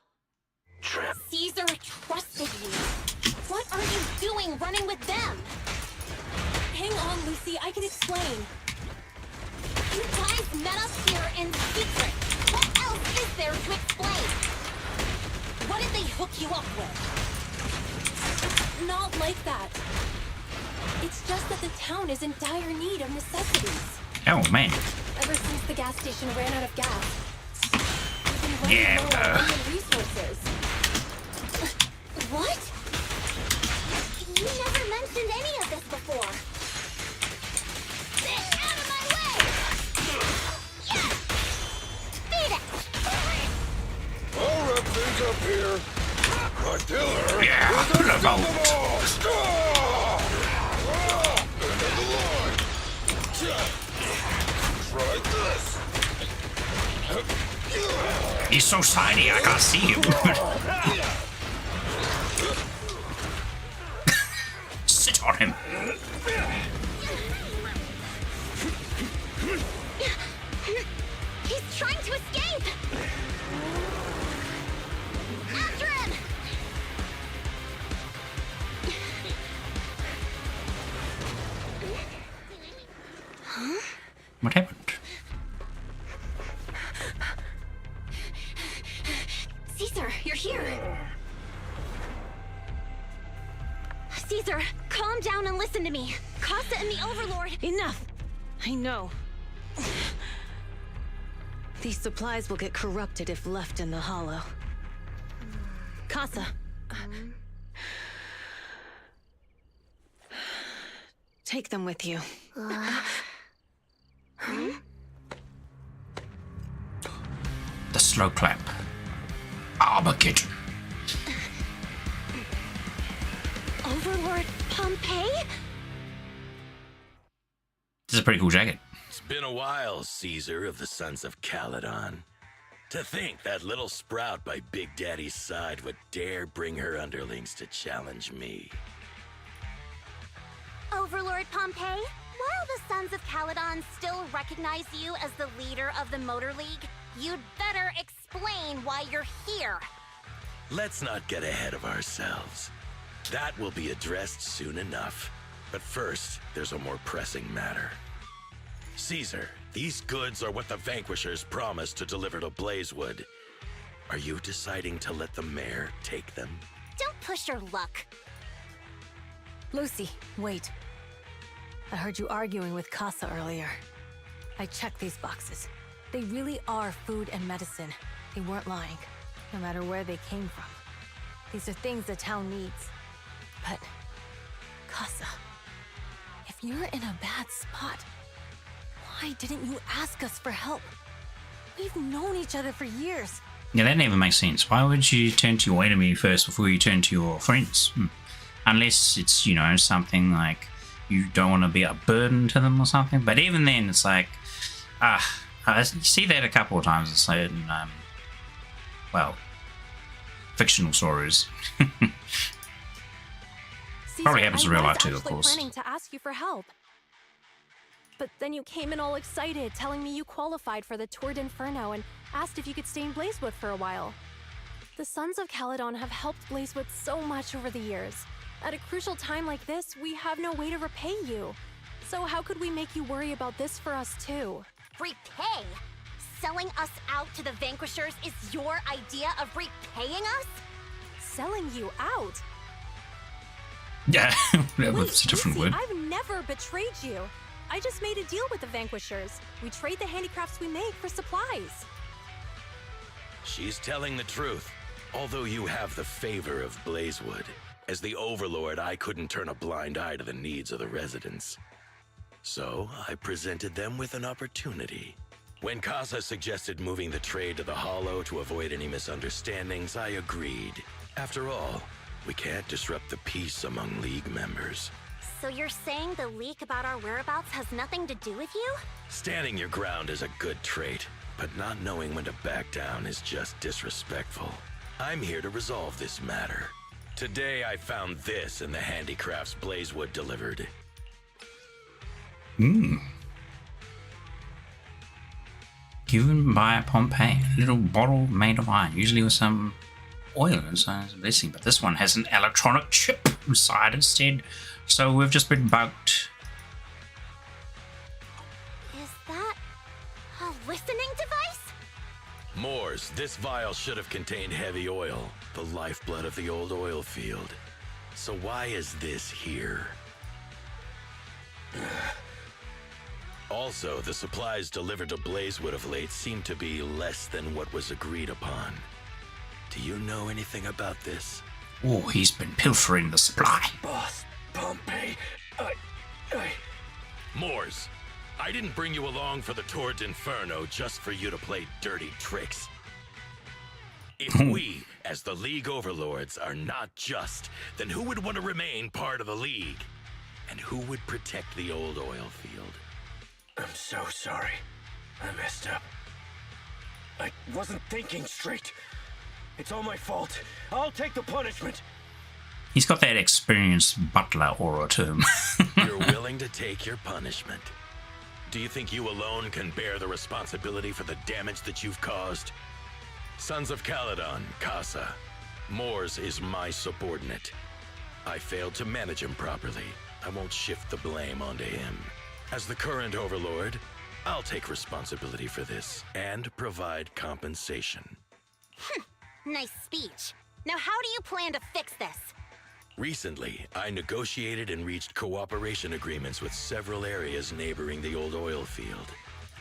Caesar trusted you. What are you doing running with them? Hang on, Lucy, I can explain. You guys met us here in secret. What else is there to explain? What did they hook you up with? Not like that. It's just that the town is in dire need of necessities. Oh, man. Ever since the gas station ran out of gas, we've been running low on human resources. What? You never mentioned any of this before. Get out of my way! Yes! Beat it! I'll wrap things up here. My pillar Yeah, is put a the boat. End of the line. Try this. He's so tiny, I can't see him. Sit on him. He's trying to escape! After him! Huh? What happened? Caesar, you're here! Caesar, calm down and listen to me. Casa and the Overlord... Enough! I know. These supplies will get corrupted if left in the hollow. Casa. Take them with you. The slow clap. Armageddon. Overlord Pompeii? This is a pretty cool jacket. It's been a while, Caesar of the Sons of Caledon. To think that little sprout by Big Daddy's side would dare bring her underlings to challenge me. Overlord Pompeii, while the Sons of Caledon still recognize you as the leader of the Motor League, you'd better explain why you're here. Let's not get ahead of ourselves. That will be addressed soon enough. But first, there's a more pressing matter. Caesar, these goods are what the Vanquishers promised to deliver to Blazewood. Are you deciding to let the mayor take them? Don't push your luck. Lucy, wait. I heard you arguing with Casa earlier. I checked these boxes. They really are food and medicine. They weren't lying, no matter where they came from. These are things the town needs. But, Casa, if you're in a bad spot, why didn't you ask us for help? We've known each other for years. Yeah, that never makes sense. Why would you turn to your enemy first before you turn to your friends? Unless it's, you know, something like you don't want to be a burden to them or something. But even then, it's like, you see that a couple of times in certain, well, fictional stories. Probably happens in real life too, of course. Planning to ask you for help. But then you came in all excited, telling me you qualified for the Tour d'Inferno and asked if you could stay in Blazewood for a while. The Sons of Caledon have helped Blazewood so much over the years. At a crucial time like this, we have no way to repay you. So how could we make you worry about this for us too? Repay? Selling us out to the Vanquishers is your idea of repaying us? Selling you out? Yeah, Wait, it's a different Lucy, word. I've never betrayed you. I just made a deal with the Vanquishers. We trade the handicrafts we make for supplies. She's telling the truth. Although you have the favor of Blazewood, as the Overlord, I couldn't turn a blind eye to the needs of the residents. So, I presented them with an opportunity. When Casa suggested moving the trade to the Hollow to avoid any misunderstandings, I agreed. After all, we can't disrupt the peace among League members. So you're saying the leak about our whereabouts has nothing to do with you? Standing your ground is a good trait, but not knowing when to back down is just disrespectful. I'm here to resolve this matter. Today I found this in the handicrafts Blazewood delivered. Given by Pompeii, a little bottle made of iron, usually with some oil inside. It's a blessing, but this one has an electronic chip inside instead. So we've just been bugged. Is that a listening device? Moors, this vial should have contained heavy oil, the lifeblood of the old oil field. So why is this here? Also, the supplies delivered to Blazewood of late seem to be less than what was agreed upon. Do you know anything about this? Oh, he's been pilfering the supply. Boss, Pompeii, Moors, I didn't bring you along for the Tour d'Inferno just for you to play dirty tricks. If we, as the League Overlords, are not just, then who would want to remain part of the League? And who would protect the old oil field? I'm so sorry. I messed up. I wasn't thinking straight. It's all my fault. I'll take the punishment. He's got that experienced butler aura to him. You're willing to take your punishment. Do you think you alone can bear the responsibility for the damage that you've caused? Sons of Caledon, Casa. Moors is my subordinate. I failed to manage him properly. I won't shift the blame onto him. As the current Overlord, I'll take responsibility for this and provide compensation. Nice speech. Now how do you plan to fix this? Recently, I negotiated and reached cooperation agreements with several areas neighboring the old oil field.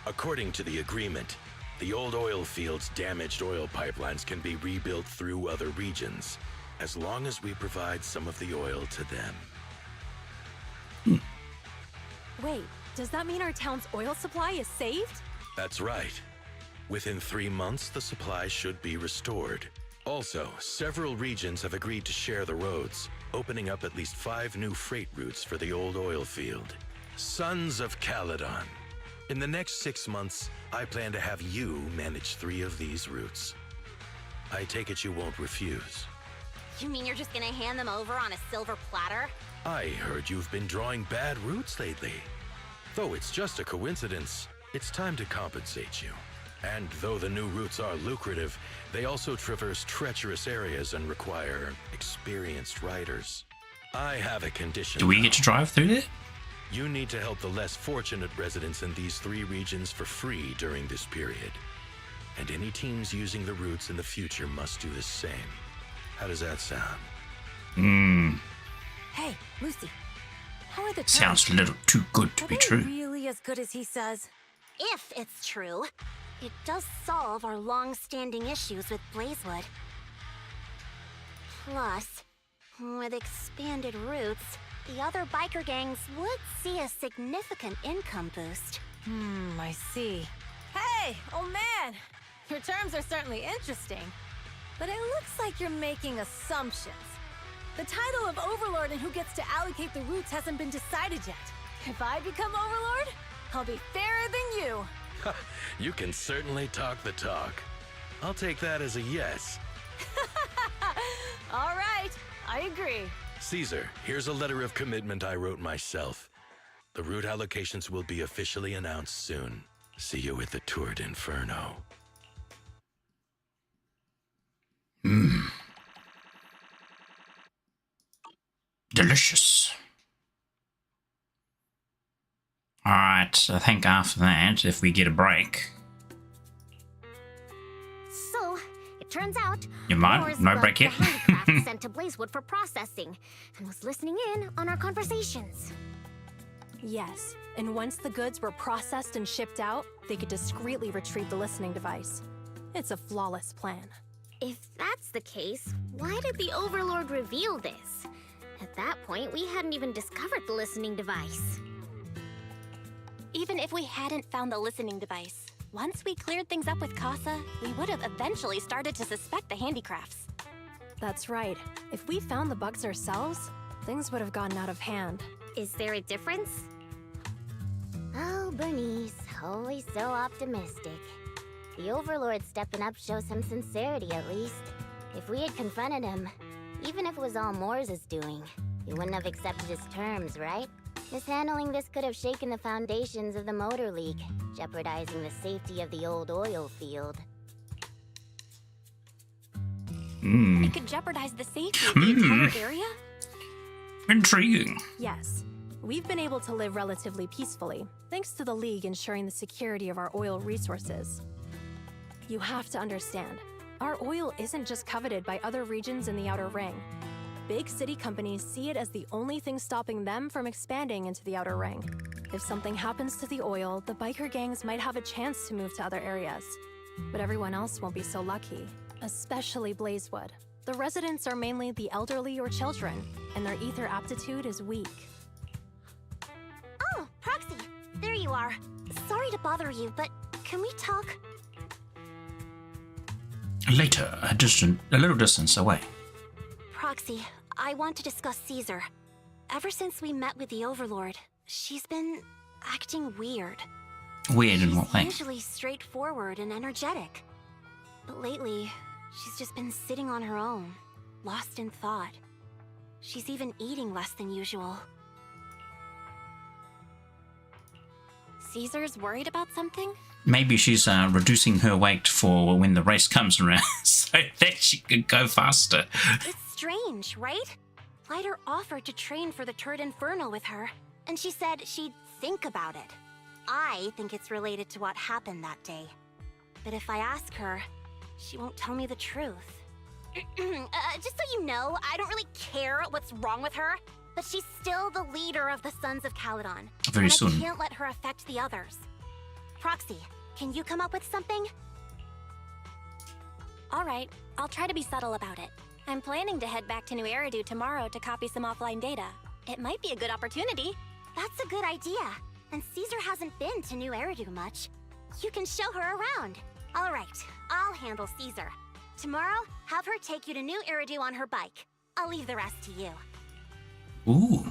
According to the agreement, the old oil field's damaged oil pipelines can be rebuilt through other regions, as long as we provide some of the oil to them. Wait, does that mean our town's oil supply is saved? That's right. Within 3 months, the supply should be restored. Also, several regions have agreed to share the roads, opening up at least 5 new freight routes for the old oil field. Sons of Caledon. In the next 6 months, I plan to have you manage 3 of these routes. I take it you won't refuse. You mean you're just gonna hand them over on a silver platter? I heard you've been drawing bad routes lately. Though it's just a coincidence, it's time to compensate you. And though the new routes are lucrative, they also traverse treacherous areas and require experienced riders. I have a condition. Do we get to drive through it? You need to help the less fortunate residents in these 3 regions for free during this period. And any teams using the routes in the future must do the same. How does that sound? Hey, Lucy. How are the Sounds a little too good to be true. Really as good as he says? If it's true, it does solve our long-standing issues with Blazewood. Plus, with expanded routes, the other biker gangs would see a significant income boost. I see. Hey, old man! Your terms are certainly interesting, but it looks like you're making assumptions. The title of Overlord and who gets to allocate the routes hasn't been decided yet. If I become Overlord, I'll be fairer than you. You can certainly talk the talk. I'll take that as a yes. All right, I agree. Caesar, here's a letter of commitment I wrote myself. The route allocations will be officially announced soon. See you at the Tour d'Inferno. Delicious. Alright, I think after that, if we get a break. So, it turns out You might? Moors No got break the yet? handicraft sent to Blazewood for processing and was listening in on our conversations. Yes, and once the goods were processed and shipped out, they could discreetly retrieve the listening device. It's a flawless plan. If that's the case, why did the Overlord reveal this? At that point, we hadn't even discovered the listening device. Even if we hadn't found the listening device, once we cleared things up with Casa, we would have eventually started to suspect the handicrafts. That's right. If we found the bugs ourselves, things would have gotten out of hand. Is there a difference? Oh, Bernice, always so optimistic. The Overlord stepping up shows some sincerity, at least. If we had confronted him, even if it was all Moore's doing, he wouldn't have accepted his terms, right? Mishandling this could have shaken the foundations of the Motor League, jeopardizing the safety of the old oil field. It could jeopardize the safety of the entire area? Intriguing. Yes. We've been able to live relatively peacefully, thanks to the League ensuring the security of our oil resources. You have to understand, our oil isn't just coveted by other regions in the Outer Ring. Big city companies see it as the only thing stopping them from expanding into the Outer Ring. If something happens to the oil, the biker gangs might have a chance to move to other areas. But everyone else won't be so lucky, especially Blazewood. The residents are mainly the elderly or children, and their ether aptitude is weak. Oh, Proxy, there you are. Sorry to bother you, but can we talk? Later, a little distance away. Proxy, I want to discuss Caesar. Ever since we met with the Overlord, she's been acting weird. Weird in what way? She's usually straightforward and energetic. But lately, she's just been sitting on her own, lost in thought. She's even eating less than usual. Caesar's worried about something? Maybe she's reducing her weight for when the race comes around so that she could go faster. It's strange, right? Lighter offered to train for the Turd Inferno with her, and she said she'd think about it. I think it's related to what happened that day. But if I ask her, she won't tell me the truth. Just so you know, I don't really care what's wrong with her, but she's still the leader of the Sons of Caledon. Very soon. I can't let her affect the others. Proxy, can you come up with something? All right, I'll try to be subtle about it. I'm planning to head back to New Eridu tomorrow to copy some offline data. It might be a good opportunity. That's a good idea. And Caesar hasn't been to New Eridu much. You can show her around. All right, I'll handle Caesar. Tomorrow, have her take you to New Eridu on her bike. I'll leave the rest to you. Ooh.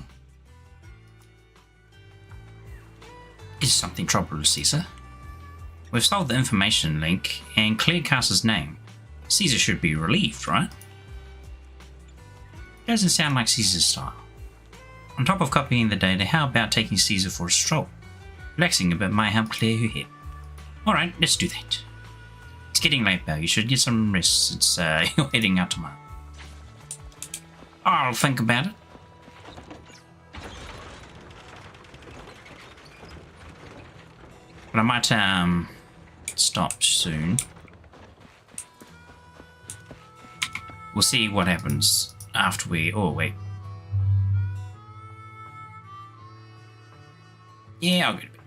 Is something trouble, Caesar? We've solved the information link and cleared Casa's name. Caesar should be relieved, right? Doesn't sound like Caesar's style. On top of copying the data, how about taking Caesar for a stroll? Relaxing a bit might help clear her head. Alright, let's do that. It's getting late, Belle. You should get some rest. It's you're heading out tomorrow. I'll think about it. But I might stop soon. We'll see what happens after we... Oh, wait. Yeah, I'll get a bit.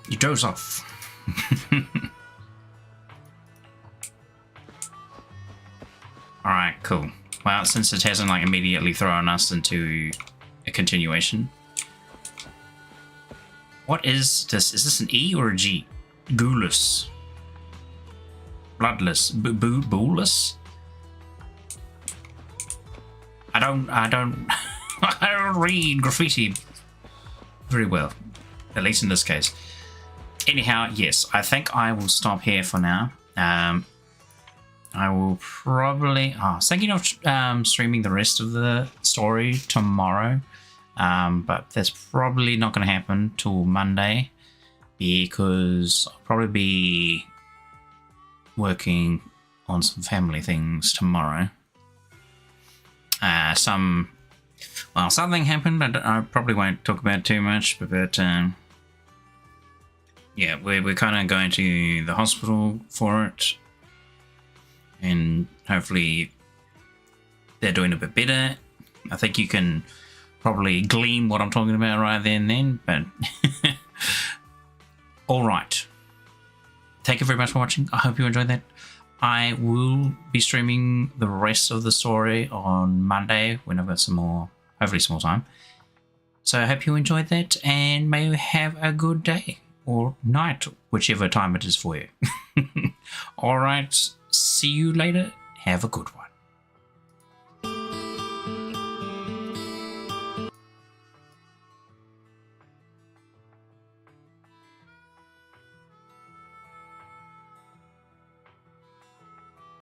You doze off. Alright, cool. Well, since it hasn't like immediately thrown us into a continuation. What is this? Is this an E or a G? Ghoulless. Bloodless. Boolless? I don't I don't read graffiti very well. At least in this case. Anyhow, yes, I think I will stop here for now. I will probably... I was thinking of streaming the rest of the story tomorrow. But that's probably not going to happen till Monday. Because I'll probably be working on some family things tomorrow. Something happened, but I probably won't talk about it too much. But yeah, we're kind of going to the hospital for it. and hopefully they're doing a bit better. I think you can probably glean what I'm talking about right then, but all right. Thank you very much for watching. I hope you enjoyed that. I will be streaming the rest of the story on Monday when I've got some more, hopefully some more time. So I hope you enjoyed that, and may you have a good day or night, whichever time it is for you. All right. See you later. Have a good one.